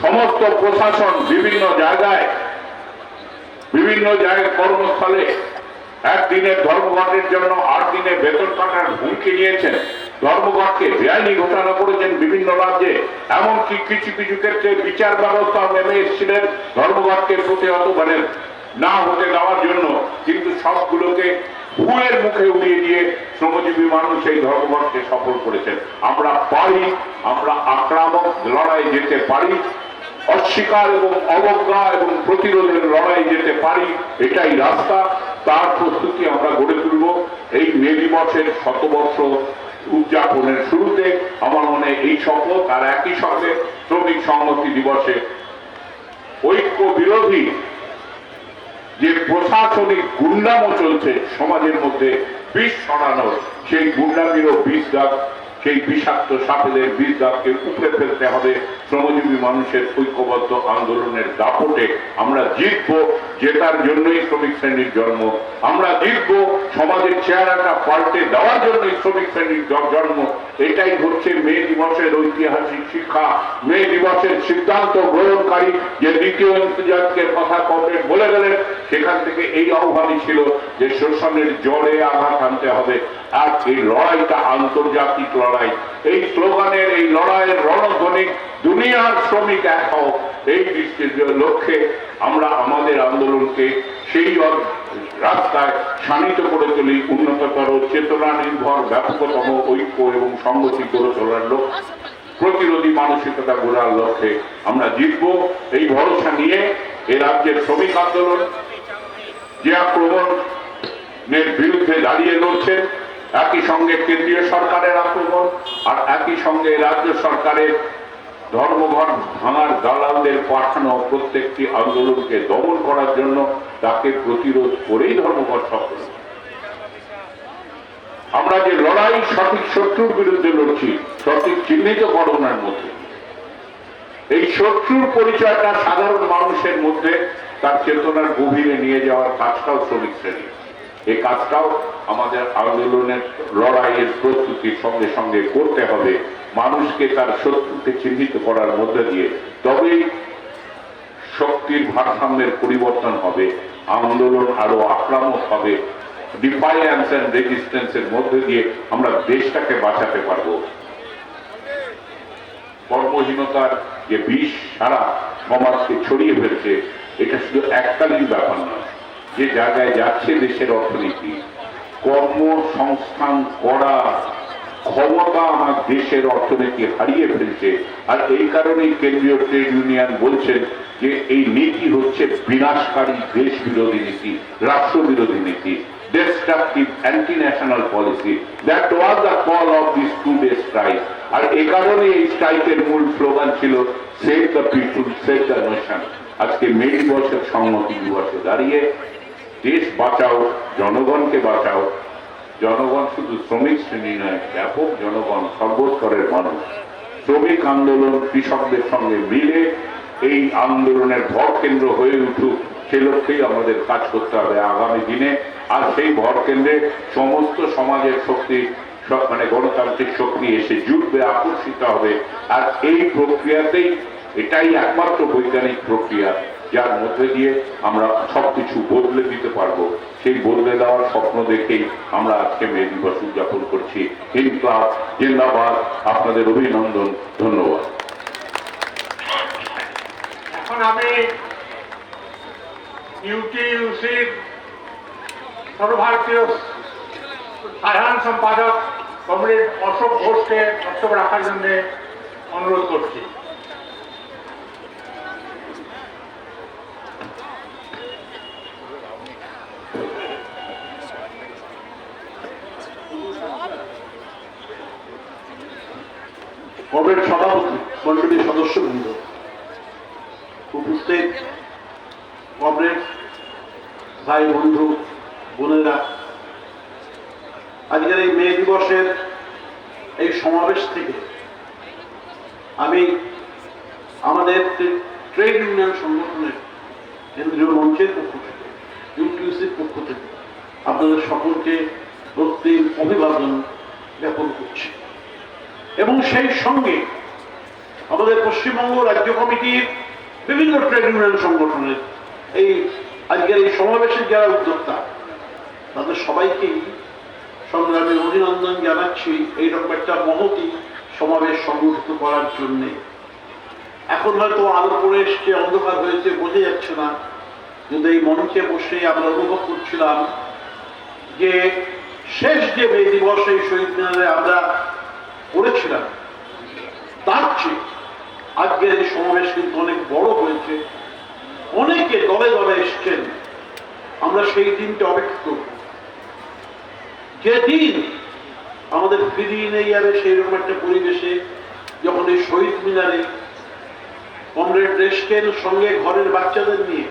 Speaker 6: সমস্ত প্রশাসন বিভিন্ন জায়গায় কর্মস্থলে একদিনের ধর্মঘটের জন্য 8 দিনে বেতন কাটার হুমকি নিয়েছেন, ধর্মঘটকে বেআইনি ঘোষণা করেছেন বিভিন্ন রাজ্যে। এমনকি কিছু কিছু ক্ষেত্রে বিচার ব্যবস্থা নেমে এসেছিলেন ধর্মঘটকে প্রতিহত না হতে দেওয়ার জন্য, কিন্তু সবগুলোকে ভুলের মুখে উড়িয়ে দিয়ে শ্রমজীবী মানুষ এই ধর্মঘটকে সফল করেছেন। আমরা পারি, আমরা আক্রামক লড়াই যেতে পারি, অস্বীকার এবং অবজ্ঞা এবং প্রতিরোধের লড়াই যেতে পারি, এটাই রাস্তা। তার প্রস্তুতি আমরা গড়ে তুলব। এই মে দিবসের 100 বর্ষ উদযাপনের শুরুতে আমার মনে এই শপথ, আর একই সঙ্গে শ্রমিক সংহতি দিবসে ঐক্য বিরোধী যে প্রশাসনিক গুন্ডামো চলছে সমাজের মধ্যে বিষ ছড়ানোর, সেই গুন্ডামিরও বিষ দাগ, সেই বিষাক্ত সাপেদের বিষ দাগকে উপড়ে ফেলতে হবে। শ্রমজীবী মানুষের ঐক্যবদ্ধ আন্দোলনের দাপটে আমরা জিতবো, জেতার জন্যই শ্রমিক শ্রেণীর জন্ম। আমরা জিতবো সমাজের চেহারাটা পাল্টে দেওয়ার জন্যই শ্রমিক শ্রেণীর জন্ম। এটাই হচ্ছে মে দিবসের ঐতিহাসিক শিক্ষা। মে দিবসের সিদ্ধান্ত গ্রহণকারী যে দ্বিতীয় ইন্তজাজকের কথা কমরেড বলে গেলেন, সেখান থেকে এই আহ্বানই ছিল যে শোষণের জড়ে আঘাত আনতে হবে। আর এই লড়াইটা আন্তর্জাতিক লড়াই। এই স্লোগানের, এই লড়াইয়ের রণধ্বনি দুনিয়ার শ্রমিক এক হোক, এই দৃষ্টির লক্ষ্যে আমরা আমাদের আন্দোলনকে সেই রাস্তায় শানিত করে তুলি, উন্নততর, চেতনা নির্ভর, ব্যাপকতম ঐক্য এবং সংগতি গড়ে তোলার লক্ষ্য, প্রতিরোধী মানসিকতা গড়ার লক্ষ্যে আমরা জিতব। এই ভরসা নিয়ে এ রাজ্যের শ্রমিক আন্দোলন যে আক্রমণের বিরুদ্ধে দাঁড়িয়ে লড়ছেন, একই সঙ্গে কেন্দ্রীয় সরকারের আক্রমণ আর একই সঙ্গে রাজ্য সরকারের ধর্মঘট ভাঙার দালালদের পাঠানো প্রত্যেকটি আন্দোলনকে দমন করার জন্য তাকে প্রতিরোধ করেই ধর্মঘট সফল। আমরা যে লড়াই সঠিক শত্রুর বিরুদ্ধে লড়ছি, সঠিক চিহ্নিতকরণের মধ্যে, এই শত্রুর পরিচয়টা সাধারণ মানুষের মধ্যে তার চেতনার গভীরে নিয়ে যাওয়ার কাজটাও শ্রমিক শ্রেণী। এই কাজটাও আমাদের আন্দোলনের লড়াইয়ের প্রস্তুতির সঙ্গে সঙ্গে করতে হবে। মানুষকে তার শত্রুকে চিহ্নিত করার মধ্যে দিয়ে তবেই শক্তির ভারসাম্যের পরিবর্তন হবে, আন্দোলন আরো আক্রামক হবে, ডিফাইন্স এন্ড রেজিস্ট্যান্সের মধ্যে দিয়ে আমরা দেশটাকে বাঁচাতে পারবো। কর্মহীনতার যে বিষ সারা সমাজকে ছড়িয়ে ফেলছে, এটা শুধু এককালীন ব্যাপার নয়। যে জায়গায় যাচ্ছে দেশের অর্থনীতি, কর্মসংস্থান করা ক্ষমতা আমার দেশের অর্থনীতি হারিয়ে ফেলছে। আর এই কারণেই কেন্দ্রীয় ট্রেড ইউনিয়ন বলছেন যে এই নীতি হচ্ছে বিনাশকারী, দেশ বিরোধী নীতি, রাষ্ট্র বিরোধী নীতি। destructive anti-national policy. That was the call of this 2-day strike. আর এই কারণে এই স্ট্রাইকের মূল স্লোগান ছিল save the people, save the nation. আজকে মে দিবসের সংহতি দিবসে দাঁড়িয়ে দেশ বাঁচাও, জনগণকে বাঁচাও। জনগণ শুধু শ্রমিক শ্রেণী নয়, ব্যাপক জনগণ, সর্বস্তরের মানুষ। শ্রমিক আন্দোলন কৃষকদের সঙ্গে মিলে এই আন্দোলনের ভর কেন্দ্র হয়ে উঠুক, সে লক্ষ্যেই আমাদের কাজ করতে হবে আগামী দিনে। আর সেই ভর কেন্দ্রে সমস্ত সমাজের শক্তি, মানে গণতান্ত্রিক শক্তি এসে জুটবে, আকর্ষিত হবে। আর এই প্রক্রিয়াতেই, এটাই একমাত্র বৈজ্ঞানিক প্রক্রিয়া যার মধ্যে দিয়ে আমরা সবকিছু বদলে দিতে পারবো। সেই বদলে দেওয়ার স্বপ্ন দেখেই আমরা আজকে মে দিবস উদযাপন করছি। ইনকলাব জিন্দাবাদ, আপনাদের অভিনন্দন, ধন্যবাদ।
Speaker 4: এখন আমি ইউটিউসির সর্বভারতীয় সাধারণ সম্পাদক কমরেড অশোক ঘোষকে বক্তব্য রাখার জন্য অনুরোধ করছি।
Speaker 7: কমরেড সভাপতি মন্ডলীর সদস্যবৃন্দ, উপস্থিত কমরেড ভাই, বন্ধু, বোনেরা, আজকের এই মে দিবসের এই সমাবেশ থেকে আমি আমাদের ট্রেড ইউনিয়ন সংগঠনের কেন্দ্রীয় মঞ্চের পক্ষ থেকে, ইউটিউসির পক্ষ থেকে আপনাদের সকলকে প্রত্যেক অভিবাদন জ্ঞাপন করছি। এবং সেই সঙ্গে আমাদের পশ্চিমবঙ্গ রাজ্য কমিটির বিভিন্ন ট্রেড ইউনিয়ন সংগঠনের এই আজকের এই সমাবেশের যারা উদ্যোক্তা, তাদের সবাইকেই সংগ্রামে অভিনন্দন জানাচ্ছি এইরকম একটা মহতি সমাবেশ সংগঠিত করার জন্যে। এখন হয়তো আলো পড়ে এসছে, অন্ধকার হয়েছে, বোঝা যাচ্ছে না, কিন্তু এই মঞ্চে বসে আমরা অনুভব করছিলাম যে শেষ যে মে দিবস এই শহীদ মিনারে আমরা করেছিলাম, তার চেয়ে আজকের এই সমাবেশ কিন্তু অনেক বড় হয়েছে। অনেকে দলে দলে এসছেন। আমরা সেই দিনটা অপেক্ষা করব, যেদিন আমাদের ফিরিয়ে নিয়ে যাবে সেই রকম একটা পরিবেশে, যখন এই শহীদ মিনারে কমরেড দেশকেন সঙ্গে ঘরের বাচ্চাদের নিয়ে,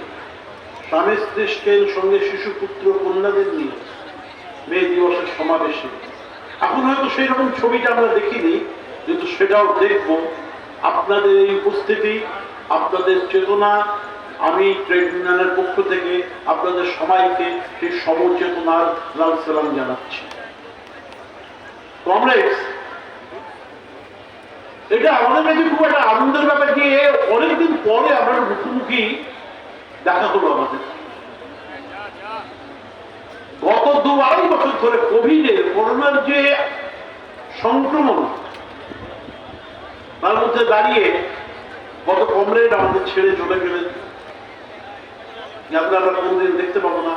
Speaker 7: স্বামী দেশকেন সঙ্গে শিশু পুত্র কন্যাদের নিয়ে মে দিবসের সমাবেশে, এখন হয়তো সেই রকম ছবিটা আমরা দেখিনি, কিন্তু সেটাও দেখব। আপনাদের এই উপস্থিতি, আপনাদের চেতনা, আমি ট্রেড ইউনিয়নের পক্ষ থেকে আপনাদের সবাইকে সেই সমচেতনার লাল সালাম জানাচ্ছি। কমরেডস, এটা আমাদের কাছে খুব একটা আনন্দের ব্যাপার যে অনেকদিন পরে আমরা মুখোমুখি দেখা হলো আমাদের। গত 2-2.5 বছর ধরে কোভিডের, করোনার যে সংক্রমণ, তার মধ্যে দাঁড়িয়ে কত কমরেড আমাদের ছেড়ে চলে গেলেন, যাদের আমরা কোনদিন দেখতে পাবো না।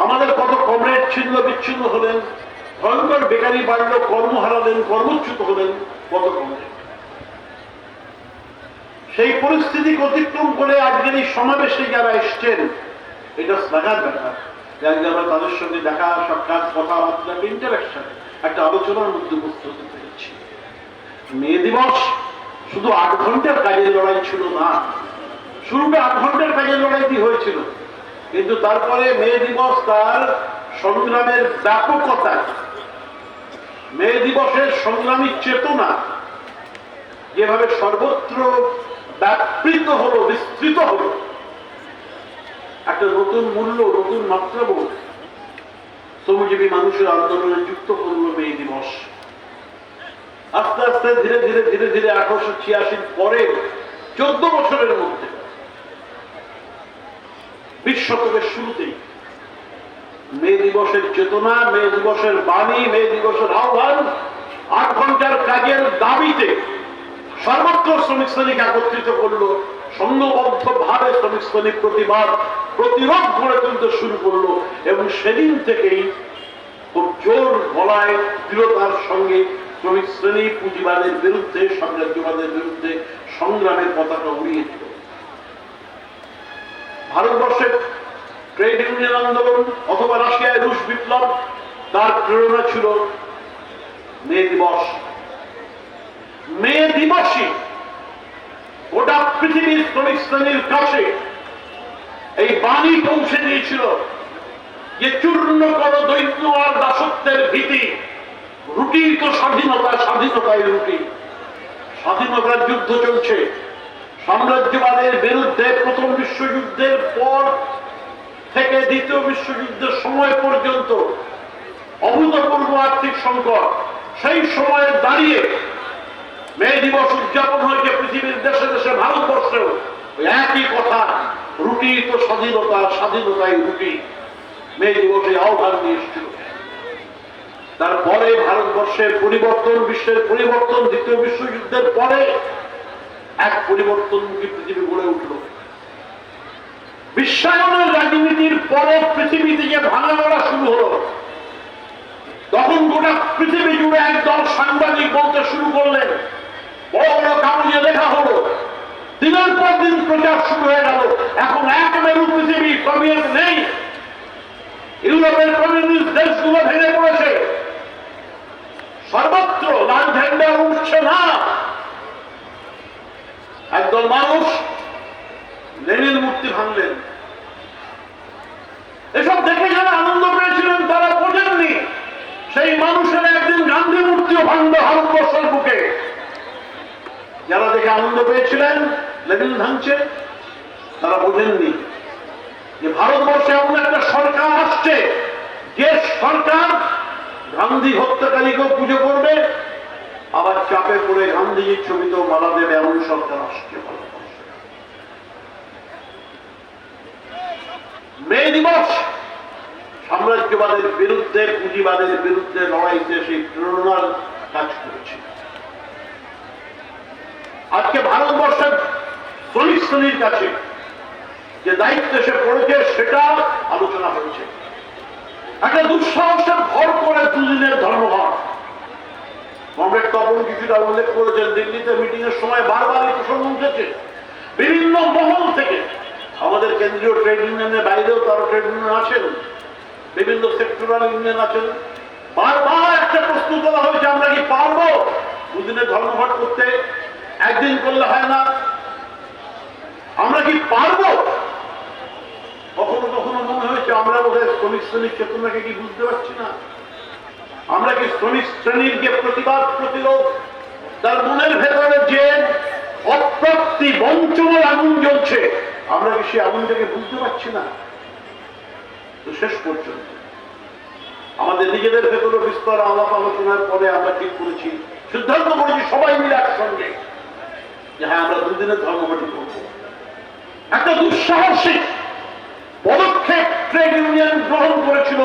Speaker 7: আমাদের কত কমরেড ছিন্ন বিচ্ছিন্ন হলেন, ভয়ঙ্কর বেকারি বাড়ল, কর্ম হারালেন, কর্মচ্যুত হলেন কত কমরেড। সেই পরিস্থিতি অতিক্রম করে আজকের এই সমাবেশে যারা এসছেন, এটা স্নাগার ব্যাপার। আমরা তাদের সঙ্গে দেখা, সাক্ষাৎ, কথাবার্তা, ইন্টারাকশন, একটা আলোচনার মধ্যে উপস্থিত হতে পেরেছি। মে দিবস শুধু 8 ঘন্টার কাজের লড়াই ছিল না। শুরুতে 8 ঘন্টার কাজের লড়াইটি হয়েছিল, কিন্তু তারপরে মে দিবস তার সংগ্রামের ব্যাপকতা, মে দিবসের সংগ্রামী চেতনা যেভাবে সর্বত্র ব্যাপৃত হলো, বিস্তৃত হলো, একটা নতুন মূল্য, নতুন মাত্রাবোধ শ্রমজীবী মানুষের আন্দোলনে যুক্ত করল মে দিবস। আস্তে আস্তে ধীরে ধীরে ধীরে ধীরে 1886 পরে 14 বছরের মধ্যে, 20 শতকের শুরুতেই মে দিবসের চেতনা, মে দিবসের বাণী, মে দিবসের আহ্বান, 8 ঘন্টার কাজের দাবিতে সর্বত্র শ্রমিক শ্রেণীকে একত্রিত করলো, সংঘবদ্ধ ভাবে শ্রমিক শ্রেণী প্রতিবাদ, প্রতিরোধ গড়ে তুলতে শুরু করলো। এবং সেদিন থেকেই খুব জোর গলায়, দৃঢ়তার সঙ্গে শ্রমিক শ্রেণী পুঁজিবাদের বিরুদ্ধে, সাম্রাজ্যবাদের বিরুদ্ধে সংগ্রামের পতাকা উড়িয়েছিল। ভারতবর্ষের ট্রেড ইউনিয়ন আন্দোলন
Speaker 3: বিপ্লব তার প্রেরণা ছিল মে দিবস। মে দিবসই গোটা পৃথিবীর শ্রমিক শ্রেণীর কাছে এই বাণী পৌঁছে দিয়েছিল যে চূর্ণ করো দৈন্য আর দাসত্বের ভীতি, রুটি তো স্বাধীনতা, স্বাধীনতায় রুটি। স্বাধীনতার যুদ্ধ চলছে সাম্রাজ্যবাদের বিরুদ্ধে। প্রথম বিশ্বযুদ্ধের পর থেকে দ্বিতীয় বিশ্বযুদ্ধের সময় পর্যন্ত অভূতপূর্ব আর্থিক সংকট। সেই সময়ে দাঁড়িয়ে মে দিবস উদযাপন হয়েছে পৃথিবীর দেশে দেশে, ভারতবর্ষেও একই কথা, রুটি তো স্বাধীনতা, স্বাধীনতায় রুটি। মে দিবসে আহ্বান নিয়ে এসেছিল। তারপরে ভারতবর্ষের পরিবর্তন, বিশ্বের পরিবর্তন, দ্বিতীয় বিশ্বযুদ্ধের পরে এক পরিবর্তনমুখী পৃথিবী গড়ে উঠল। বিশ্বায়নের রাজনীতির পরে পৃথিবী থেকে ভাঙা গড়া শুরু হলো। তখন গোটা পৃথিবী জুড়ে একদল সাংবাদিক বলতে শুরু করলেন, বড় বড় কাগজে লেখা হলো, দিনের পর দিন প্রচার শুরু হয়ে গেল, এখন এক মেরু পৃথিবী, সোভিয়েত নেই, ইউরোপের কমিউনিস্ট দেশগুলো ভেঙে পড়েছে, সর্বত্র লাল ঝান্ডা উঠছে না। একদল মানুষ লেনিন মূর্তি ভাঙলেন। এসব দেখে যারা আনন্দ পেয়েছিলেন তারা বোঝেননি সেই মানুষের একদিন গান্ধী মূর্তিও ভাঙবে ভারতবর্ষের বুকে। যারা দেখে আনন্দ পেয়েছিলেন লেনিন ভাঙছে, তারা বোঝেননি যে ভারতবর্ষে এমন একটা সরকার আসছে যে সরকার গান্ধী হত্যাকারীকেও পুজো করবে, আবার চাপে পড়ে গান্ধীজির ছবিতেও মালা দেবে, এমন সরকার আসছে ভারতবর্ষে। মে দিবস সাম্রাজ্যবাদের বিরুদ্ধে, পুঁজিবাদের বিরুদ্ধে লড়াইতে সেই প্রেরণার কাজ করেছে। আজকে ভারতবর্ষের শ্রমিক শ্রেণীর কাছে যে দায়িত্ব এসে পড়েছে সেটা আলোচনা হয়েছে। একটা দুঃসাহসের ভর করে দুদিনের ধর্মঘট। কমরেড তপন কিছুটা উল্লেখ করেছেন, দিল্লিতে মিটিং এর সময় বারবার এই প্রসঙ্গ উঠেছে। বিভিন্ন মহল থেকে, আমাদের কেন্দ্রীয় ট্রেড ইউনিয়নের বাইরেও তারা ট্রেড ইউনিয়ন আছেন, বিভিন্ন সেক্টরাল ইউনিয়ন আছেন, বারবার একটা প্রশ্ন তোলা হয়েছে, আমরা কি পারবো দুদিনের ধর্মঘট করতে? একদিন করলে হয় না, আমরা কি পারবো? কখনো কখনো মনে হয়েছে আমরা বোধহয় শ্রমিক শ্রেণীর চেতনাকে কি বুঝতে পারছি না। আমরা কি শ্রমিক শ্রেণীর যে প্রতিবাদ, প্রতিরোধ, তার মনের ভেতরে যে অপ্রাপ্তি, বঞ্চনার আগুন জ্বলছে, আমরা কি সেই আগুনটাকে বুঝতে পারছি না? তো শেষ পর্যন্ত আমাদের নিজেদের ভেতরে বিস্তর আলাপ আলোচনার পরে আমরা ঠিক করেছি, সিদ্ধান্ত করেছি সবাই মিলে একসঙ্গে যে হ্যাঁ, আমরা দুদিনের ধর্মঘট করব। একটা দুঃসাহসিক পদক্ষেপ ট্রেড ইউনিয়ন গ্রহণ করেছিল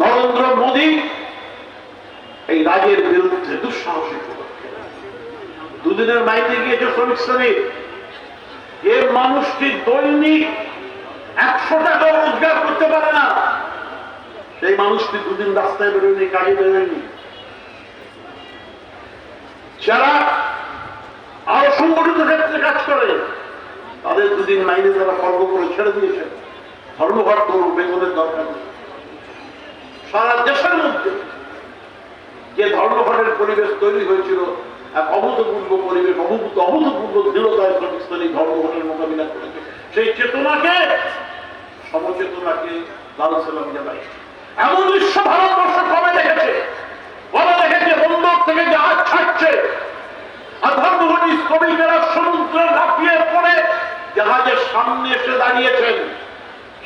Speaker 3: নরেন্দ্র মোদী এই রাজের বিরুদ্ধে। দুঃসাহসিক পদক্ষেপ। দুদিনের মাইনে গিয়েছে শ্রমিক শ্রেণী। যে মানুষটি দৈনিক 100 টাকা রোজগার করতে পারে না, সেই মানুষটি দুদিন রাস্তায় বেরোয়নি, কাজে বেরোয়নি। যারা আরো সংগঠিত ক্ষেত্রে কাজ করে তাদের দুদিন মাইনে তারা খর্ব করে ছেড়ে দিয়েছেন। ধর্মঘট করুন, বেতনের দরকার নেই। সারা দেশের মধ্যে যে ধর্মঘটের পরিবেশ তৈরি হয়েছিল, এক অভূতপূর্ব পরিবেশ, অভূতপূর্ব দৃঢ়তায় শ্রমিক শ্রেণী ধর্মঘটের মোকাবিলা করেছে। সেই চেতনাকে, সমচেতনাকে লাল সালাম জানাই। এমন দৃশ্য ভারতবর্ষ কবে দেখেছে? কবে দেখেছে বন্দর থেকে জাহাজ ছাড়ছে আর ধর্মঘটি শ্রমিকেরা সমুদ্রে লাফিয়ে পড়ে জাহাজের সামনে এসে দাঁড়িয়েছেন,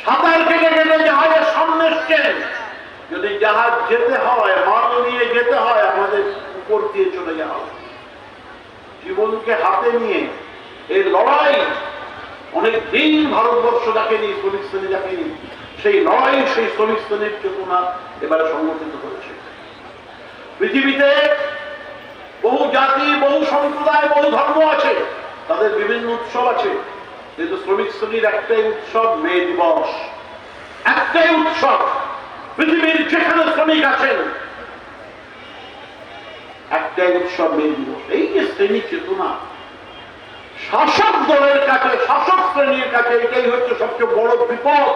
Speaker 3: সাঁতার কেটে কেটে জাহাজের সামনে এসছেন। যদি জাহাজ যেতে হয়, মাল নিয়ে যেতে হয়, আমাদের উপর দিয়ে চলে যাওয়া, জীবনকে হাতে নিয়ে এই লড়াই অনেক দিন ভারতবর্ষ দেখেনি, শ্রমিক শ্রেণী দেখেনি। সেই লড়াই, সেই শ্রমিক শ্রেণীর চেতনা এবারে সংগঠিত করেছে। পৃথিবীতে বহু জাতি, বহু সম্প্রদায়, বহু ধর্ম আছে, তাদের বিভিন্ন উৎসব আছে, কিন্তু শ্রমিক শ্রেণীর একটাই উৎসব, মে দিবস। একটাই উৎসব। পৃথিবীর যেখানে শ্রমিক আছেন, একটাই উৎসব, মে দিবস। এই যে শ্রেণী চেতনা, শাসক দলের কাছে, শাসক শ্রেণীর কাছে এটাই হচ্ছে সবচেয়ে বড় বিপদ।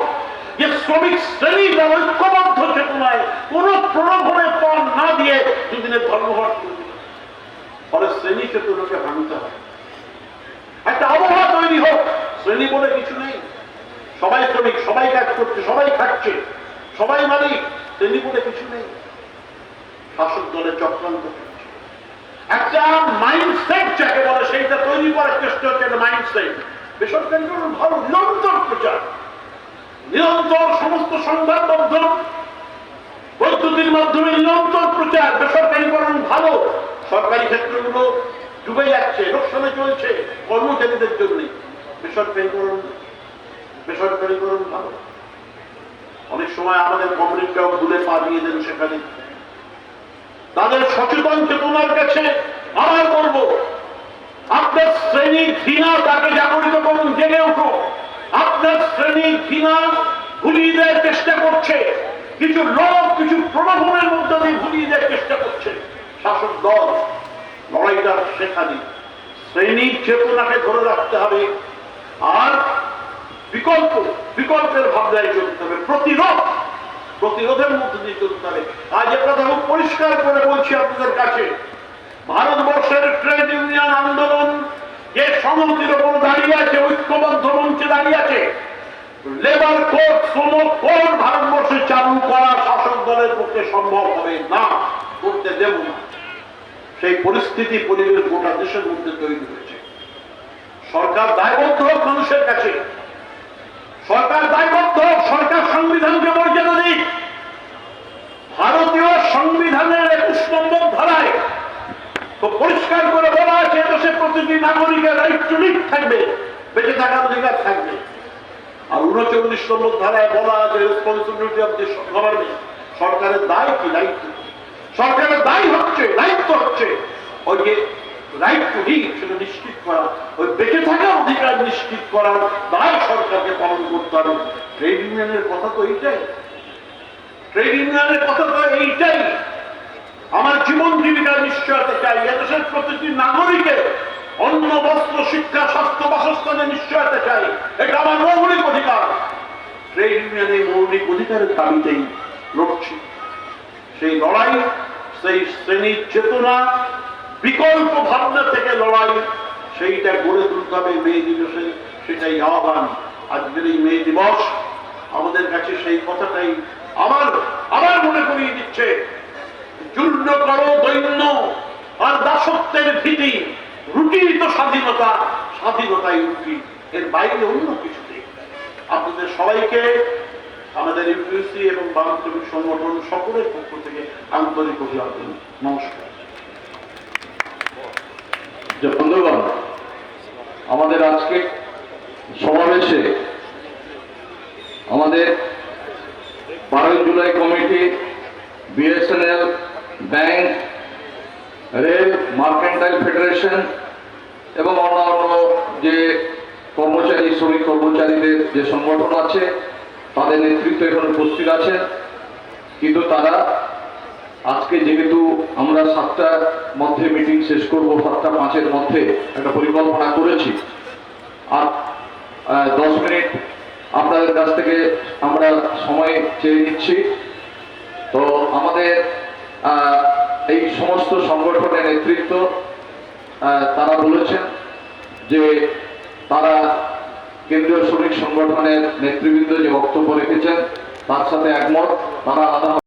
Speaker 3: যে শ্রমিক শ্রেণী তার ঐক্যবদ্ধ চেতনায় কোন প্রলোভনে পণ না দিয়ে দুদিনের ধর্মঘট করবে, ফলে শ্রেণী চেতনাকে ভাঙতে হয়। একটা আবহাওয়া তৈরি হোক, শ্রেণী বলে কিছু নেই, সবাই শ্রমিক, সবাই কাজ করছে, সবাই খাচ্ছে, সবাই মালিক, শ্রেণী বলে কিছু নেই। শাসক দলের চক্রান্ত করছে, একটা মাইন্ডসেট যাকে বলে সেইটা তৈরি করার চেষ্টা হচ্ছে, একটা মাইন্ডসেট। বেসরকারি ভালো নিরন্তর প্রচার, নিরন্তর সমস্ত সংবাদ মাধ্যম বৈদ্যুতির মাধ্যমে নিরন্তর প্রচার, বেসরকারীকরণ ভালো, সরকারি ক্ষেত্রগুলো ডুবে যাচ্ছে, লোকসানে চলছে কর্মচারীদের জন্য, বেসরকারীকরণ ভালো। অনেক সময় আমাদের কমিউনিটিরাও ভুলে পা দিয়ে দেন সেখানে। তাদের সচেতন চেতনার কাছে আমার করব, আপনার শ্রেণী ঘৃণা তাকে জাগরিত করুন, জেগে উঠো। আপনার শ্রেণী ঘৃণা ভুলিয়ে দেওয়ার চেষ্টা করছে, কিছু লোক কিছু প্রলোভনের মধ্যে দিয়ে ভুলিয়ে দেওয়ার চেষ্টা করছে শাসক দল। লড়াইটা সেখানে শ্রেণী চেতনাকে ধরে রাখতে হবে, আর বিকল্পের ভাবনায় চলতে হবে, প্রতিরোধের মধ্যে দিয়ে চলতে হবে। আজ এ কথা খুব পরিষ্কার করে বলছি আপনাদের কাছে, ভারতবর্ষের ট্রেড ইউনিয়ন আন্দোলন যে সংহতির ওপর দাঁড়িয়ে আছে, ঐক্যবদ্ধ মঞ্চে দাঁড়িয়ে আছে, লেবার কোড, শ্রম কোড ভারতবর্ষে চালু করা শাসক দলের পক্ষে সম্ভব হবে না, করতে দেব না। সেই পরিস্থিতি পরিবেশ গোটা দেশের মধ্যে তৈরি হয়েছে। সরকার দায়বদ্ধ হোক মানুষের কাছে, সরকার দায়বদ্ধ হোক, সরকার সংবিধানকে মর্যাদা দিক। ভারতীয় সংবিধানের 21 নম্বর ধারায় তো পরিষ্কার করে বলা আছে, দেশের প্রতিটি নাগরিকের রাইট টু লিভ থাকবে, বেঁচে থাকার অধিকার থাকবে। আর 39 নম্বর ধারায় বলা আছে রেসপন্সিবিলিটি অফ দি গভর্নমেন্ট, সরকারের দায় কি, দায়িত্ব। সরকারের দায়িত্ব হচ্ছে ওই যে রাইট টু লিভ সেটা নিশ্চিত করা, ওই বেঁচে থাকার অধিকার নিশ্চিত করার দায় সরকারকে পালন করতে হবে। ট্রেড ইউনিয়নের কথা তো এইটাই, আমার জীবন জীবিকার নিশ্চয়তা চাই, এদেশের প্রতিটি নাগরিকের অন্ন, বস্ত্র, শিক্ষা, স্বাস্থ্য, বাসস্থানের নিশ্চয়তা চাই, এটা আমার মৌলিক অধিকার। ট্রেড ইউনিয়নের মৌলিক অধিকারের দাবিতেই লড়ছি। সেই লড়াই, সেই শ্রেণীর চেতনা, বিকল্প ভাবনা থেকে লড়াই, সেইটা গড়ে তুলতে হবে মে দিবসে, সেটাই আহ্বান। আজকের এই মে দিবস আমাদের কাছে সেই কথাটাই আবার মনে করিয়ে দিচ্ছে। জুল্ল করো দৈন্য আর দাসত্বের ভীতি, রুটি তো স্বাধীনতা, স্বাধীনতাই রুটি, এর বাইরে অন্য কিছু নেই। আপনাদের সবাইকে আমাদের ইউপিএসসি এবং বামশ্রমিক সংগঠন সকলের পক্ষ থেকে আন্তরিক অভিনন্দন, নমস্কার।
Speaker 1: যে বন্ধুগণ, আমাদের আজকে সমাবেশে আমাদের 12 July committee, BSNL, bank, rail, mercantile federation এবং অন্যান্য যে শ্রমিক কর্মচারীদের যে সংগঠন আছে তাদের নেতৃত্ব এখানে উপস্থিত আছে। কিন্তু তারা আজকে যেহেতু আমরা 7টার মধ্যে মিটিং শেষ করব, 7:05 মধ্যে একটা পরিকল্পনা করেছি, আর 10 মিনিট আপনাদের কাছ থেকে আমরা সময় চেয়ে নিচ্ছি। তো আমাদের এই সমস্ত সংগঠনের নেতৃত্ব তারা বলেছেন যে তারা কেন্দ্রীয় শ্রমিক সংগঠনের নেতৃবৃন্দ যে বক্তব্য রেখেছেন তার সাথে একমত। তারা আলাদা